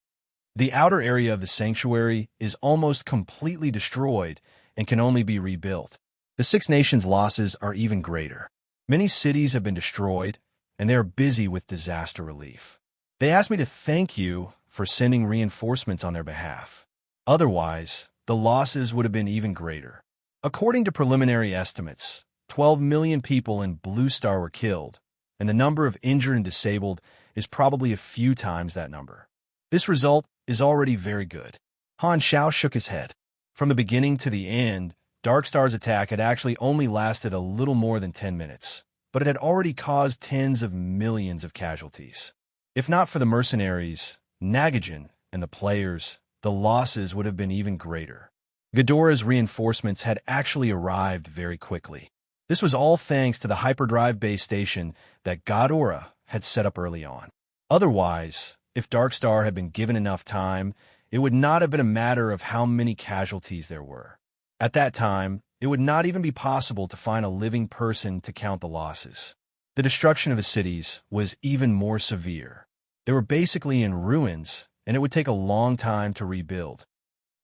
A: "The outer area of the sanctuary is almost completely destroyed and can only be rebuilt. The 6 nations' losses are even greater. Many cities have been destroyed, and they are busy with disaster relief. They asked me to thank you for sending reinforcements on their behalf. Otherwise, the losses would have been even greater. According to preliminary estimates, 12 million people in Blue Star were killed, and the number of injured and disabled is probably a few times that number. This result is already very good." Han Shao shook his head. From the beginning to the end, Darkstar's attack had actually only lasted a little more than 10 minutes, but it had already caused tens of millions of casualties. If not for the mercenaries, Nagajan, and the players, the losses would have been even greater. Ghidorah's reinforcements had actually arrived very quickly. This was all thanks to the hyperdrive base station that Ghidorah had set up early on. Otherwise, if Darkstar had been given enough time, it would not have been a matter of how many casualties there were. At that time, it would not even be possible to find a living person to count the losses. The destruction of the cities was even more severe. They were basically in ruins, and it would take a long time to rebuild.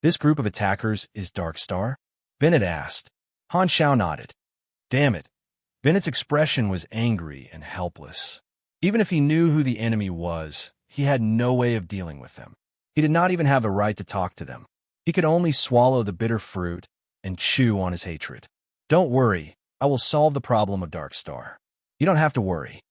A: "This group of attackers is Darkstar?" Bennett asked. Han Shao nodded. "Damn it." Bennett's expression was angry and helpless. Even if he knew who the enemy was, he had no way of dealing with them. He did not even have the right to talk to them. He could only swallow the bitter fruit and chew on his hatred. "Don't worry, I will solve the problem of Darkstar. You don't have to worry."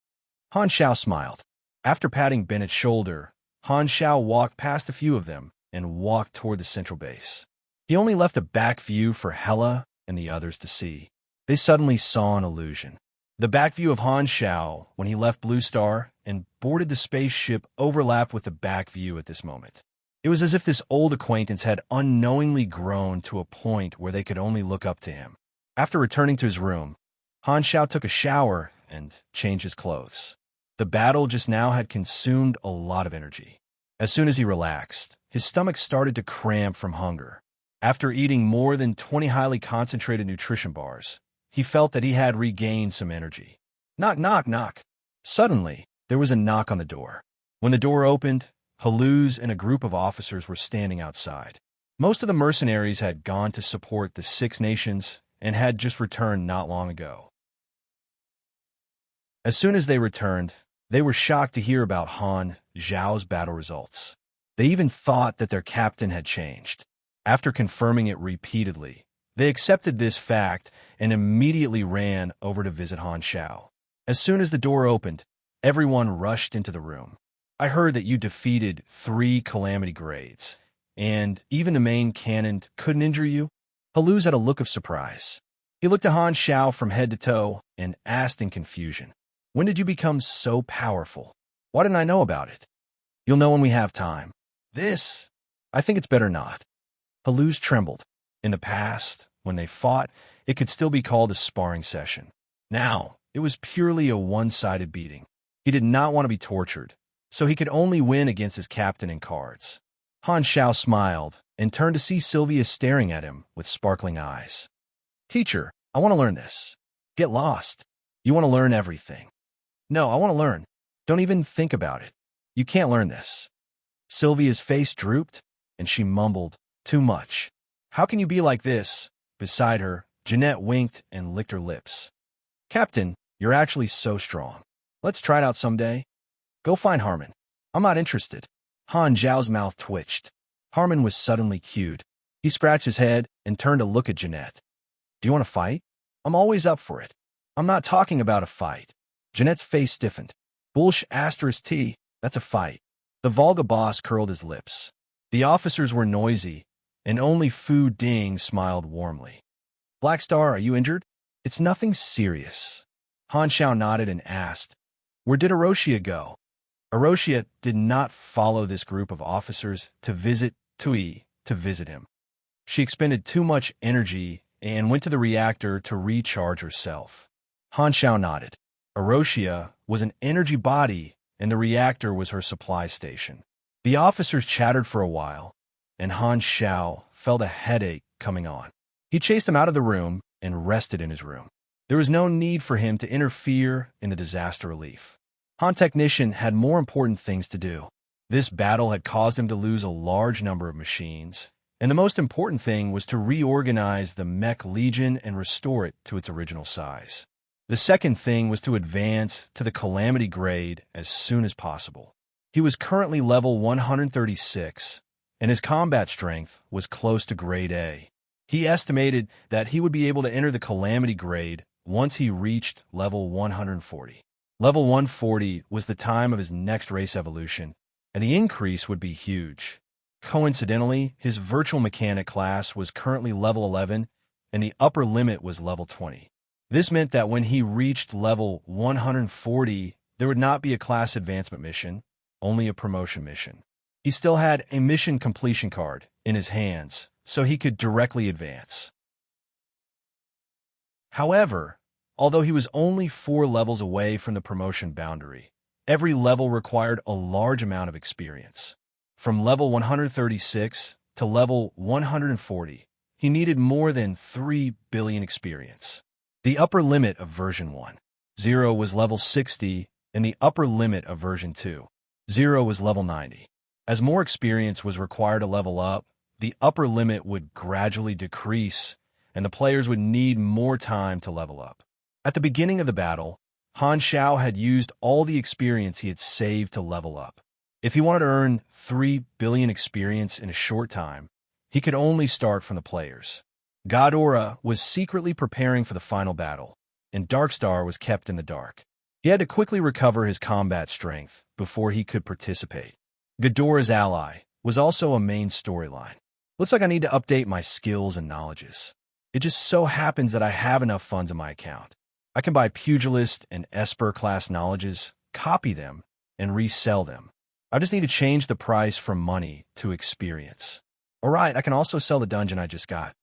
A: Han Shao smiled. After patting Bennett's shoulder, Han Shao walked past a few of them and walked toward the central base. He only left a back view for Hela and the others to see. They suddenly saw an illusion. The back view of Han Shao when he left Blue Star and boarded the spaceship overlapped with the back view at this moment. It was as if this old acquaintance had unknowingly grown to a point where they could only look up to him. After returning to his room, Han Shao took a shower and changed his clothes. The battle just now had consumed a lot of energy. As soon as he relaxed, his stomach started to cramp from hunger. After eating more than 20 highly concentrated nutrition bars, he felt that he had regained some energy. Knock, knock, knock. Suddenly, there was a knock on the door. When the door opened, Haluz and a group of officers were standing outside. Most of the mercenaries had gone to support the Six Nations and had just returned not long ago. As soon as they returned, they were shocked to hear about Han Zhao's battle results. They even thought that their captain had changed. After confirming it repeatedly, they accepted this fact and immediately ran over to visit Han Zhao. As soon as the door opened, everyone rushed into the room. I heard that you defeated 3 calamity grades, and even the main cannon couldn't injure you? Haluz had a look of surprise. He looked at Han Zhao from head to toe and asked in confusion, "When did you become so powerful? Why didn't I know about it?" "You'll know when we have time." I think it's better not." Haluz trembled. In the past, when they fought, it could still be called a sparring session. Now, it was purely a one-sided beating. He did not want to be tortured, so he could only win against his captain in cards. Han Zhao smiled and turned to see Sylvia staring at him with sparkling eyes. "Teacher, I want to learn this." "Get lost. You want to learn everything." "No, I want to learn. Don't even think about it. You can't learn this." Sylvia's face drooped, and she mumbled, "Too much. How can you be like this?" Beside her, Jeanette winked and licked her lips. "Captain, you're actually so strong. Let's try it out someday." "Go find Harmon." "I'm not interested." Han Zhao's mouth twitched. Harmon was suddenly cued. He scratched his head and turned to look at Jeanette. "Do you want to fight?" "I'm always up for it." "I'm not talking about a fight." Jeanette's face stiffened. "Bullsh asterisk T, that's a fight." The Volga boss curled his lips. The officers were noisy, and only Fu Ding smiled warmly. "Black Star, are you injured?" "It's nothing serious." Han Zhao nodded and asked, "Where did Erosia go?" Erosia did not follow this group of officers to visit Tui to visit him. She expended too much energy and went to the reactor to recharge herself. Han Zhao nodded. Erosia was an energy body, and the reactor was her supply station. The officers chattered for a while, and Han Zhao felt a headache coming on. He chased him out of the room and rested in his room. There was no need for him to interfere in the disaster relief. Han Technician had more important things to do. This battle had caused him to lose a large number of machines, and the most important thing was to reorganize the Mech Legion and restore it to its original size. The second thing was to advance to the Calamity grade as soon as possible. He was currently level 136, and his combat strength was close to grade A. He estimated that he would be able to enter the Calamity grade once he reached level 140. Level 140 was the time of his next race evolution, and the increase would be huge. Coincidentally, his virtual mechanic class was currently level 11, and the upper limit was level 20. This meant that when he reached level 140, there would not be a class advancement mission, only a promotion mission. He still had a mission completion card in his hands, so he could directly advance. However, although he was only 4 levels away from the promotion boundary, every level required a large amount of experience. From level 136 to level 140, he needed more than 3 billion experience. The upper limit of version 1.0 was level 60, and the upper limit of version 2.0 was level 90. As more experience was required to level up, the upper limit would gradually decrease, and the players would need more time to level up. At the beginning of the battle, Han Zhao had used all the experience he had saved to level up. If he wanted to earn 3 billion experience in a short time, he could only start from the players. Ghidorah was secretly preparing for the final battle, and Darkstar was kept in the dark. He had to quickly recover his combat strength before he could participate. Ghidorah's ally was also a main storyline. Looks like I need to update my skills and knowledges. It just so happens that I have enough funds in my account. I can buy Pugilist and Esper class knowledges, copy them, and resell them. I just need to change the price from money to experience. Alright, I can also sell the dungeon I just got.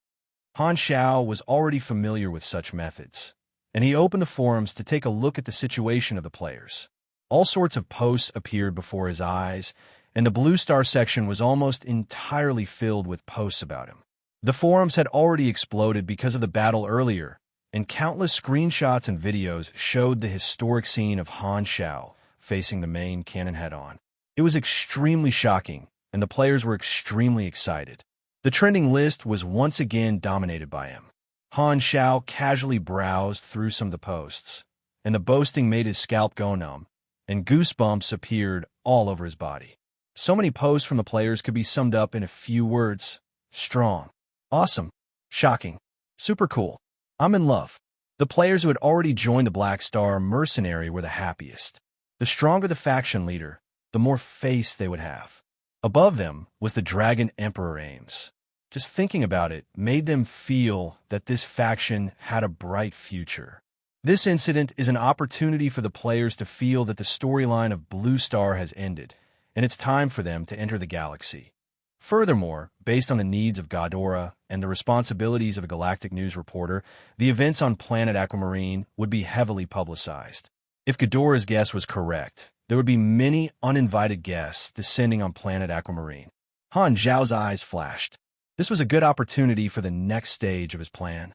A: Han Zhao was already familiar with such methods, and he opened the forums to take a look at the situation of the players. All sorts of posts appeared before his eyes, and the Blue Star section was almost entirely filled with posts about him. The forums had already exploded because of the battle earlier, and countless screenshots and videos showed the historic scene of Han Xiao facing the main cannon head-on. It was extremely shocking, and the players were extremely excited. The trending list was once again dominated by him. Han Xiao casually browsed through some of the posts, and the boasting made his scalp go numb, and goosebumps appeared all over his body. So many posts from the players could be summed up in a few words: strong, awesome, shocking, super cool, I'm in love. The players who had already joined the Black Star mercenary were the happiest. The stronger the faction leader, the more face they would have. Above them was the Dragon Emperor Ames. Just thinking about it made them feel that this faction had a bright future. This incident is an opportunity for the players to feel that the storyline of Blue Star has ended, and it's time for them to enter the galaxy. Furthermore, based on the needs of Ghidorah and the responsibilities of a galactic news reporter, the events on planet Aquamarine would be heavily publicized. If Ghidorah's guess was correct, there would be many uninvited guests descending on planet Aquamarine. Han Zhao's eyes flashed. This was a good opportunity for the next stage of his plan.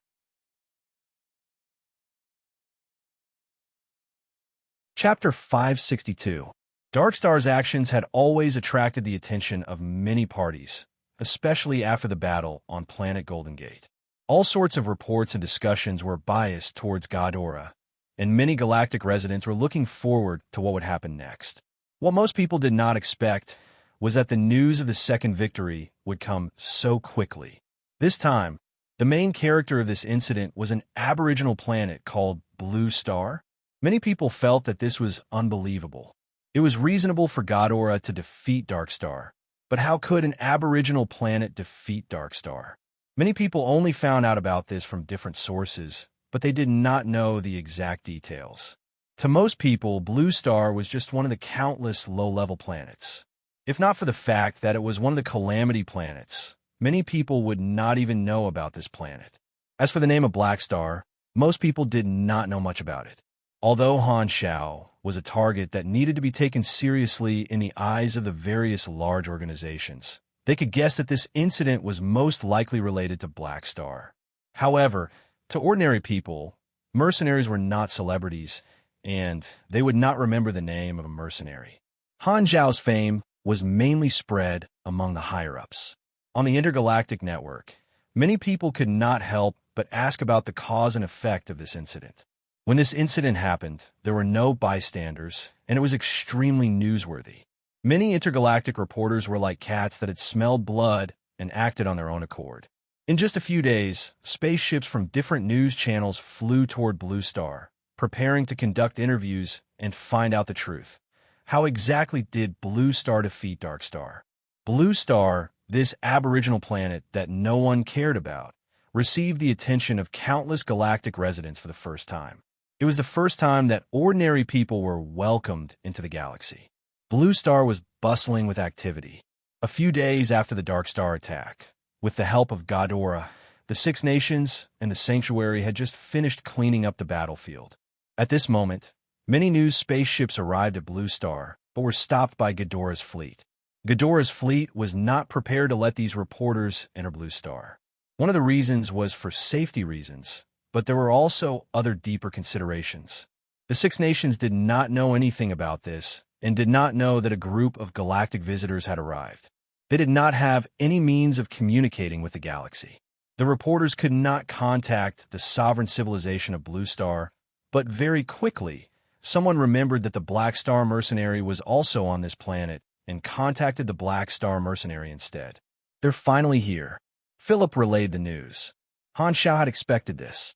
A: Chapter 562. Darkstar's actions had always attracted the attention of many parties, especially after the battle on planet Golden Gate. All sorts of reports and discussions were biased towards Ghidorah, and many galactic residents were looking forward to what would happen next. What most people did not expect was that the news of the second victory would come so quickly. This time, the main character of this incident was an aboriginal planet called Blue Star. Many people felt that this was unbelievable. It was reasonable for Ghidorah to defeat Darkstar, but how could an aboriginal planet defeat Darkstar? Many people only found out about this from different sources, but they did not know the exact details. To most people, Blue Star was just one of the countless low-level planets. If not for the fact that it was one of the Calamity planets, many people would not even know about this planet. As for the name of Black Star, most people did not know much about it. Although Han Xiao was a target that needed to be taken seriously in the eyes of the various large organizations, they could guess that this incident was most likely related to Black Star. However, to ordinary people, mercenaries were not celebrities, and they would not remember the name of a mercenary. Han Zhao's fame was mainly spread among the higher-ups. On the intergalactic network, many people could not help but ask about the cause and effect of this incident. When this incident happened, there were no bystanders, and it was extremely newsworthy. Many intergalactic reporters were like cats that had smelled blood and acted on their own accord. In just a few days, spaceships from different news channels flew toward Blue Star, preparing to conduct interviews and find out the truth. How exactly did Blue Star defeat Darkstar? Blue Star, this aboriginal planet that no one cared about, received the attention of countless galactic residents for the first time. It was the first time that ordinary people were welcomed into the galaxy. Blue Star was bustling with activity. A few days after the Darkstar attack, with the help of Ghidorah, the Six Nations and the Sanctuary had just finished cleaning up the battlefield. At this moment, many new spaceships arrived at Blue Star, but were stopped by Ghidorah's fleet. Ghidorah's fleet was not prepared to let these reporters enter Blue Star. One of the reasons was for safety reasons, but there were also other deeper considerations. The Six Nations did not know anything about this and did not know that a group of galactic visitors had arrived. They did not have any means of communicating with the galaxy. The reporters could not contact the sovereign civilization of Blue Star, but very quickly, someone remembered that the Black Star mercenary was also on this planet and contacted the Black Star mercenary instead. They're finally here. Philip relayed the news. Han Xiao had expected this.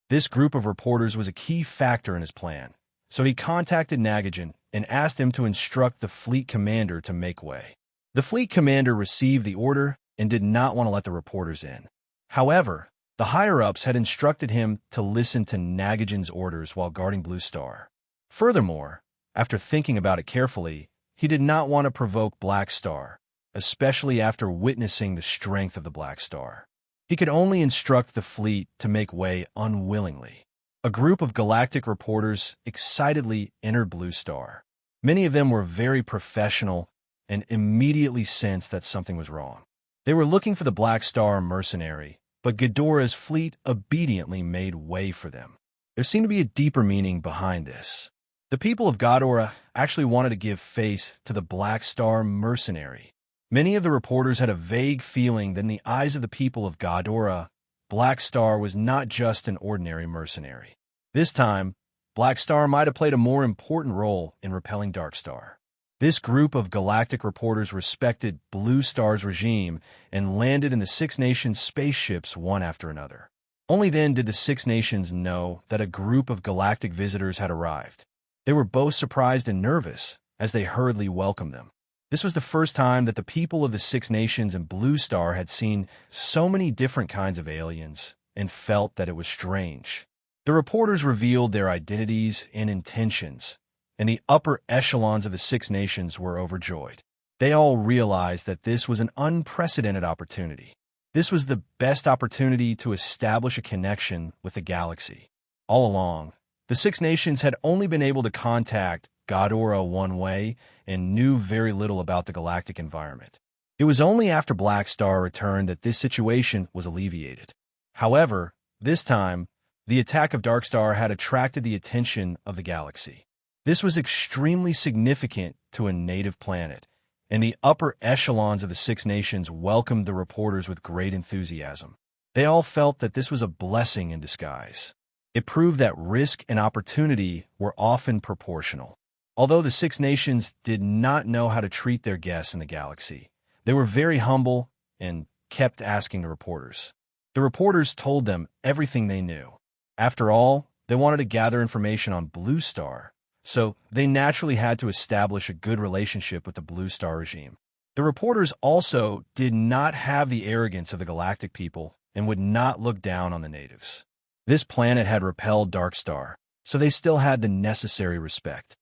A: This group of reporters was a key factor in his plan, so he contacted Nagajan and asked him to instruct the fleet commander to make way. The fleet commander received the order and did not want to let the reporters in. However, the higher-ups had instructed him to listen to Nagajan's orders while guarding Blue Star. Furthermore, after thinking about it carefully, he did not want to provoke Black Star, especially after witnessing the strength of the Black Star. He could only instruct the fleet to make way unwillingly. A group of galactic reporters excitedly entered Blue Star. Many of them were very professional and immediately sensed that something was wrong. They were looking for the Black Star mercenary, but Ghidorah's fleet obediently made way for them. There seemed to be a deeper meaning behind this. The people of Ghidorah actually wanted to give face to the Black Star mercenary. Many of the reporters had a vague feeling that in the eyes of the people of Ghidorah, Black Star was not just an ordinary mercenary. This time, Black Star might have played a more important role in repelling Dark Star. This group of galactic reporters respected Blue Star's regime and landed in the Six Nations spaceships one after another. Only then did the Six Nations know that a group of galactic visitors had arrived. They were both surprised and nervous as they hurriedly welcomed them. This was the first time that the people of the Six Nations and Blue Star had seen so many different kinds of aliens and felt that it was strange. The reporters revealed their identities and intentions, and the upper echelons of the Six Nations were overjoyed. They all realized that this was an unprecedented opportunity. This was the best opportunity to establish a connection with the galaxy. All along, the Six Nations had only been able to contact Ghidorah one way and knew very little about the galactic environment. It was only after Black Star returned that this situation was alleviated. However, this time, the attack of Dark Star had attracted the attention of the galaxy. This was extremely significant to a native planet, and the upper echelons of the Six Nations welcomed the reporters with great enthusiasm. They all felt that this was a blessing in disguise. It proved that risk and opportunity were often proportional. Although the Six Nations did not know how to treat their guests in the galaxy, they were very humble and kept asking the reporters. The reporters told them everything they knew. After all, they wanted to gather information on Blue Star, so they naturally had to establish a good relationship with the Blue Star regime. The reporters also did not have the arrogance of the galactic people and would not look down on the natives. This planet had repelled Dark Star, so they still had the necessary respect.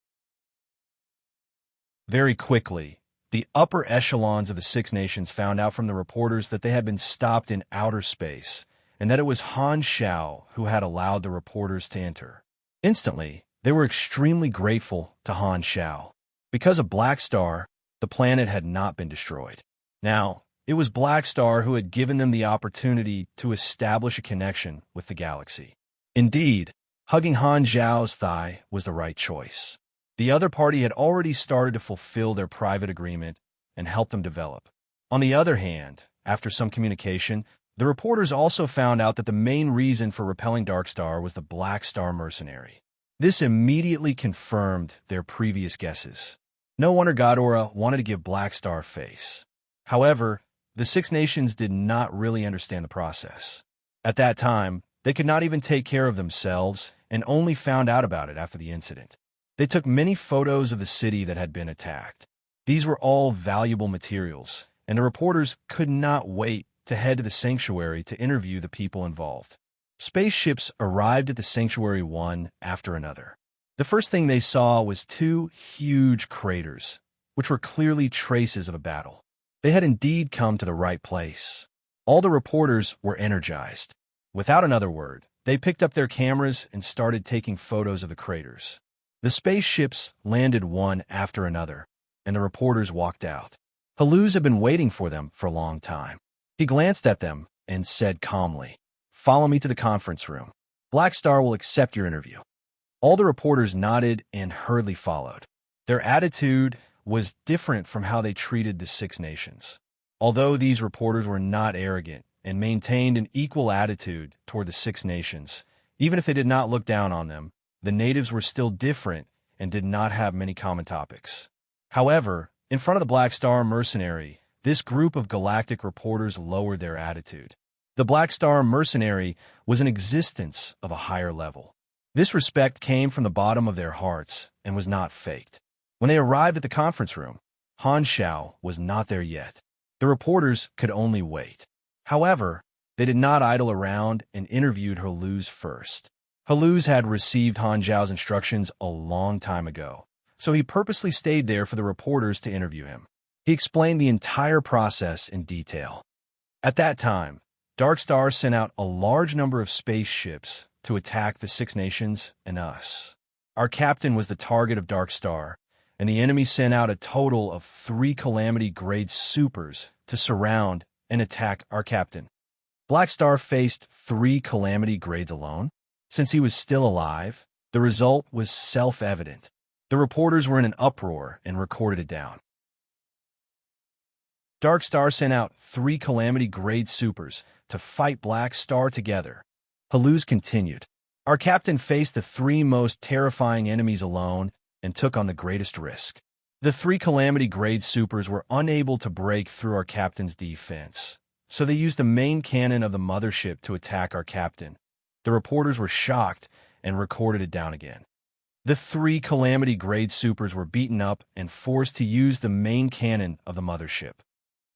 A: Very quickly, the upper echelons of the Six Nations found out from the reporters that they had been stopped in outer space, and that it was Han Xiao who had allowed the reporters to enter. Instantly, they were extremely grateful to Han Xiao. Because of Black Star, the planet had not been destroyed. Now, it was Black Star who had given them the opportunity to establish a connection with the galaxy. Indeed, hugging Han Xiao's thigh was the right choice. The other party had already started to fulfill their private agreement and help them develop. On the other hand, after some communication, the reporters also found out that the main reason for repelling Dark Star was the Black Star mercenary. This immediately confirmed their previous guesses. No wonder Ghidorah wanted to give Black Star face. However, the Six Nations did not really understand the process. At that time, they could not even take care of themselves and only found out about it after the incident. They took many photos of the city that had been attacked. These were all valuable materials, and the reporters could not wait to head to the sanctuary to interview the people involved. Spaceships arrived at the sanctuary one after another. The first thing they saw was two huge craters, which were clearly traces of a battle. They had indeed come to the right place. All the reporters were energized. Without another word, they picked up their cameras and started taking photos of the craters. The spaceships landed one after another, and the reporters walked out. Haluz had been waiting for them for a long time. He glanced at them and said calmly, "Follow me to the conference room. Black Star will accept your interview." All the reporters nodded and hurriedly followed. Their attitude was different from how they treated the Six Nations. Although these reporters were not arrogant and maintained an equal attitude toward the Six Nations, even if they did not look down on them, the natives were still different and did not have many common topics. However, in front of the Black Star mercenary, this group of galactic reporters lowered their attitude. The Black Star mercenary was an existence of a higher level. This respect came from the bottom of their hearts and was not faked. When they arrived at the conference room, Han Xiao was not there yet. The reporters could only wait. However, they did not idle around and interviewed Haluz first. Haluz had received Han Xiao's instructions a long time ago, so he purposely stayed there for the reporters to interview him. He explained the entire process in detail. At that time, Dark Star sent out a large number of spaceships to attack the Six Nations and us. Our captain was the target of Dark Star, and the enemy sent out a total of 3 Calamity-grade supers to surround and attack our captain. Black Star faced 3 Calamity grades alone. Since he was still alive, the result was self-evident. The reporters were in an uproar and recorded it down. Dark Star sent out 3 Calamity-grade supers to fight Black Star together. Haluz continued. Our captain faced the 3 most terrifying enemies alone and took on the greatest risk. The 3 Calamity-grade supers were unable to break through our captain's defense, so they used the main cannon of the mothership to attack our captain. The reporters were shocked and recorded it down again. The 3 Calamity-grade supers were beaten up and forced to use the main cannon of the mothership.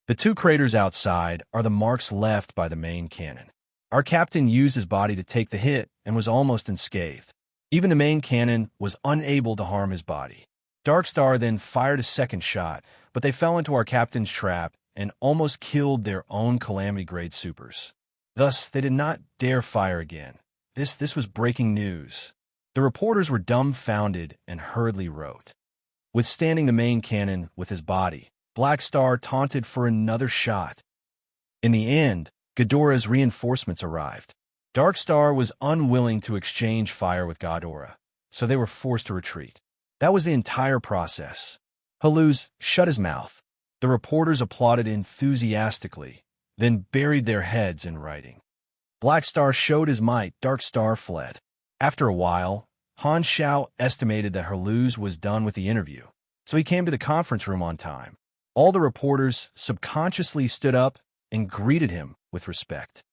A: The 2 craters outside are the marks left by the main cannon. Our captain used his body to take the hit and was almost unscathed. Even the main cannon was unable to harm his body. Dark Star then fired a second shot, but they fell into our captain's trap and almost killed their own Calamity-grade supers. Thus, they did not dare fire again. This was breaking news. The reporters were dumbfounded and hurriedly wrote. Withstanding the main cannon with his body, Black Star taunted for another shot. In the end, Ghidorah's reinforcements arrived. Dark Star was unwilling to exchange fire with Ghidorah, so they were forced to retreat. That was the entire process. Haluz shut his mouth. The reporters applauded enthusiastically, then buried their heads in writing. Black Star showed his might. Dark Star fled. After a while, Han Shao estimated that Haluz was done with the interview, so he came to the conference room on time. All the reporters subconsciously stood up and greeted him with respect.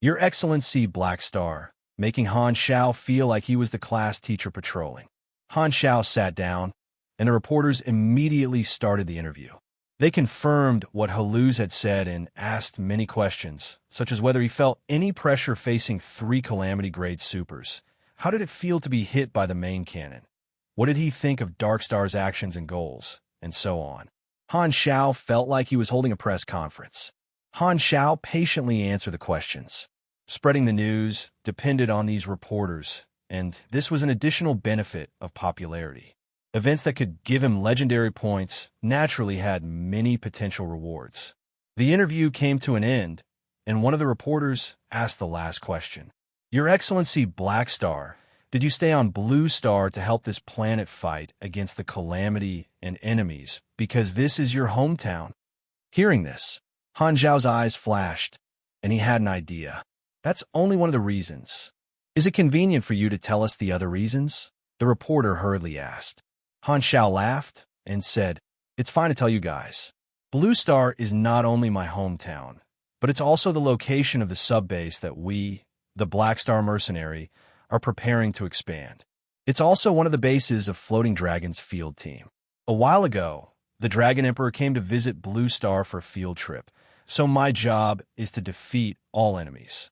A: Your Excellency, Black Star, making Han Shao feel like he was the class teacher patrolling. Han Shao sat down, and the reporters immediately started the interview. They confirmed what Haluz had said and asked many questions, such as whether he felt any pressure facing 3 Calamity-grade supers. How did it feel to be hit by the main cannon? What did he think of Dark Star's actions and goals? And so on. Han Shao felt like he was holding a press conference. Han Shao patiently answered the questions. Spreading the news depended on these reporters, and this was an additional benefit of popularity. Events that could give him legendary points naturally had many potential rewards. The interview came to an end, and one of the reporters asked the last question. Your Excellency, Black Star, did you stay on Blue Star to help this planet fight against the calamity and enemies because this is your hometown? Hearing this, Han Zhao's eyes flashed, and he had an idea. That's only one of the reasons. Is it convenient for you to tell us the other reasons? The reporter hurriedly asked. Han Shao laughed and said, It's fine to tell you guys. Blue Star is not only my hometown, but it's also the location of the subbase that we, the Black Star Mercenary, are preparing to expand. It's also one of the bases of Floating Dragon's field team. A while ago, the Dragon Emperor came to visit Blue Star for a field trip, so my job is to defeat all enemies.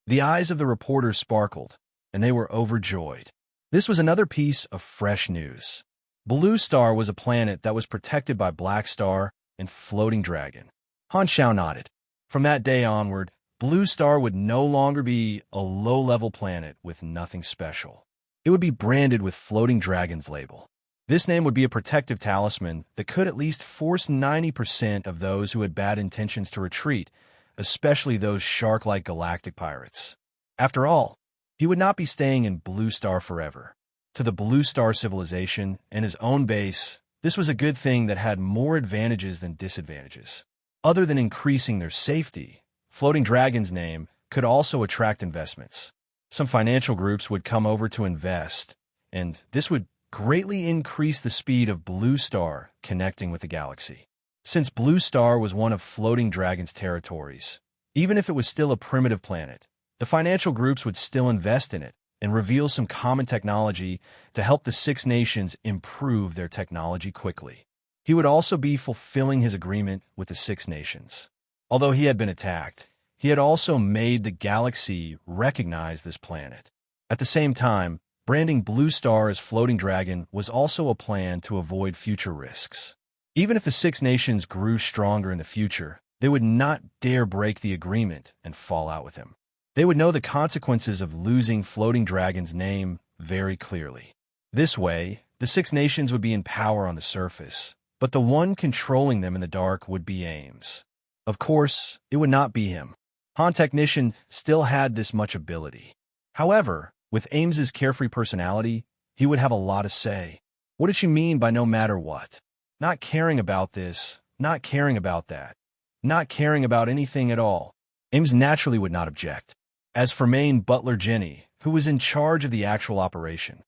A: The eyes of the reporters sparkled, and they were overjoyed. This was another piece of fresh news. Blue Star was a planet that was protected by Black Star and Floating Dragon. Han Shao nodded. From that day onward, Blue Star would no longer be a low-level planet with nothing special. It would be branded with Floating Dragon's label. This name would be a protective talisman that could at least force 90% of those who had bad intentions to retreat, especially those shark-like galactic pirates. After all, he would not be staying in Blue Star forever. To the Blue Star civilization and his own base, this was a good thing that had more advantages than disadvantages. Other than increasing their safety, Floating Dragon's name could also attract investments. Some financial groups would come over to invest, and this would greatly increase the speed of Blue Star connecting with the galaxy. Since Blue Star was one of Floating Dragon's territories, even if it was still a primitive planet, the financial groups would still invest in it and reveal some common technology to help the 6 nations improve their technology quickly. He would also be fulfilling his agreement with the 6 nations. Although he had been attacked, he had also made the galaxy recognize this planet. At the same time, branding Blue Star as Floating Dragon was also a plan to avoid future risks. Even if the 6 nations grew stronger in the future, they would not dare break the agreement and fall out with him. They would know the consequences of losing Floating Dragon's name very clearly. This way, The Six Nations would be in power on the surface, but the one controlling them in the dark would be Ames. Of course, it would not be him. Han Technician still had this much ability. However, with Ames's carefree personality, he would have a lot to say. What did she mean by no matter what? Not caring about this, not caring about that, not caring about anything at all. Ames naturally would not object. As for main butler Jenny, who was in charge of the actual operation,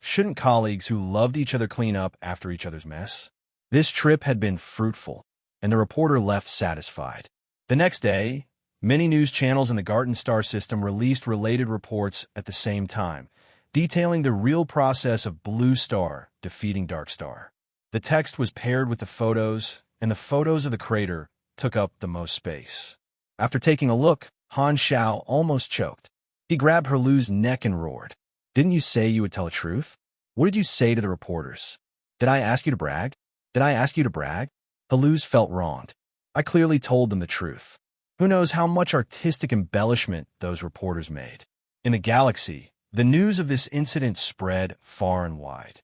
A: shouldn't colleagues who loved each other clean up after each other's mess? This trip had been fruitful, and the reporter left satisfied. The next day, many news channels in the Garden Star system released related reports at the same time, detailing the real process of Blue Star defeating Dark Star. The text was paired with the photos, and the photos of the crater took up the most space. After taking a look, Han Xiao almost choked. He grabbed Herlu's neck and roared. Didn't you say you would tell the truth? What did you say to the reporters? Did I ask you to brag? Did I ask you to brag? Herlu's felt wronged. I clearly told them the truth. Who knows how much artistic embellishment those reporters made? In the galaxy, the news of this incident spread far and wide.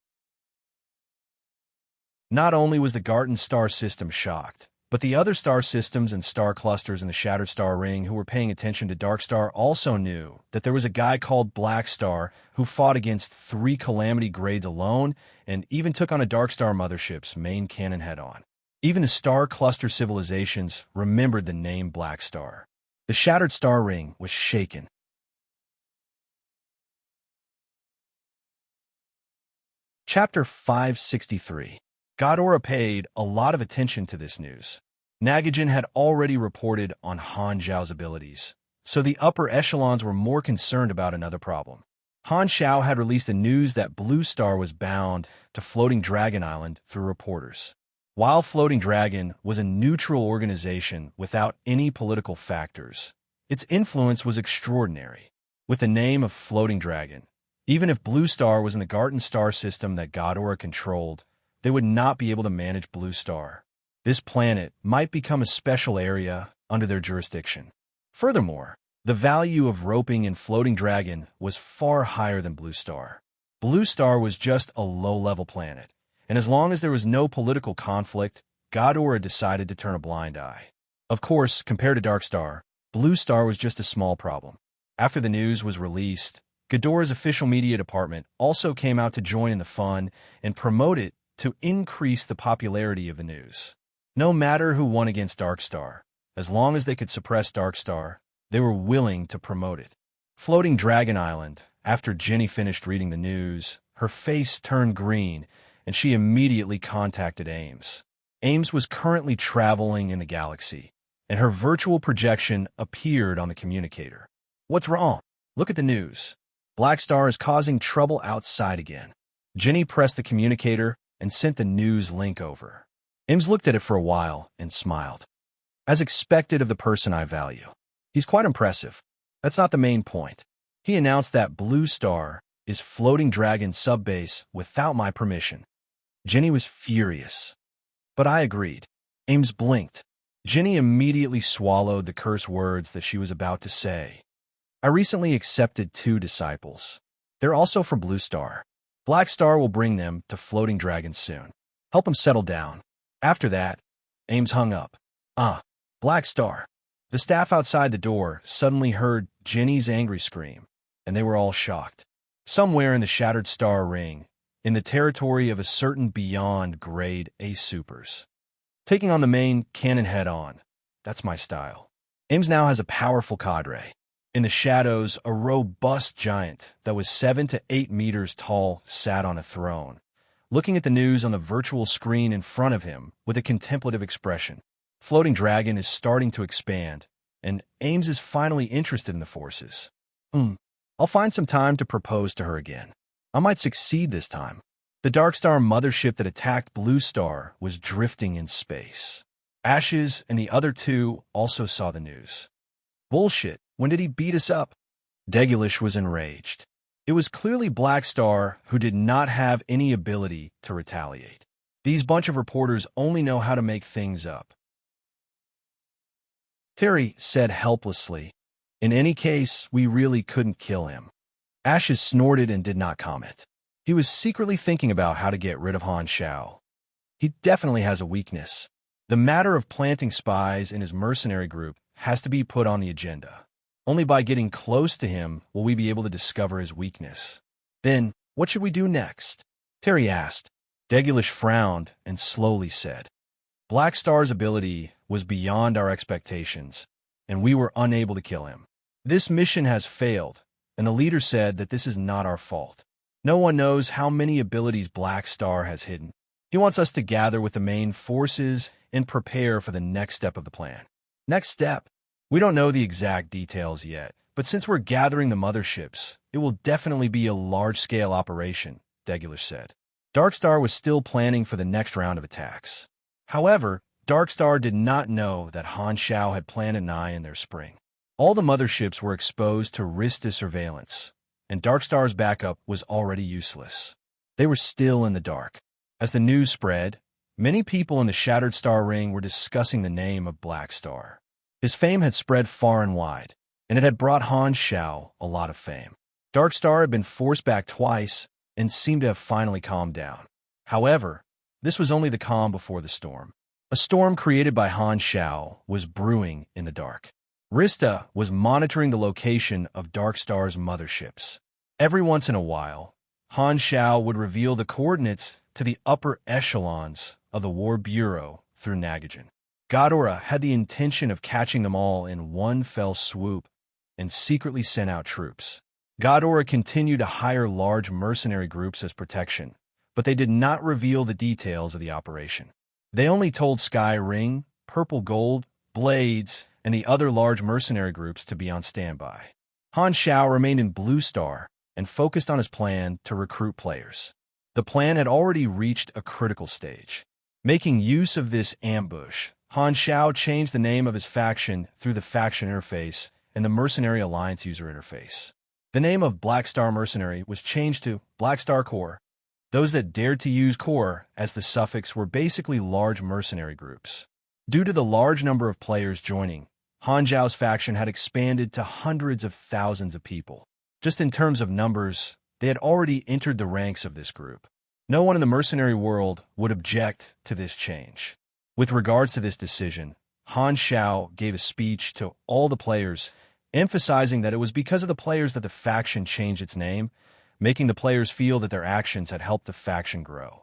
A: Not only was the Garden Star system shocked, but the other star systems and star clusters in the Shattered Star Ring who were paying attention to Dark Star also knew that there was a guy called Black Star who fought against 3 Calamity grades alone and even took on a Dark Star mothership's main cannon head-on. Even the star cluster civilizations remembered the name Black Star. The Shattered Star Ring was shaken. Chapter 563. Ghidorah paid a lot of attention to this news. Nagajin had already reported on Han Zhao's abilities, so the upper echelons were more concerned about another problem. Han Xiao had released the news that Blue Star was bound to Floating Dragon Island through reporters. While Floating Dragon was a neutral organization without any political factors, its influence was extraordinary. With the name of Floating Dragon, even if Blue Star was in the Garden Star system that Ghidorah controlled, they would not be able to manage Blue Star. This planet might become a special area under their jurisdiction. Furthermore, the value of roping in Floating Dragon was far higher than Blue Star. Blue Star was just a low-level planet, and as long as there was no political conflict, Ghidorah decided to turn a blind eye. Of course, compared to Dark Star, Blue Star was just a small problem. After the news was released, Ghidorah's official media department also came out to join in the fun and promote it to increase the popularity of the news. No matter who won against Dark Star, as long as they could suppress Dark Star, they were willing to promote it. Floating Dragon Island, after Jenny finished reading the news, her face turned green, and she immediately contacted Ames. Ames was currently traveling in the galaxy, and her virtual projection appeared on the communicator. What's wrong? Look at the news. Black Star is causing trouble outside again. Jenny pressed the communicator and sent the news link over. Ames looked at it for a while and smiled. As expected of the person I value. He's quite impressive. That's not the main point. He announced that Blue Star is Floating Dragon subbase without my permission. Jenny was furious. But I agreed. Ames blinked. Jenny immediately swallowed the curse words that she was about to say. I recently accepted 2 disciples. They're also from Blue Star. Black Star will bring them to Floating Dragon soon. Help them settle down. After that, Ames hung up. Black Star. The staff outside the door suddenly heard Jenny's angry scream, and they were all shocked. Somewhere in the Shattered Star Ring, in the territory of a certain beyond grade A supers. Taking on the main cannon head-on. That's my style. Ames now has a powerful cadre. In the shadows, a robust giant that was 7 to 8 meters tall sat on a throne, looking at the news on the virtual screen in front of him with a contemplative expression. Floating Dragon is starting to expand, and Ames is finally interested in the forces. I'll find some time to propose to her again. I might succeed this time. The Dark Star mothership that attacked Blue Star was drifting in space. Ashes and the other 2 also saw the news. Bullshit. When did he beat us up? Degulish was enraged. It was clearly Black Star who did not have any ability to retaliate. These bunch of reporters only know how to make things up. Terry said helplessly, in any case, we really couldn't kill him. Ashes snorted and did not comment. He was secretly thinking about how to get rid of Han Shao. He definitely has a weakness. The matter of planting spies in his mercenary group has to be put on the agenda. Only by getting close to him will we be able to discover his weakness. Then, what should we do next? Terry asked. Degulish frowned and slowly said, Black Star's ability was beyond our expectations, and we were unable to kill him. This mission has failed, and the leader said that this is not our fault. No one knows how many abilities Black Star has hidden. He wants us to gather with the main forces and prepare for the next step of the plan. Next step? We don't know the exact details yet, but since we're gathering the motherships, it will definitely be a large-scale operation, Degulish said. Darkstar was still planning for the next round of attacks. However, Darkstar did not know that Han Shao had planted an eye in their spring. All the motherships were exposed to Rista surveillance, and Darkstar's backup was already useless. They were still in the dark. As the news spread, many people in the Shattered Star Ring were discussing the name of Black Star. His fame had spread far and wide, and it had brought Han Shao a lot of fame. Darkstar had been forced back twice and seemed to have finally calmed down. However, this was only the calm before the storm. A storm created by Han Shao was brewing in the dark. Rista was monitoring the location of Darkstar's motherships. Every once in a while, Han Shao would reveal the coordinates to the upper echelons of the War Bureau through Nagajan. Ghidorah had the intention of catching them all in one fell swoop and secretly sent out troops. Ghidorah continued to hire large mercenary groups as protection, but they did not reveal the details of the operation. They only told Sky Ring, Purple Gold, Blades, and the other large mercenary groups to be on standby. Han Shao remained in Blue Star and focused on his plan to recruit players. The plan had already reached a critical stage. Making use of this ambush, Han Shao changed the name of his faction through the faction interface and the Mercenary Alliance user interface. The name of Black Star Mercenary was changed to Black Star Corps. Those that dared to use Corps as the suffix were basically large mercenary groups. Due to the large number of players joining, Han Zhao's faction had expanded to hundreds of thousands of people. Just in terms of numbers, they had already entered the ranks of this group. No one in the mercenary world would object to this change. With regards to this decision, Han Shao gave a speech to all the players, emphasizing that it was because of the players that the faction changed its name, making the players feel that their actions had helped the faction grow.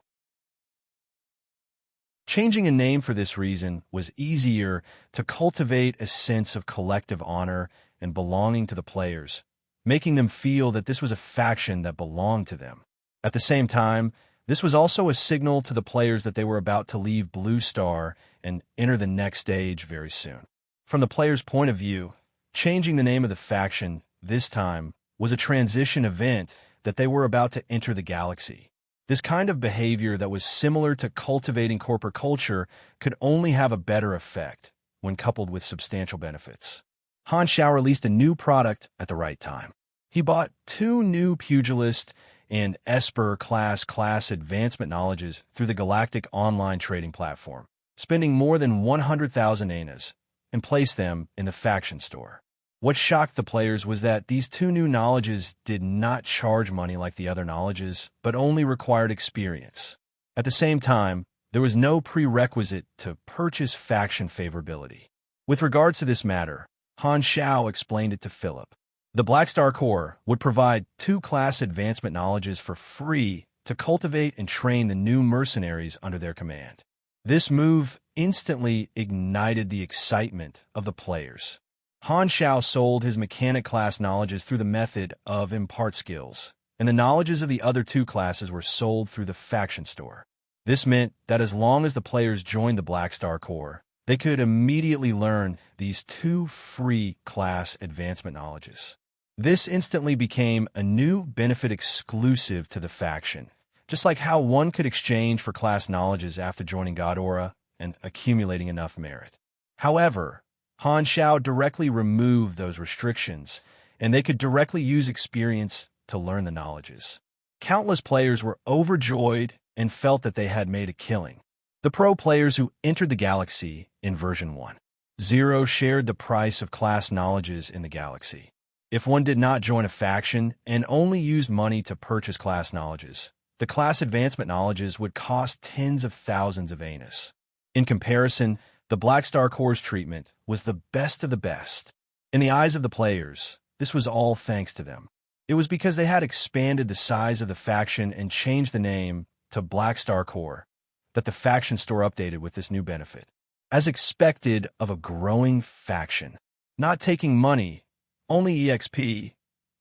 A: Changing a name for this reason was easier to cultivate a sense of collective honor and belonging to the players, making them feel that this was a faction that belonged to them. At the same time, this was also a signal to the players that they were about to leave Blue Star and enter the next stage very soon. From the players' point of view, changing the name of the faction this time was a transition event that they were about to enter the galaxy. This kind of behavior that was similar to cultivating corporate culture could only have a better effect when coupled with substantial benefits. Han Shao released a new product at the right time. He bought 2 new Pugilist and Esper class advancement knowledges through the Galactic online trading platform, spending more than 100,000 ANAs, and placed them in the faction store. What shocked the players was that these 2 new knowledges did not charge money like the other knowledges, but only required experience. At the same time, there was no prerequisite to purchase faction favorability. With regards to this matter, Han Shao explained it to Philip. The Black Star Corps would provide 2 class advancement knowledges for free to cultivate and train the new mercenaries under their command. This move instantly ignited the excitement of the players. Han Shao sold his mechanic class knowledges through the method of impart skills, and the knowledges of the other 2 classes were sold through the faction store. This meant that as long as the players joined the Black Star Corps, they could immediately learn these 2 free class advancement knowledges. This instantly became a new benefit exclusive to the faction, just like how one could exchange for class knowledges after joining Ghidorah and accumulating enough merit. However, Han Shao directly removed those restrictions, and they could directly use experience to learn the knowledges. Countless players were overjoyed and felt that they had made a killing. The pro players who entered the galaxy in version 1.0 shared the price of class knowledges in the galaxy. If one did not join a faction and only used money to purchase class knowledges, the class advancement knowledges would cost tens of thousands of anus. In comparison, the Black Star Corps' treatment was the best of the best. In the eyes of the players, this was all thanks to them. It was because they had expanded the size of the faction and changed the name to Black Star Corps that the faction store updated with this new benefit. As expected of a growing faction, not taking money, only EXP,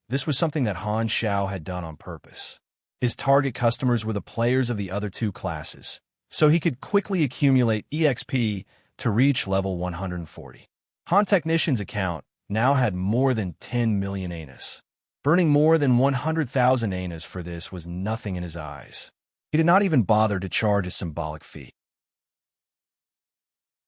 A: this was something that Han Xiao had done on purpose. His target customers were the players of the other two classes, so he could quickly accumulate EXP to reach level 140. Han Technician's account now had more than 10 million anus. Burning more than 100,000 anus for this was nothing in his eyes. He did not even bother to charge a symbolic fee.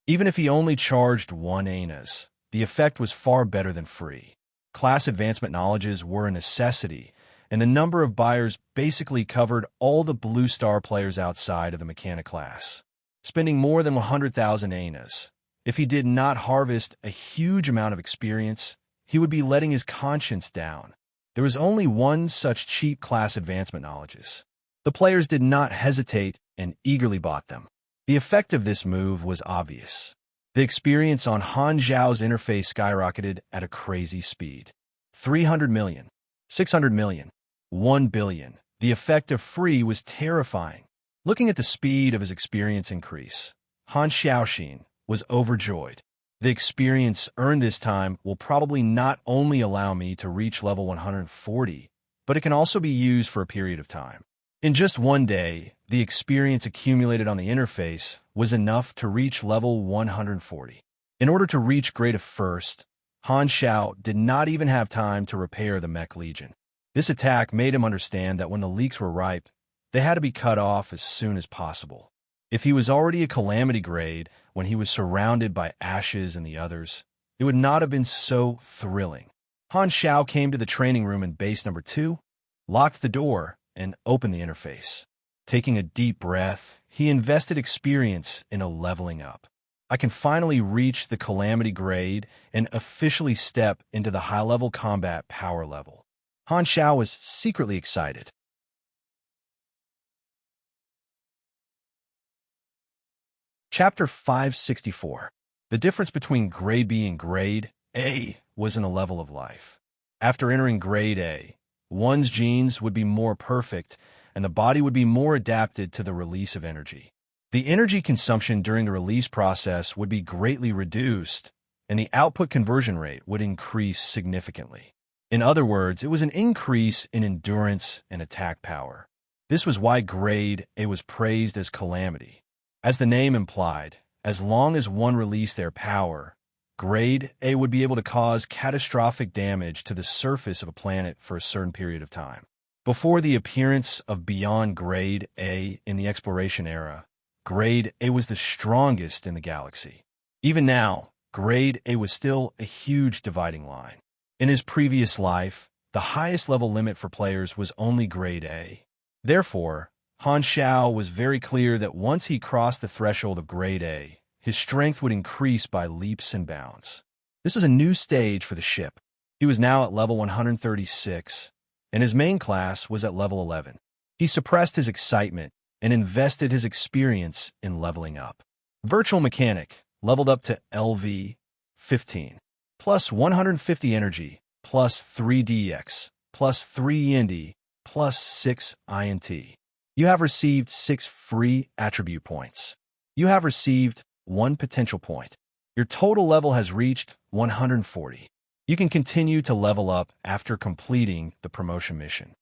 A: Even if he only charged 1 anus, the effect was far better than free. Class advancement knowledges were a necessity, and the number of buyers basically covered all the Blue Star players outside of the mechanic class. Spending more than 100,000 anus, if he did not harvest a huge amount of experience, he would be letting his conscience down. There was only one such cheap class advancement knowledges. The players did not hesitate and eagerly bought them. The effect of this move was obvious. The experience on Han Zhao's interface skyrocketed at a crazy speed. 300 million, 600 million, 1 billion. The effect of free was terrifying. Looking at the speed of his experience increase, Han Xiaoxin was overjoyed. The experience earned this time will probably not only allow me to reach level 140, but it can also be used for a period of time. In just one day, the experience accumulated on the interface was enough to reach level 140. In order to reach grade of first, Han Xiao did not even have time to repair the Mech Legion. This attack made him understand that when the leaks were ripe, they had to be cut off as soon as possible. If he was already a calamity grade when he was surrounded by ashes and the others, it would not have been so thrilling. Han Xiao came to the training room in base number 2, locked the door, and opened the interface. Taking a deep breath, he invested experience in a leveling up. I can finally reach the calamity grade and officially step into the high-level combat power level. Han Xiao was secretly excited. Chapter 564. The difference between Grade B and Grade A was in the level of life. After entering Grade A, one's genes would be more perfect, and the body would be more adapted to the release of energy. The energy consumption during the release process would be greatly reduced, and the output conversion rate would increase significantly. In other words, it was an increase in endurance and attack power. This was why Grade A was praised as Calamity. As the name implied, as long as one released their power, Grade A would be able to cause catastrophic damage to the surface of a planet for a certain period of time. Before the appearance of Beyond Grade A in the exploration era, Grade A was the strongest in the galaxy. Even now, Grade A was still a huge dividing line. In his previous life, the highest level limit for players was only Grade A. Therefore, Han Xiao was very clear that once he crossed the threshold of Grade A, his strength would increase by leaps and bounds. This was a new stage for the ship. He was now at level 136, and his main class was at level 11. He suppressed his excitement and invested his experience in leveling up. Virtual Mechanic leveled up to LV 15, plus 150 energy, plus 3 DX, plus 3 Indy, plus 6 INT. You have received 6 free attribute points. You have received 1 potential point. Your total level has reached 140. You can continue to level up after completing the promotion mission.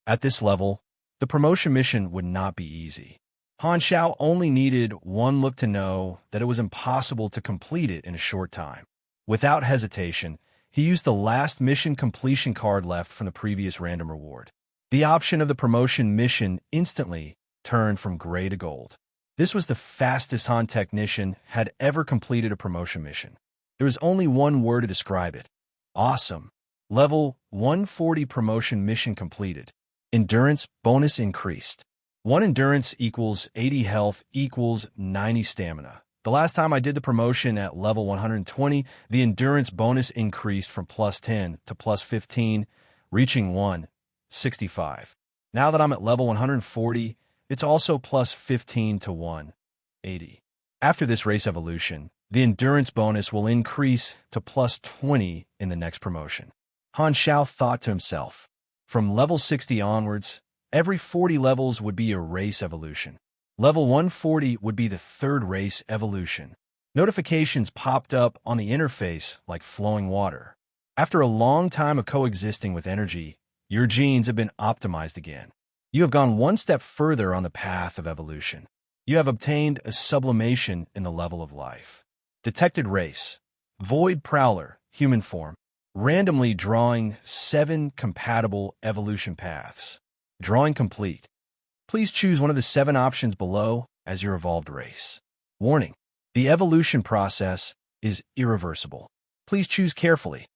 A: At this level, the promotion mission would not be easy. Han Xiao only needed one look to know that it was impossible to complete it in a short time. Without hesitation, he used the last mission completion card left from the previous random reward. The option of the promotion mission instantly turned from gray to gold. This was the fastest Han Technician had ever completed a promotion mission. There was only one word to describe it. Awesome. Level 140 promotion mission completed. Endurance bonus increased. 1 endurance equals 80 health equals 90 stamina. The last time I did the promotion at level 120, the endurance bonus increased from plus 10 to plus 15, reaching 165. Now that I'm at level 140, it's also plus 15 to 180. After this race evolution, the endurance bonus will increase to plus 20 in the next promotion. Han Xiao thought to himself. From level 60 onwards, every 40 levels would be a race evolution. Level 140 would be the third race evolution. Notifications popped up on the interface like flowing water. After a long time of coexisting with energy, your genes have been optimized again. You have gone one step further on the path of evolution. You have obtained a sublimation in the level of life. Detected race, Void Prowler, human form. Randomly drawing 7 compatible evolution paths. Drawing complete. Please choose one of the 7 options below as your evolved race. Warning: the evolution process is irreversible. Please choose carefully.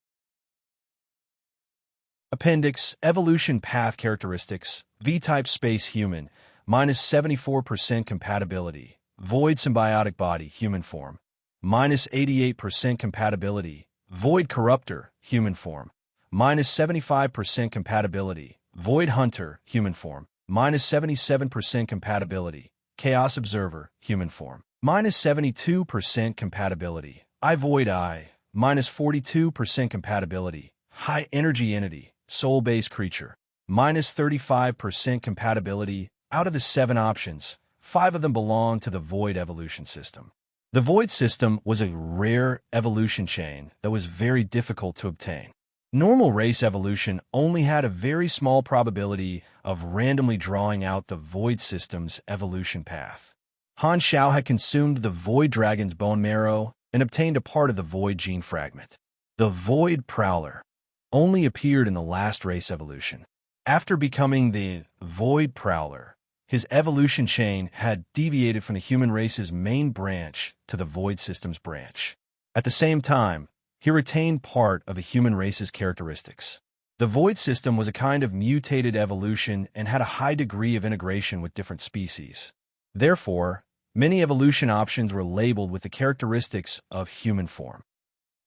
A: Appendix: Evolution Path Characteristics. V-Type Space Human, minus 74% compatibility. Void Symbiotic Body, human form. Minus 88% compatibility. Void Corruptor, human form. Minus 75% compatibility. Void Hunter, human form. Minus 77% compatibility. Chaos Observer, human form. Minus 72% compatibility. I Void Eye, minus 42% compatibility. High Energy Entity, Soul-Based Creature. Minus 35% compatibility. Out of the 7 options, 5 of them belong to the Void Evolution System. The Void System was a rare evolution chain that was very difficult to obtain. Normal race evolution only had a very small probability of randomly drawing out the Void System's evolution path. Han Xiao had consumed the Void Dragon's bone marrow and obtained a part of the Void gene fragment. The Void Prowler only appeared in the last race evolution. After becoming the Void Prowler, his evolution chain had deviated from the human race's main branch to the Void System's branch. At the same time, he retained part of the human race's characteristics. The Void System was a kind of mutated evolution and had a high degree of integration with different species. Therefore, many evolution options were labeled with the characteristics of human form.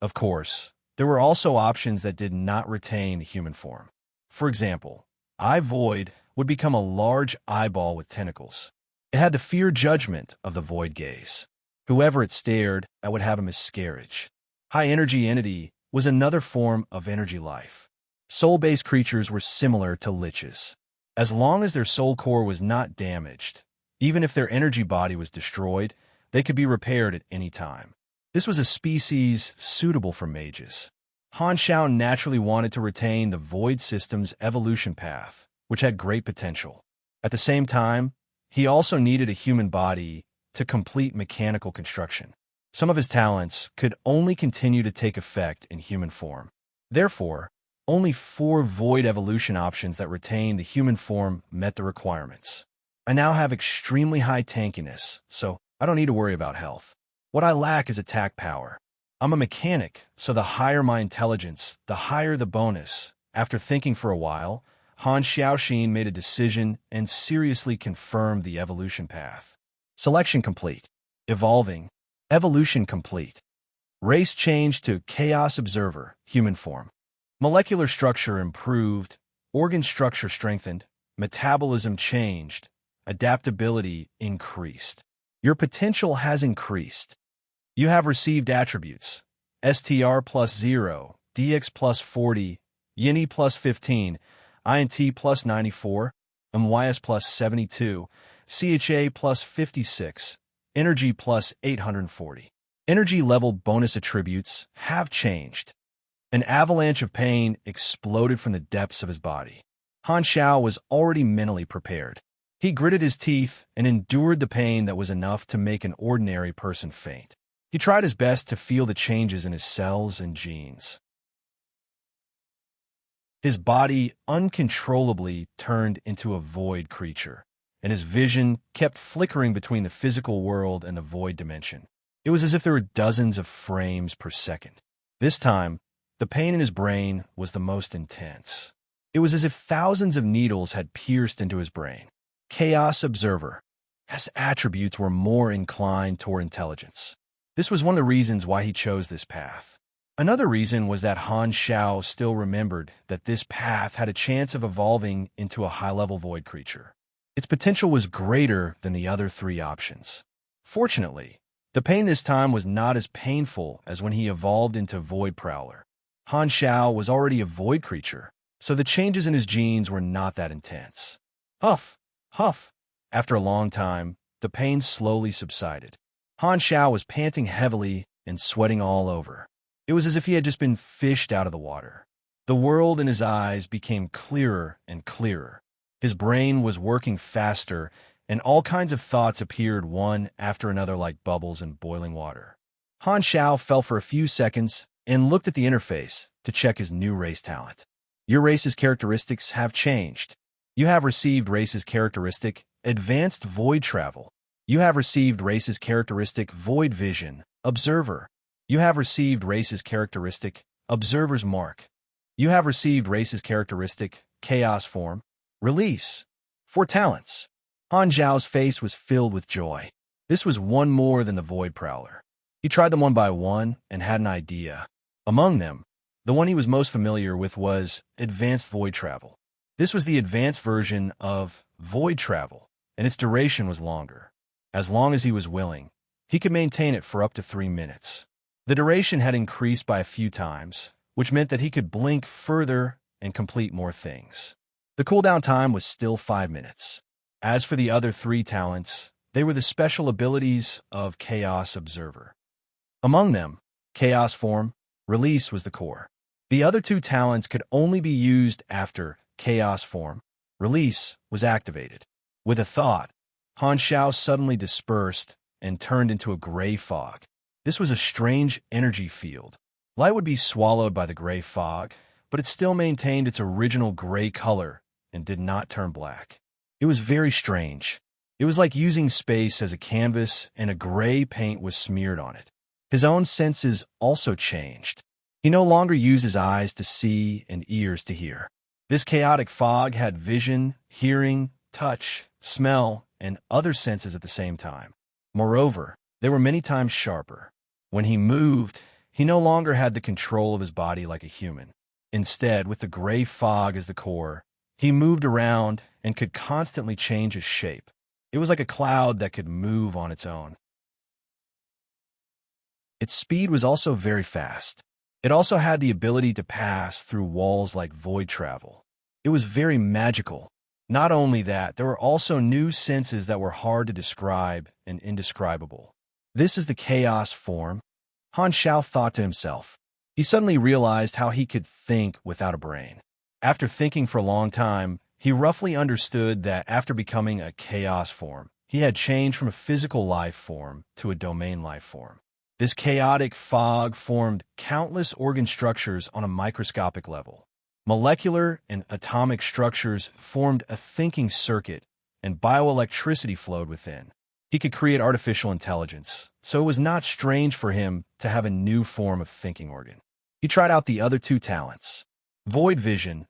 A: Of course, there were also options that did not retain the human form. For example, I Void would become a large eyeball with tentacles. It had the fear judgment of the Void Gaze. Whoever it stared at would have a miscarriage. High Energy Entity was another form of energy life. Soul-based creatures were similar to liches. As long as their soul core was not damaged, even if their energy body was destroyed, they could be repaired at any time. This was a species suitable for mages. Han Xiao naturally wanted to retain the Void System's evolution path, which had great potential. At the same time, he also needed a human body to complete mechanical construction. Some of his talents could only continue to take effect in human form. Therefore, only 4 Void evolution options that retained the human form met the requirements. I now have extremely high tankiness, so I don't need to worry about health. What I lack is attack power. I'm a mechanic, so the higher my intelligence, the higher the bonus. After thinking for a while, Han Xiaoxin made a decision and seriously confirmed the evolution path. Selection complete. Evolving. Evolution complete. Race changed to Chaos Observer, human form. Molecular structure improved, organ structure strengthened, metabolism changed, adaptability increased. Your potential has increased. You have received attributes: STR plus 0, DX plus 40, Yini plus 15, INT plus 94, MYS plus 72, CHA plus 56, Energy plus 840. Energy level bonus attributes have changed. An avalanche of pain exploded from the depths of his body. Han Xiao was already mentally prepared. He gritted his teeth and endured the pain that was enough to make an ordinary person faint. He tried his best to feel the changes in his cells and genes. His body uncontrollably turned into a void creature, and his vision kept flickering between the physical world and the void dimension. It was as if there were dozens of frames per second. This time, the pain in his brain was the most intense. It was as if thousands of needles had pierced into his brain. Chaos Observer. his attributes were more inclined toward intelligence. This was one of the reasons why he chose this path. Another reason was that Han Xiao still remembered that this path had a chance of evolving into a high-level void creature. Its potential was greater than the other three options. Fortunately, the pain this time was not as painful as when he evolved into Void Prowler. Han Xiao was already a void creature, so the changes in his genes were not that intense. Huff! Huff! After a long time, the pain slowly subsided. Han Xiao was panting heavily and sweating all over. It was as if he had just been fished out of the water. The world in his eyes became clearer and clearer. His brain was working faster, and all kinds of thoughts appeared one after another like bubbles in boiling water. Han Xiao fell for a few seconds and looked at the interface to check his new race talent. Your race's characteristics have changed. You have received race's characteristic Advanced Void Travel. You have received race's characteristic Void Vision, Observer. You have received race's characteristic Observer's Mark. You have received race's characteristic Chaos Form, Release. 4 talents. Han Zhao's face was filled with joy. This was one more than the Void Prowler. He tried them one by one and had an idea. Among them, the one he was most familiar with was Advanced Void Travel. This was the advanced version of Void Travel, and its duration was longer. As long as he was willing, he could maintain it for up to 3 minutes. The duration had increased by a few times, which meant that he could blink further and complete more things. The cooldown time was still 5 minutes. As for the other 3 talents, they were the special abilities of Chaos Observer. Among them, Chaos Form, Release was the core. The other 2 talents could only be used after Chaos Form, Release was activated. With a thought, Han Xiao suddenly dispersed and turned into a gray fog. This was a strange energy field. Light would be swallowed by the gray fog, but it still maintained its original gray color and did not turn black. It was very strange. It was like using space as a canvas and a gray paint was smeared on it. His own senses also changed. He no longer used his eyes to see and ears to hear. This chaotic fog had vision, hearing, touch, smell, and other senses at the same time. Moreover, they were many times sharper. When he moved, he no longer had the control of his body like a human. Instead, with the gray fog as the core, he moved around and could constantly change his shape. It was like a cloud that could move on its own. Its speed was also very fast. It also had the ability to pass through walls like void travel. It was very magical. Not only that, there were also new senses that were hard to describe and indescribable. This is the Chaos Form, Han Xiao thought to himself. He suddenly realized how he could think without a brain. After thinking for a long time, he roughly understood that after becoming a Chaos Form, he had changed from a physical life form to a domain life form. This chaotic fog formed countless organ structures on a microscopic level. Molecular and atomic structures formed a thinking circuit, and bioelectricity flowed within. He could create artificial intelligence, so it was not strange for him to have a new form of thinking organ. He tried out the other 2 talents. Void Vision,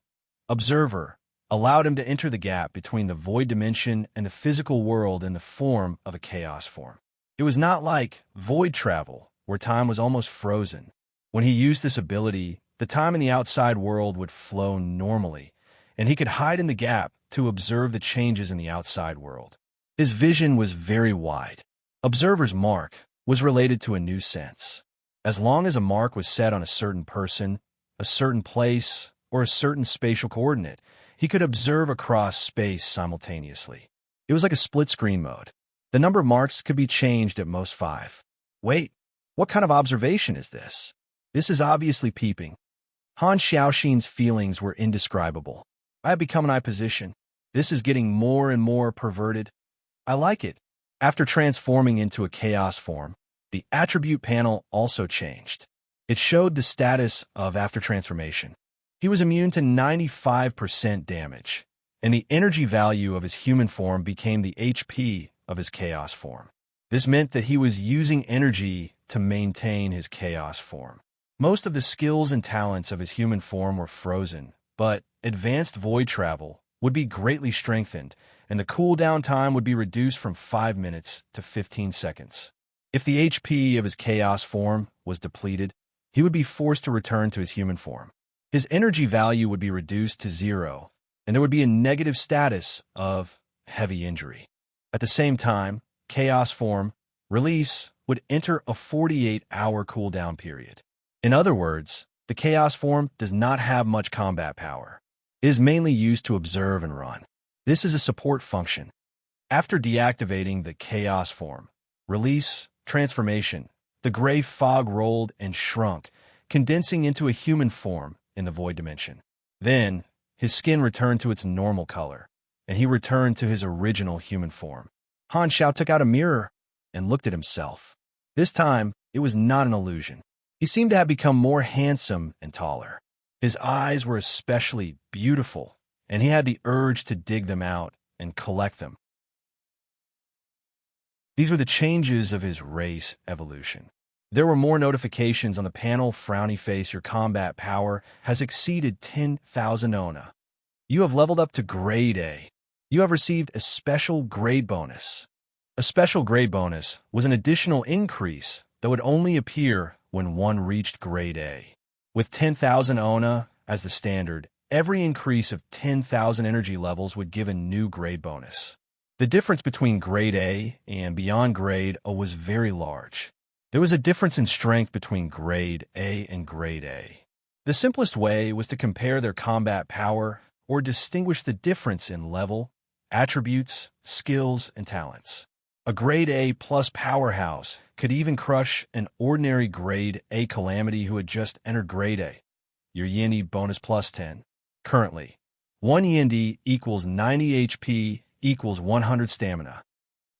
A: Observer, allowed him to enter the gap between the void dimension and the physical world in the form of a chaos form. It was not like Void Travel, where time was almost frozen. When he used this ability, the time in the outside world would flow normally, and he could hide in the gap to observe the changes in the outside world. His vision was very wide. Observer's Mark was related to a new sense. As long as a mark was set on a certain person, a certain place, or a certain spatial coordinate, he could observe across space simultaneously. It was like a split-screen mode. The number of marks could be changed at most 5. Wait, what kind of observation is this? This is obviously peeping. Han Xiaoxin's feelings were indescribable. I have become an I position. This is getting more and more perverted. I like it. After transforming into a chaos form, the attribute panel also changed. It showed the status of after transformation. He was immune to 95% damage, and the energy value of his human form became the HP of his chaos form. This meant that he was using energy to maintain his chaos form. Most of the skills and talents of his human form were frozen, but Advanced Void Travel would be greatly strengthened, and the cooldown time would be reduced from 5 minutes to 15 seconds. If the HP of his chaos form was depleted, he would be forced to return to his human form. His energy value would be reduced to 0, and there would be a negative status of heavy injury. At the same time, chaos form, release, would enter a 48-hour cooldown period. In other words, the chaos form does not have much combat power. It is mainly used to observe and run. This is a support function. After deactivating the chaos form, release, transformation, the gray fog rolled and shrunk, condensing into a human form in the void dimension. Then, his skin returned to its normal color, and he returned to his original human form. Han Xiao took out a mirror and looked at himself. This time, it was not an illusion. He seemed to have become more handsome and taller. His eyes were especially beautiful, and he had the urge to dig them out and collect them. These were the changes of his race evolution. There were more notifications on the panel. Frowny face, your combat power has exceeded 10,000 Ona. You have leveled up to grade A. You have received a special grade bonus. A special grade bonus was an additional increase that would only appear when one reached grade A. With 10,000 Ona as the standard, every increase of 10,000 energy levels would give a new grade bonus. The difference between grade A and beyond grade A was very large. There was a difference in strength between grade A and grade A. The simplest way was to compare their combat power or distinguish the difference in level, attributes, skills, and talents. A grade A plus powerhouse could even crush an ordinary grade A calamity who had just entered grade A. Your Yindi bonus plus 10. Currently, 1 Yindi equals 90 HP equals 100 stamina.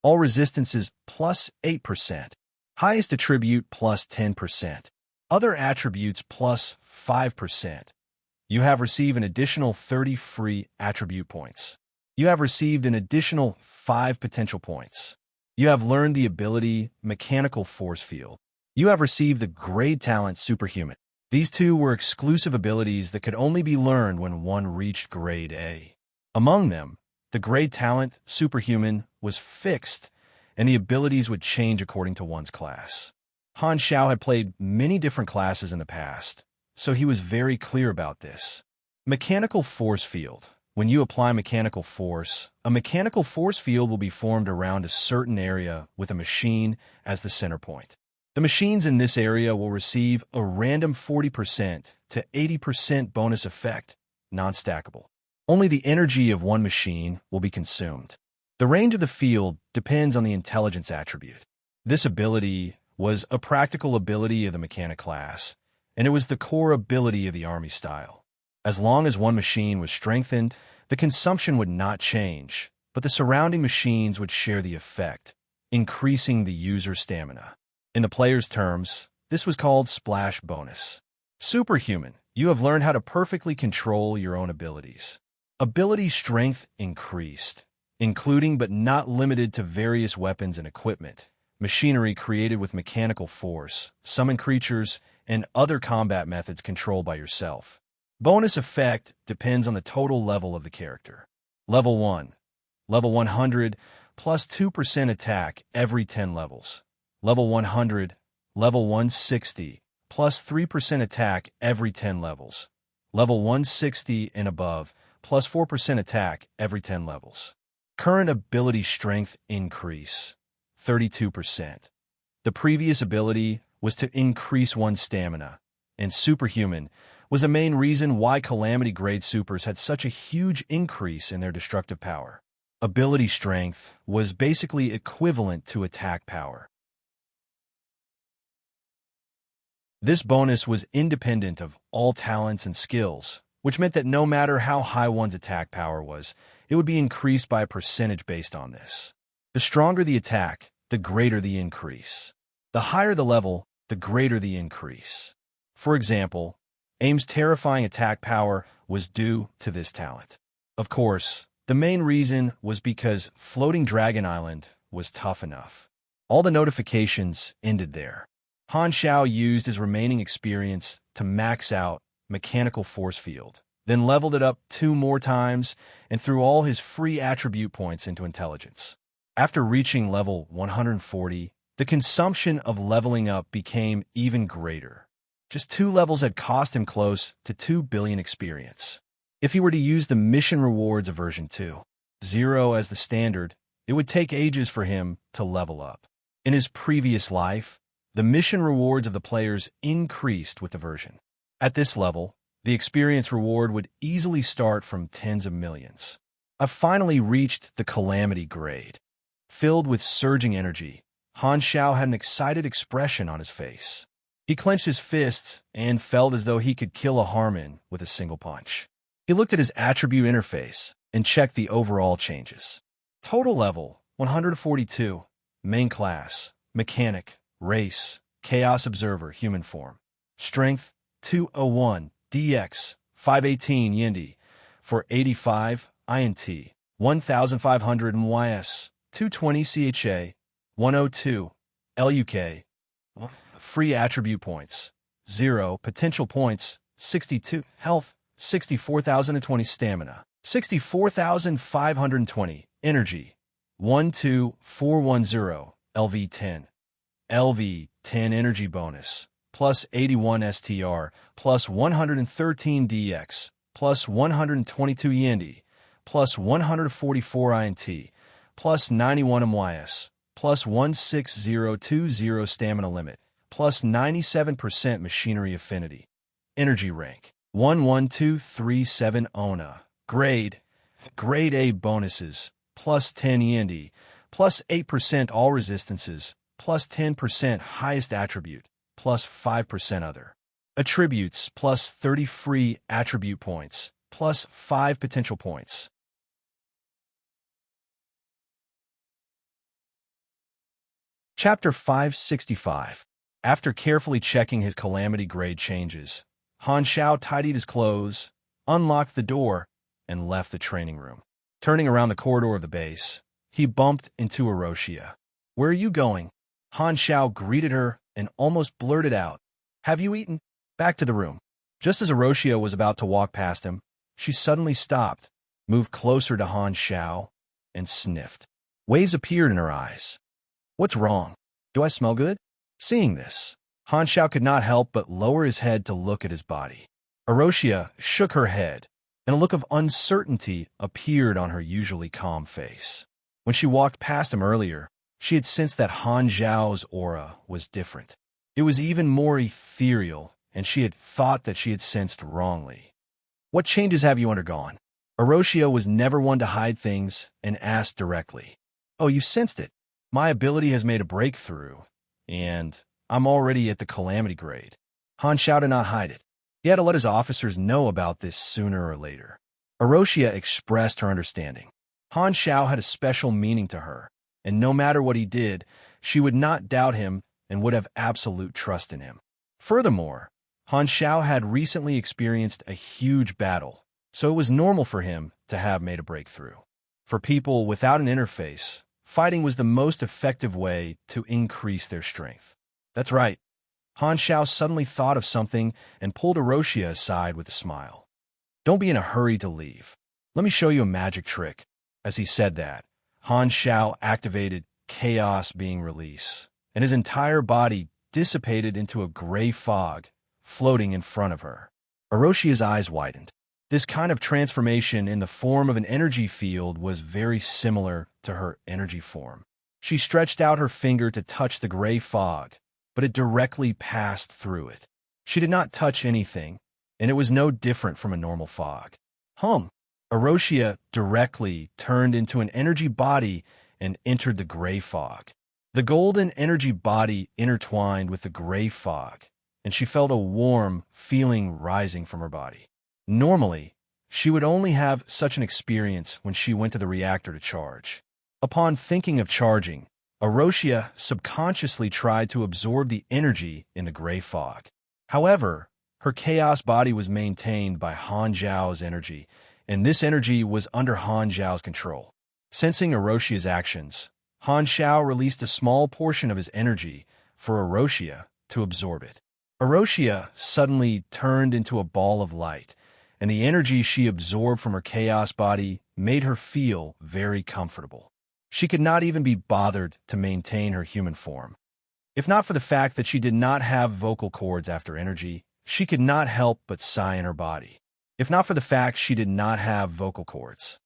A: All resistances plus 8%. Highest attribute plus 10%. Other attributes plus 5%. You have received an additional 30 free attribute points. You have received an additional 5 potential points. You have learned the ability Mechanical Force Field. You have received the grade talent Superhuman. These two were exclusive abilities that could only be learned when one reached grade A. Among them, the grade talent Superhuman was fixed, and the abilities would change according to one's class. Han Xiao had played many different classes in the past, so he was very clear about this. Mechanical Force Field. When you apply mechanical force, a mechanical force field will be formed around a certain area with a machine as the center point. The machines in this area will receive a random 40% to 80% bonus effect, non-stackable. Only the energy of one machine will be consumed. The range of the field depends on the intelligence attribute. This ability was a practical ability of the mechanic class, and it was the core ability of the army style. As long as one machine was strengthened, the consumption would not change, but the surrounding machines would share the effect, increasing the user's stamina. In the player's terms, this was called splash bonus. Superhuman, you have learned how to perfectly control your own abilities. Ability strength increased, including but not limited to various weapons and equipment, machinery created with mechanical force, summon creatures, and other combat methods controlled by yourself. Bonus effect depends on the total level of the character. Level 1. Level 100, plus 2% attack every 10 levels. Level 100, level 160, plus 3% attack every 10 levels. Level 160 and above, plus 4% attack every 10 levels. Current ability strength increase, 32%. The previous ability was to increase one's stamina, and Superhuman was the main reason why Calamity Grade Supers had such a huge increase in their destructive power. Ability strength was basically equivalent to attack power. This bonus was independent of all talents and skills, which meant that no matter how high one's attack power was, it would be increased by a percentage based on this. The stronger the attack, the greater the increase. The higher the level, the greater the increase. For example, Aim's terrifying attack power was due to this talent. Of course, the main reason was because Floating Dragon Island was tough enough. All the notifications ended there. Han Xiao used his remaining experience to max out Mechanical Force Field, then leveled it up 2 more times, and threw all his free attribute points into intelligence. After reaching level 140, the consumption of leveling up became even greater. Just 2 levels had cost him close to 2 billion experience. If he were to use the mission rewards of version 2.0 as the standard, it would take ages for him to level up. In his previous life, the mission rewards of the players increased with the version. At this level, the experience reward would easily start from tens of millions. I've finally reached the Calamity grade. Filled with surging energy, Han Xiao had an excited expression on his face. He clenched his fists and felt as though he could kill a Harmon with a single punch. He looked at his attribute interface and checked the overall changes. Total level, 142. Main class, Mechanic, Race, Chaos Observer, Human Form. Strength, 201, DX, 518 Yindi, 485, INT, 1500 MYS, 220 CHA, 102, LUK. Free attribute points, 0. Potential points, 62. Health, 64,020. Stamina, 64,520. Energy, 12410. LV10. LV10 energy bonus, plus 81 STR, plus 113 DX, plus 122 Yendi, plus 144 INT, plus 91 MYS, plus 16020 stamina limit, plus 97% machinery affinity. Energy rank, 11237 ONA. Grade A bonuses, plus 10 Yendi, plus 8% all resistances, plus 10% highest attribute, plus 5% other. Attributes, plus 30 free attribute points, plus 5 potential points. Chapter 565. After carefully checking his Calamity grade changes, Han Xiao tidied his clothes, unlocked the door, and left the training room. Turning around the corridor of the base, he bumped into Erosia. "Where are you going?" Han Xiao greeted her and almost blurted out, "Have you eaten?" Back to the room. Just as Erosia was about to walk past him, she suddenly stopped, moved closer to Han Xiao, and sniffed. Waves appeared in her eyes. "What's wrong? Do I smell good?" Seeing this, Han Xiao could not help but lower his head to look at his body. Erosia shook her head, and a look of uncertainty appeared on her usually calm face. When she walked past him earlier, she had sensed that Han Xiao's aura was different. It was even more ethereal, and she had thought that she had sensed wrongly. "What changes have you undergone?" Erosia was never one to hide things and asked directly. "Oh, you sensed it. My ability has made a breakthrough, and I'm already at the Calamity grade." Han Xiao did not hide it. He had to let his officers know about this sooner or later. Erosia expressed her understanding. Han Xiao had a special meaning to her, and no matter what he did, she would not doubt him and would have absolute trust in him. Furthermore, Han Xiao had recently experienced a huge battle, so it was normal for him to have made a breakthrough. For people without an interface, fighting was the most effective way to increase their strength. That's right. Han Xiao suddenly thought of something and pulled Erosia aside with a smile. "Don't be in a hurry to leave. Let me show you a magic trick." As he said that, Han Xiao activated Chaos Being Release, and his entire body dissipated into a gray fog floating in front of her. Erosia's eyes widened. This kind of transformation in the form of an energy field was very similar to her energy form. She stretched out her finger to touch the gray fog, but it directly passed through it. She did not touch anything, and it was no different from a normal fog. Erosia directly turned into an energy body and entered the gray fog. The golden energy body intertwined with the gray fog, and she felt a warm feeling rising from her body. Normally, she would only have such an experience when she went to the reactor to charge. Upon thinking of charging, Erosia subconsciously tried to absorb the energy in the gray fog. However, her chaos body was maintained by Han Zhao's energy, and this energy was under Han Zhao's control. Sensing Erosia's actions, Han Xiao released a small portion of his energy for Erosia to absorb it. Erosia suddenly turned into a ball of light, and the energy she absorbed from her chaos body made her feel very comfortable. She could not even be bothered to maintain her human form. If not for the fact that she did not have vocal cords after energy, she could not help but sigh in her body. If not for the fact she did not have vocal cords.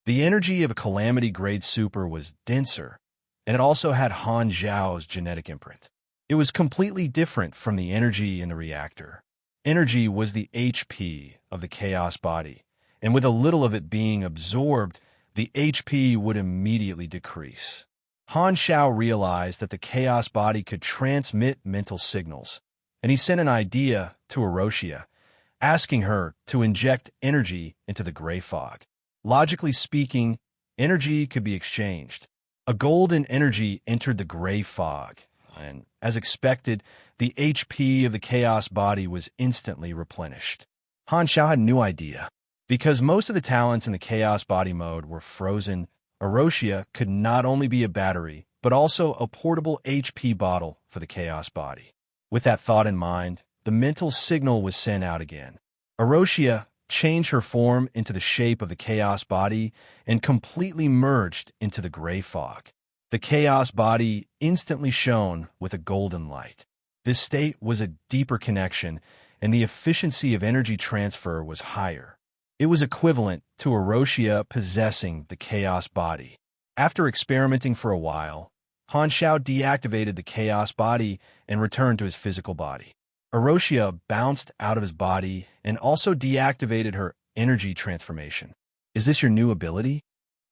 A: The energy of a calamity-grade super was denser, and it also had Han Zhao's genetic imprint. It was completely different from the energy in the reactor. Energy was the HP of the chaos body, and with a little of it being absorbed, the HP would immediately decrease. Han Zhao realized that the chaos body could transmit mental signals, and he sent an idea to Erosia, asking her to inject energy into the gray fog. Logically speaking, energy could be exchanged. A golden energy entered the gray fog, and, as expected, the HP of the chaos body was instantly replenished. Han Zhao had no idea. Because most of the talents in the chaos body mode were frozen, Erosia could not only be a battery, but also a portable HP bottle for the chaos body. With that thought in mind, the mental signal was sent out again. Erosia changed her form into the shape of the chaos body and completely merged into the gray fog. The chaos body instantly shone with a golden light. This state was a deeper connection, and the efficiency of energy transfer was higher. It was equivalent to Erosia possessing the chaos body. After experimenting for a while, Han Zhao deactivated the chaos body and returned to his physical body. Erosia bounced out of his body and also deactivated her energy transformation. "Is this your new ability?"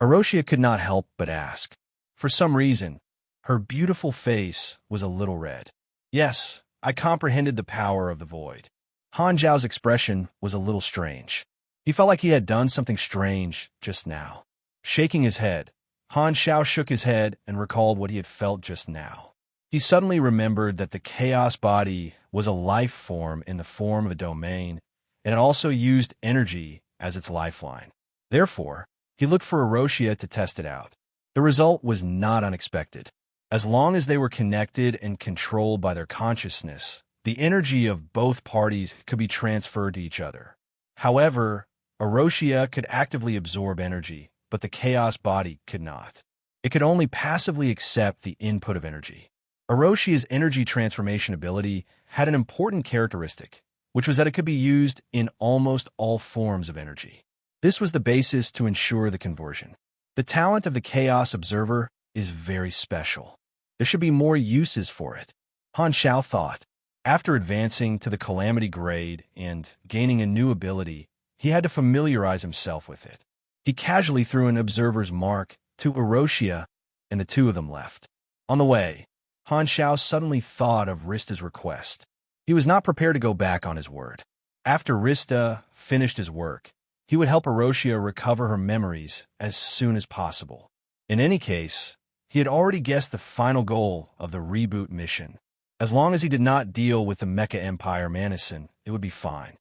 A: Erosia could not help but ask. For some reason, her beautiful face was a little red. "Yes, I comprehended the power of the void." Han Zhao's expression was a little strange. He felt like he had done something strange just now. Shaking his head, Han Zhao shook his head and recalled what he had felt just now. He suddenly remembered that the chaos body was a life form in the form of a domain, and it also used energy as its lifeline. Therefore, he looked for Erosia to test it out. The result was not unexpected. As long as they were connected and controlled by their consciousness, the energy of both parties could be transferred to each other. However, Erosia could actively absorb energy, but the chaos body could not. It could only passively accept the input of energy. Erosia's energy transformation ability had an important characteristic, which was that it could be used in almost all forms of energy. This was the basis to ensure the conversion. The talent of the Chaos Observer is very special. There should be more uses for it, Han Zhao thought. After advancing to the Calamity grade and gaining a new ability, he had to familiarize himself with it. He casually threw an Observer's mark to Erosia, and the two of them left. On the way, Han Zhao suddenly thought of Rista's request. He was not prepared to go back on his word. After Rista finished his work, he would help Erosia recover her memories as soon as possible. In any case, he had already guessed the final goal of the reboot mission. As long as he did not deal with the Mecha Empire Manison, it would be fine.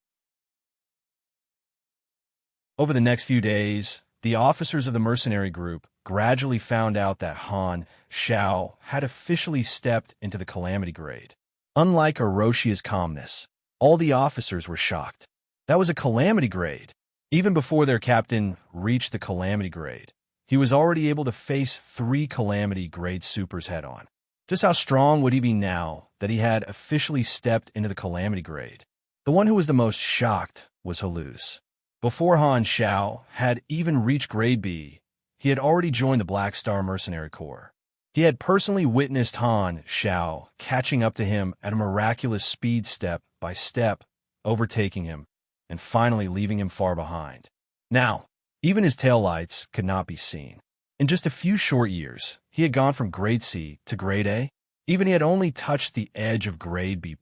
A: Over the next few days, the officers of the mercenary group gradually found out that Han Zhao had officially stepped into the Calamity grade. Unlike Erosia's calmness, all the officers were shocked. That was a Calamity grade. Even before their captain reached the Calamity grade, he was already able to face 3 Calamity grade supers head-on. Just how strong would he be now that he had officially stepped into the Calamity grade? The one who was the most shocked was Haluz. Before Han Zhao had even reached grade B, he had already joined the Black Star Mercenary Corps. He had personally witnessed Han Zhao catching up to him at a miraculous speed step by step, overtaking him, and finally leaving him far behind. Now, even his taillights could not be seen. In just a few short years, he had gone from grade C to grade A. Even he had only touched the edge of grade B+.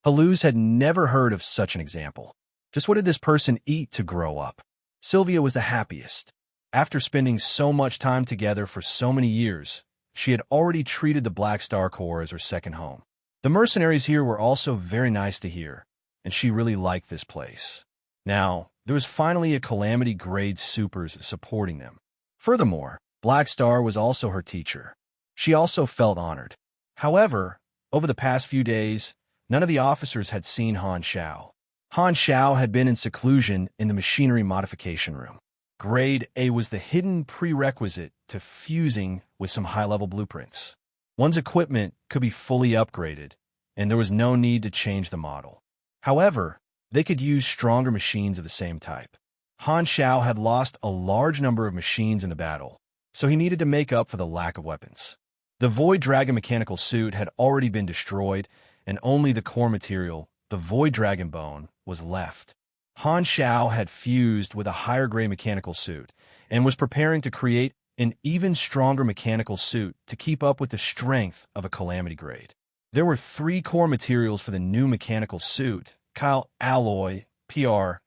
A: Haluz had never heard of such an example. Just what did this person eat to grow up? Sylvia was the happiest. After spending so much time together for so many years, she had already treated the Black Star Corps as her second home. The mercenaries here were also very nice to hear, and she really liked this place. Now, there was finally a Calamity grade supers supporting them. Furthermore, Black Star was also her teacher. She also felt honored. However, over the past few days, None of the officers had seen Han Xiao. Han Xiao had been in seclusion in the machinery modification room. Grade A was the hidden prerequisite to fusing with some high-level blueprints. One's equipment could be fully upgraded, and there was no need to change the model. However, they could use stronger machines of the same type. Han Xiao had lost a large number of machines in the battle, so he needed to make up for the lack of weapons. The Void Dragon mechanical suit had already been destroyed, and only the core material, the Void Dragon bone, was left. Han Xiao had fused with a higher-grade mechanical suit and was preparing to create an even stronger mechanical suit to keep up with the strength of a Calamity grade. There were 3 core materials for the new mechanical suit: Kyle Alloy, PR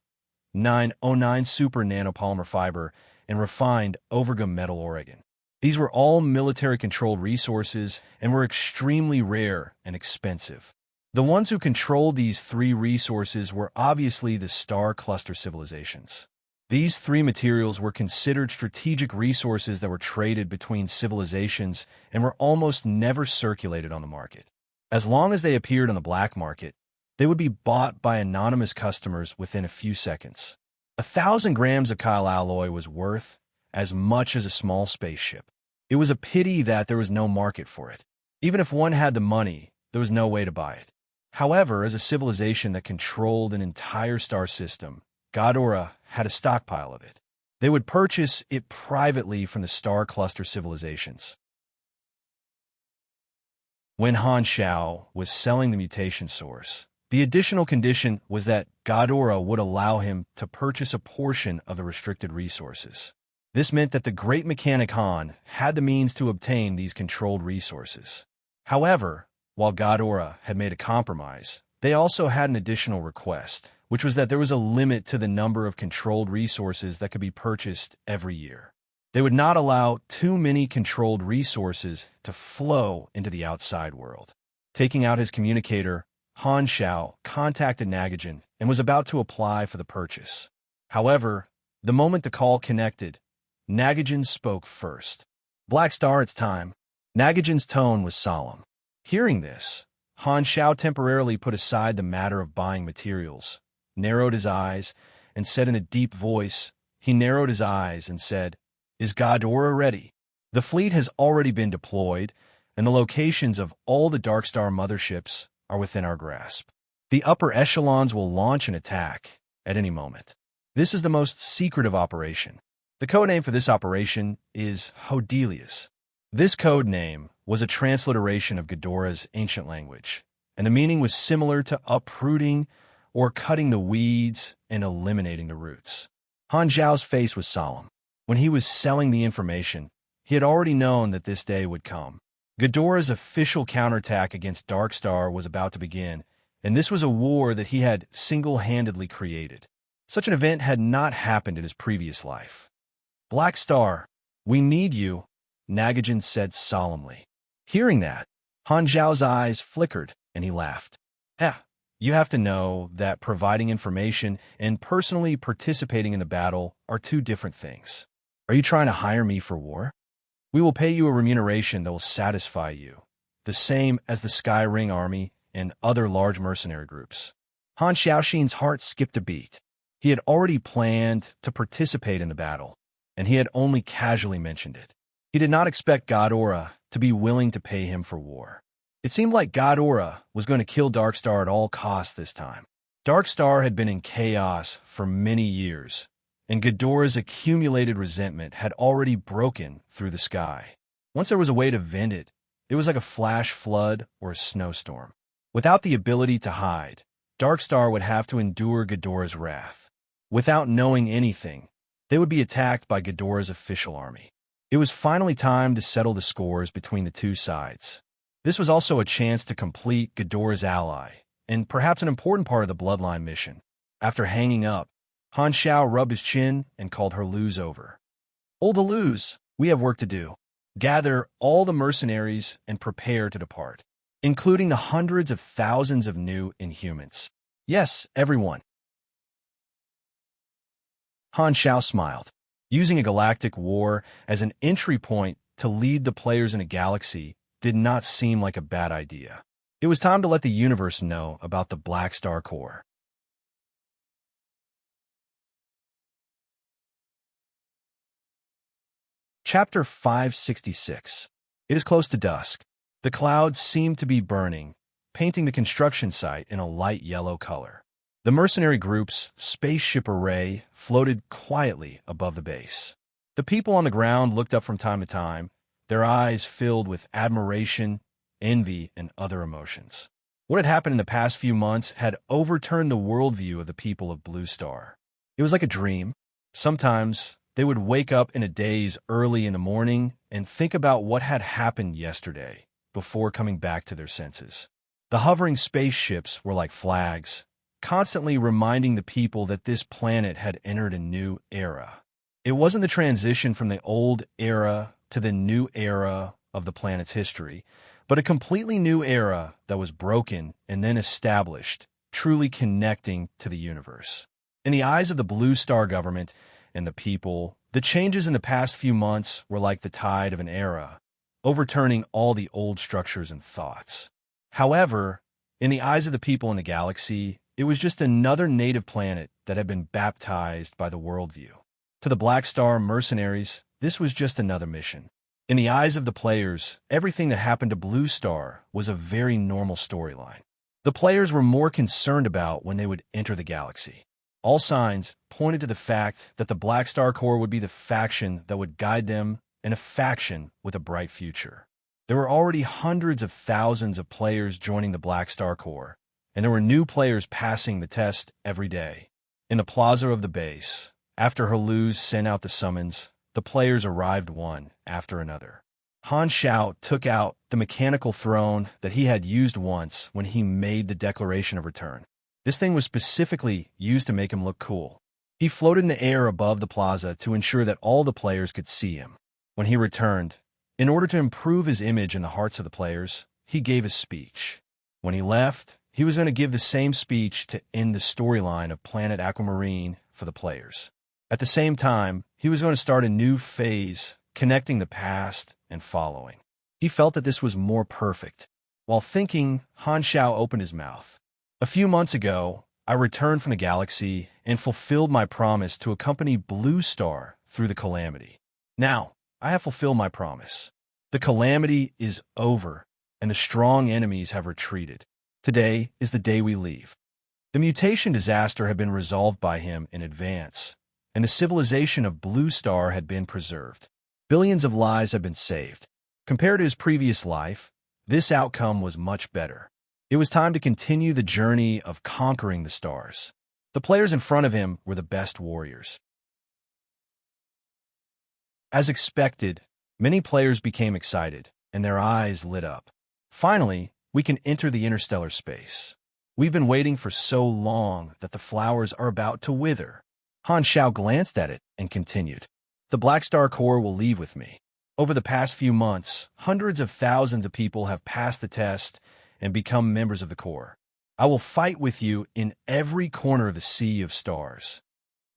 A: 909 Super Nanopolymer Fiber, and refined Overgum Metal Oregon. These were all military-controlled resources and were extremely rare and expensive. The ones who controlled these 3 resources were obviously the star cluster civilizations. These 3 materials were considered strategic resources that were traded between civilizations and were almost never circulated on the market. As long as they appeared on the black market, they would be bought by anonymous customers within a few seconds. 1,000 grams of Kyle alloy was worth as much as a small spaceship. It was a pity that there was no market for it. Even if one had the money, there was no way to buy it. However, as a civilization that controlled an entire star system, Ghidorah had a stockpile of it. They would purchase it privately from the star cluster civilizations. When Han Xiao was selling the mutation source, the additional condition was that Ghidorah would allow him to purchase a portion of the restricted resources. This meant that the great mechanic Han had the means to obtain these controlled resources. However, while Ghidorah had made a compromise, they also had an additional request, which was that there was a limit to the number of controlled resources that could be purchased every year. They would not allow too many controlled resources to flow into the outside world. Taking out his communicator, Han Xiao contacted Nagajan and was about to apply for the purchase. However, the moment the call connected, Nagajan spoke first. "Black Star, it's time." Nagajan's tone was solemn. Hearing this, Han Xiao temporarily put aside the matter of buying materials, narrowed his eyes, and said in a deep voice, "Is Ghidorah ready? The fleet has already been deployed, and the locations of all the Dark Star motherships are within our grasp. The upper echelons will launch an attack at any moment. This is the most secretive operation. The codename for this operation is Hodelius." This code name was a transliteration of Ghidorah's ancient language, and the meaning was similar to uprooting or cutting the weeds and eliminating the roots. Han Xiao's face was solemn. When he was selling the information, he had already known that this day would come. Ghidorah's official counterattack against Dark Star was about to begin, and this was a war that he had single-handedly created. Such an event had not happened in his previous life. "Black Star, we need you," Nagajan said solemnly. Hearing that, Han Xiao's eyes flickered, and he laughed. You have to know that providing information and personally participating in the battle are 2 different things. Are you trying to hire me for war? We will pay you a remuneration that will satisfy you, the same as the Sky Ring Army and other large mercenary groups." Han Xiaoxin's heart skipped a beat. He had already planned to participate in the battle, and he had only casually mentioned it. He did not expect Ghidorah to be willing to pay him for war. It seemed like Ghidorah was going to kill Dark Star at all costs this time. Dark Star had been in chaos for many years, and Ghidorah's accumulated resentment had already broken through the sky. Once there was a way to vent it, it was like a flash flood or a snowstorm. Without the ability to hide, Dark Star would have to endure Ghidorah's wrath. Without knowing anything, they would be attacked by Ghidorah's official army. It was finally time to settle the scores between the 2 sides. This was also a chance to complete Ghidorah's ally, and perhaps an important part of the Bloodline mission. After hanging up, Han Xiao rubbed his chin and called Herluz over. "Old Herluz, we have work to do. Gather all the mercenaries and prepare to depart, including the hundreds of thousands of new Inhumans." "Yes, everyone." Han Xiao smiled. Using a galactic war as an entry point to lead the players in a galaxy did not seem like a bad idea. It was time to let the universe know about the Black Star Core. Chapter 566. It is close to dusk. The clouds seem to be burning, painting the construction site in a light yellow color. The mercenary group's spaceship array floated quietly above the base. The people on the ground looked up from time to time, their eyes filled with admiration, envy, and other emotions. What had happened in the past few months had overturned the worldview of the people of Blue Star. It was like a dream. Sometimes they would wake up in a daze early in the morning and think about what had happened yesterday before coming back to their senses. The hovering spaceships were like flags, constantly reminding the people that this planet had entered a new era. It wasn't the transition from the old era to the new era of the planet's history, but a completely new era that was broken and then established, truly connecting to the universe. In the eyes of the Blue Star government and the people, the changes in the past few months were like the tide of an era, overturning all the old structures and thoughts. However, in the eyes of the people in the galaxy, it was just another native planet that had been baptized by the worldview. To the Black Star mercenaries, this was just another mission. In the eyes of the players, everything that happened to Blue Star was a very normal storyline. The players were more concerned about when they would enter the galaxy. All signs pointed to the fact that the Black Star Corps would be the faction that would guide them and a faction with a bright future. There were already hundreds of thousands of players joining the Black Star Corps, and there were new players passing the test every day. In the plaza of the base, after Haluz sent out the summons, the players arrived one after another. Han Xiao took out the mechanical throne that he had used once when he made the declaration of return. This thing was specifically used to make him look cool. He floated in the air above the plaza to ensure that all the players could see him. When he returned, in order to improve his image in the hearts of the players, he gave a speech. When he left, he was going to give the same speech to end the storyline of Planet Aquamarine for the players. At the same time, he was going to start a new phase, connecting the past and following. He felt that this was more perfect. While thinking, Han Xiao opened his mouth. A few months ago, I returned from the galaxy and fulfilled my promise to accompany Blue Star through the calamity. Now, I have fulfilled my promise. The calamity is over, and the strong enemies have retreated. Today is the day we leave. The mutation disaster had been resolved by him in advance, and the civilization of Blue Star had been preserved. Billions of lives had been saved. Compared to his previous life, this outcome was much better. It was time to continue the journey of conquering the stars. The players in front of him were the best warriors. As expected, many players became excited, and their eyes lit up. Finally, we can enter the interstellar space. We've been waiting for so long that the flowers are about to wither. Han Xiao glanced at it and continued. The Black Star Corps will leave with me. Over the past few months, hundreds of thousands of people have passed the test and become members of the Corps. I will fight with you in every corner of the sea of stars.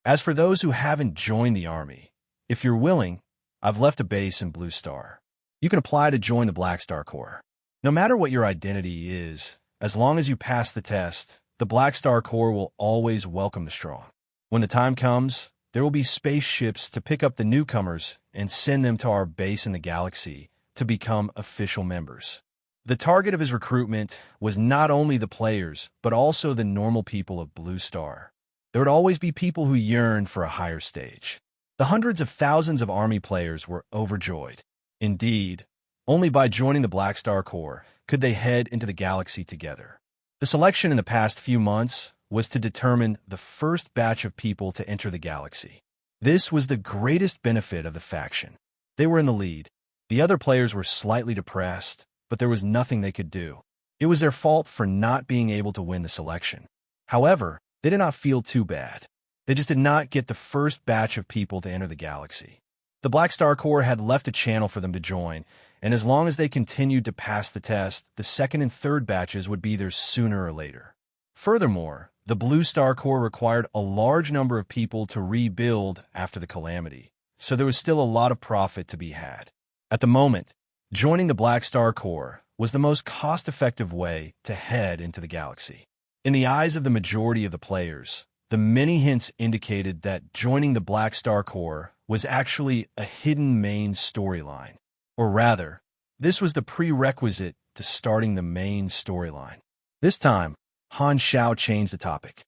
A: As for those who haven't joined the army, if you're willing, I've left a base in Blue Star. You can apply to join the Black Star Corps. No matter what your identity is, as long as you pass the test, the Black Star Corps will always welcome the strong. When the time comes, there will be spaceships to pick up the newcomers and send them to our base in the galaxy to become official members. The target of his recruitment was not only the players, but also the normal people of Blue Star. There would always be people who yearned for a higher stage. The hundreds of thousands of army players were overjoyed. Indeed, only by joining the Black Star Corps could they head into the galaxy together. The selection in the past few months was to determine the first batch of people to enter the galaxy. This was the greatest benefit of the faction. They were in the lead. The other players were slightly depressed, but there was nothing they could do. It was their fault for not being able to win the selection. However, they did not feel too bad. They just did not get the first batch of people to enter the galaxy. The Black Star Corps had left a channel for them to join, and as long as they continued to pass the test, the second and third batches would be there sooner or later. Furthermore, the Blue Star Corps required a large number of people to rebuild after the calamity, so there was still a lot of profit to be had. At the moment, joining the Black Star Corps was the most cost-effective way to head into the galaxy. In the eyes of the majority of the players, the many hints indicated that joining the Black Star Corps was actually a hidden main storyline. Or rather, this was the prerequisite to starting the main storyline. This time, Han Xiao changed the topic.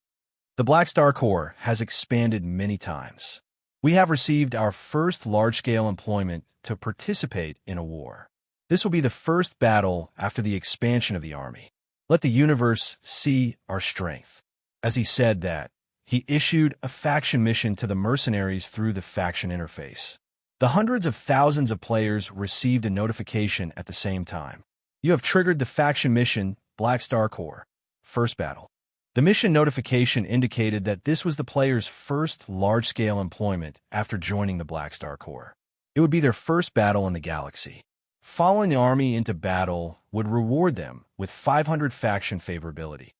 A: The Black Star Corps has expanded many times. We have received our first large-scale employment to participate in a war. This will be the first battle after the expansion of the army. Let the universe see our strength. As he said that, he issued a faction mission to the mercenaries through the faction interface. The hundreds of thousands of players received a notification at the same time. You have triggered the faction mission, Black Star Corps. First battle. The mission notification indicated that this was the players' first large-scale employment after joining the Black Star Corps. It would be their first battle in the galaxy. Following the army into battle would reward them with 500 faction favorability.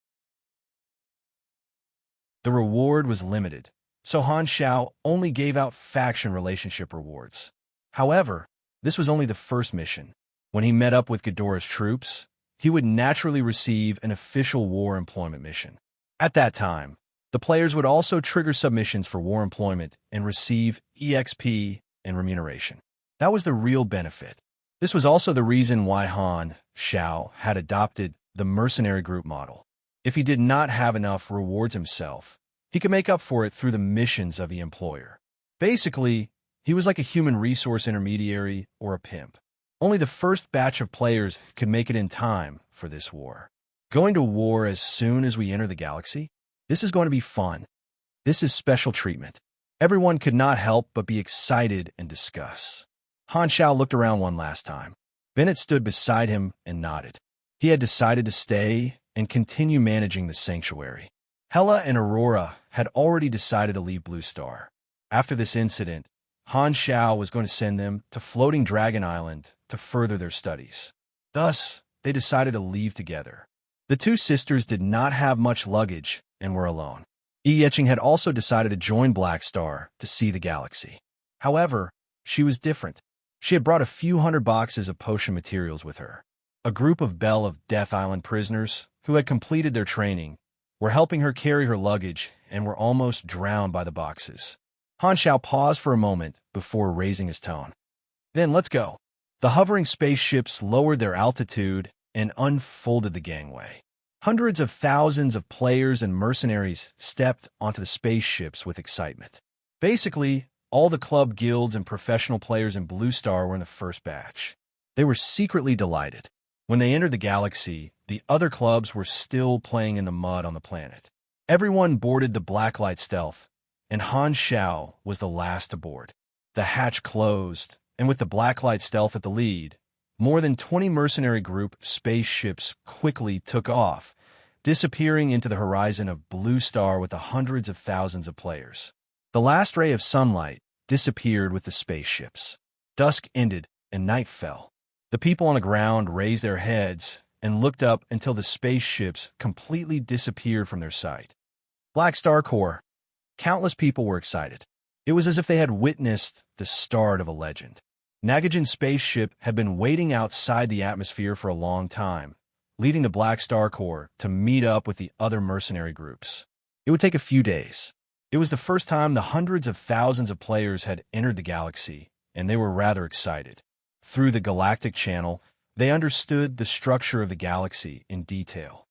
A: The reward was limited, so Han Xiao only gave out faction relationship rewards. However, this was only the first mission. When he met up with Ghidorah's troops, he would naturally receive an official war employment mission. At that time, the players would also trigger submissions for war employment and receive EXP and remuneration. That was the real benefit. This was also the reason why Han Xiao had adopted the mercenary group model. If he did not have enough rewards himself, he could make up for it through the missions of the employer. Basically, he was like a human resource intermediary or a pimp. Only the first batch of players could make it in time for this war. Going to war as soon as we enter the galaxy? This is going to be fun. This is special treatment. Everyone could not help but be excited and discuss. Han Xiao looked around one last time. Bennett stood beside him and nodded. He had decided to stay and continue managing the sanctuary. Hela and Aurora had already decided to leave Blue Star. After this incident, Han Xiao was going to send them to Floating Dragon Island to further their studies. Thus, they decided to leave together. The two sisters did not have much luggage and were alone. Yi Yeching had also decided to join Black Star to see the galaxy. However, she was different. She had brought a few hundred boxes of potion materials with her. A group of Belle of Death Island prisoners, who had completed their training, were helping her carry her luggage and were almost drowned by the boxes. Han Xiao paused for a moment before raising his tone. Then let's go. The hovering spaceships lowered their altitude and unfolded the gangway. Hundreds of thousands of players and mercenaries stepped onto the spaceships with excitement. Basically, all the club guilds and professional players in Blue Star were in the first batch. They were secretly delighted. When they entered the galaxy, the other clubs were still playing in the mud on the planet. Everyone boarded the Blacklight Stealth, and Han Xiao was the last to board. The hatch closed, and with the Blacklight Stealth at the lead, more than 20 mercenary group spaceships quickly took off, disappearing into the horizon of Blue Star with the hundreds of thousands of players. The last ray of sunlight disappeared with the spaceships. Dusk ended, and night fell. The people on the ground raised their heads and looked up until the spaceships completely disappeared from their sight. Black Star Corps. Countless people were excited. It was as if they had witnessed the start of a legend. Nagajan's spaceship had been waiting outside the atmosphere for a long time, leading the Black Star Corps to meet up with the other mercenary groups. It would take a few days. It was the first time the hundreds of thousands of players had entered the galaxy, and they were rather excited. Through the galactic channel, they understood the structure of the galaxy in detail.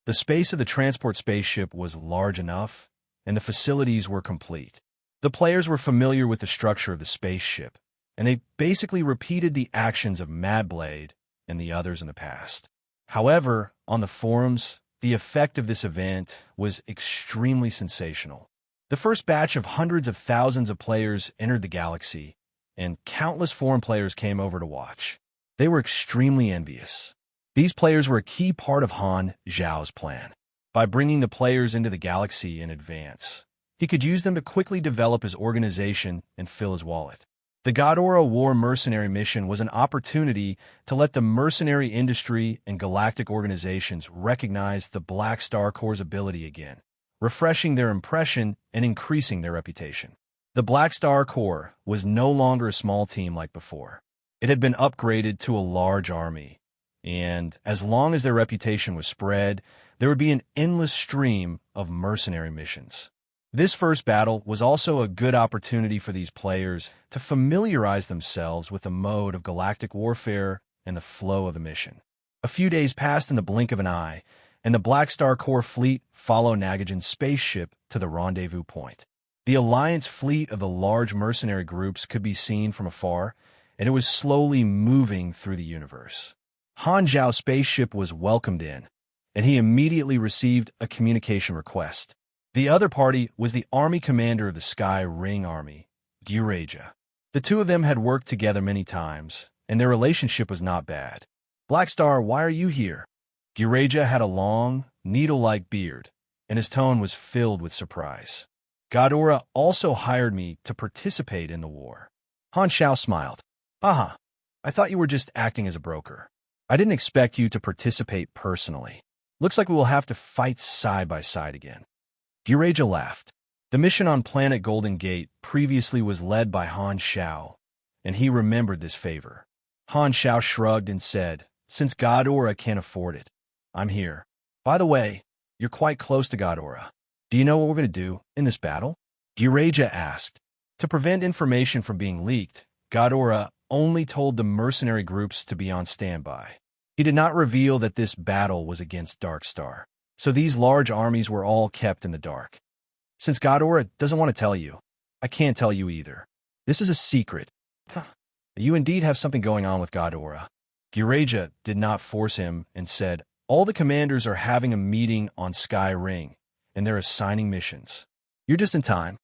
A: The space of the transport spaceship was large enough, and the facilities were complete. The players were familiar with the structure of the spaceship, and they basically repeated the actions of Mad Blade and the others in the past. However, on the forums, the effect of this event was extremely sensational. The first batch of hundreds of thousands of players entered the galaxy, and countless foreign players came over to watch. They were extremely envious. These players were a key part of Han Xiao's plan. By bringing the players into the galaxy in advance, he could use them to quickly develop his organization and fill his wallet. The Ghidorah War mercenary mission was an opportunity to let the mercenary industry and galactic organizations recognize the Black Star Corps' ability again, refreshing their impression and increasing their reputation. The Black Star Corps was no longer a small team like before. It had been upgraded to a large army, and as long as their reputation was spread, there would be an endless stream of mercenary missions. This first battle was also a good opportunity for these players to familiarize themselves with the mode of galactic warfare and the flow of the mission. A few days passed in the blink of an eye, and the Black Star Corps fleet followed Nagajan's spaceship to the rendezvous point. The Alliance fleet of the large mercenary groups could be seen from afar, and it was slowly moving through the universe. Han Zhao's spaceship was welcomed in, and he immediately received a communication request. The other party was the army commander of the Sky Ring Army, Gyuraja. The two of them had worked together many times, and their relationship was not bad. "Black Star, why are you here?" Gyuraja had a long, needle-like beard, and his tone was filled with surprise. "Ghidorah also hired me to participate in the war." Han Zhao smiled. "Aha, I thought you were just acting as a broker. I didn't expect you to participate personally. Looks like we will have to fight side by side again." Gyuraja laughed. The mission on planet Golden Gate previously was led by Han Zhao, and he remembered this favor. Han Zhao shrugged and said, "Since Ghidorah can't afford it, I'm here. By the way, you're quite close to Ghidorah. Do you know what we're going to do in this battle?" Gyuraja asked. To prevent information from being leaked, Ghidorah only told the mercenary groups to be on standby. He did not reveal that this battle was against Darkstar, so these large armies were all kept in the dark. "Since Ghidorah doesn't want to tell you, I can't tell you either. This is a secret." "You indeed have something going on with Ghidorah." Gyuraja did not force him and said, "All the commanders are having a meeting on Sky Ring, and they're assigning missions. You're just in time."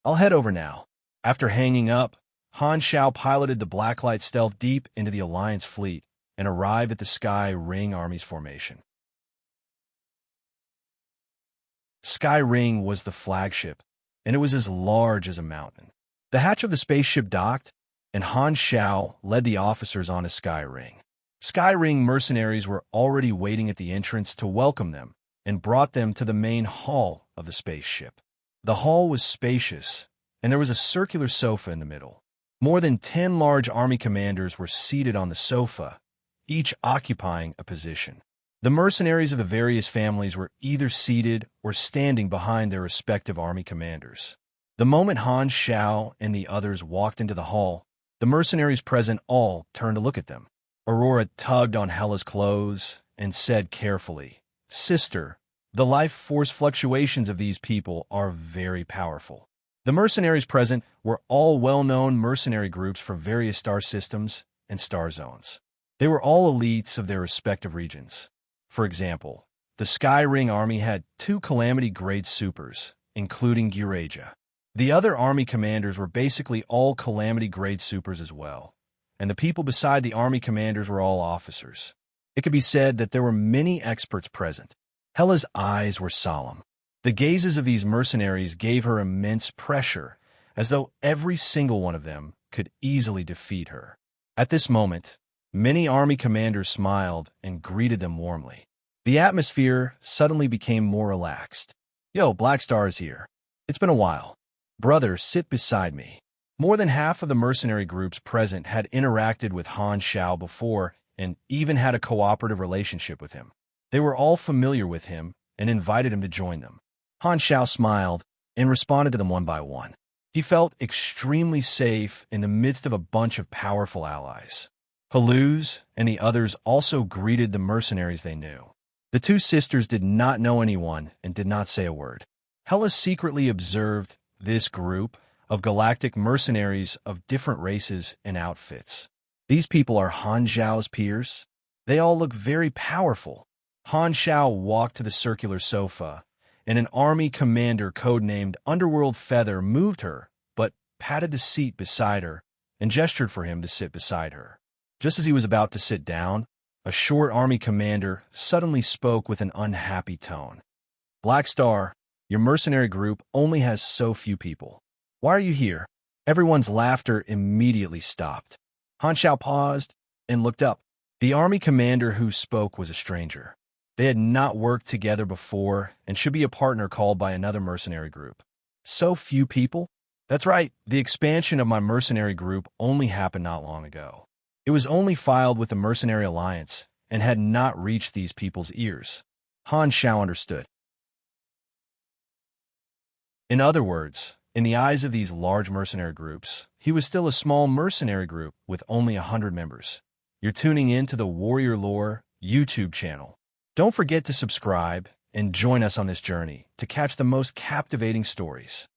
A: I'll head over now." After hanging up, Han Zhao piloted the Blacklight stealth deep into the Alliance fleet and arrived at the Sky Ring Army's formation. Sky Ring was the flagship, and it was as large as a mountain. The hatch of the spaceship docked, and Han Zhao led the officers onto Sky Ring. Sky Ring mercenaries were already waiting at the entrance to welcome them and brought them to the main hall of the spaceship. The hall was spacious, and there was a circular sofa in the middle. More than 10 large army commanders were seated on the sofa, each occupying a position. The mercenaries of the various families were either seated or standing behind their respective army commanders. The moment Han Zhao and the others walked into the hall, the mercenaries present all turned to look at them. Aurora tugged on Hela's clothes and said carefully, "Sister, the life force fluctuations of these people are very powerful." The mercenaries present were all well-known mercenary groups from various star systems and star zones. They were all elites of their respective regions. For example, the Sky Ring Army had 2 Calamity-grade supers, including Gyuraja. The other army commanders were basically all Calamity-grade supers as well, and the people beside the army commanders were all officers. It could be said that there were many experts present. Hela's eyes were solemn. The gazes of these mercenaries gave her immense pressure, as though every single one of them could easily defeat her. At this moment, many army commanders smiled and greeted them warmly. The atmosphere suddenly became more relaxed. "Yo, Black Star is here. It's been a while. Brother, sit beside me." More than half of the mercenary groups present had interacted with Han Zhao before and even had a cooperative relationship with him. They were all familiar with him and invited him to join them. Han Zhao smiled and responded to them one by one. He felt extremely safe in the midst of a bunch of powerful allies. Haluz and the others also greeted the mercenaries they knew. The 2 sisters did not know anyone and did not say a word. Hela secretly observed this group of galactic mercenaries of different races and outfits. These people are Han Zhao's peers. They all look very powerful. Han Zhao walked to the circular sofa, and an army commander codenamed Underworld Feather moved her, but patted the seat beside her and gestured for him to sit beside her. Just as he was about to sit down, a short army commander suddenly spoke with an unhappy tone. "Black Star, your mercenary group only has so few people. Why are you here?" Everyone's laughter immediately stopped. Han Zhao paused and looked up. The army commander who spoke was a stranger. They had not worked together before and should be a partner called by another mercenary group. "So few people?" That's right, the expansion of my mercenary group only happened not long ago. It was only filed with the Mercenary Alliance and had not reached these people's ears. Han Shao understood. In other words, in the eyes of these large mercenary groups, he was still a small mercenary group with only 100 members. You're tuning in to the Warrior Lore YouTube channel. Don't forget to subscribe and join us on this journey to catch the most captivating stories.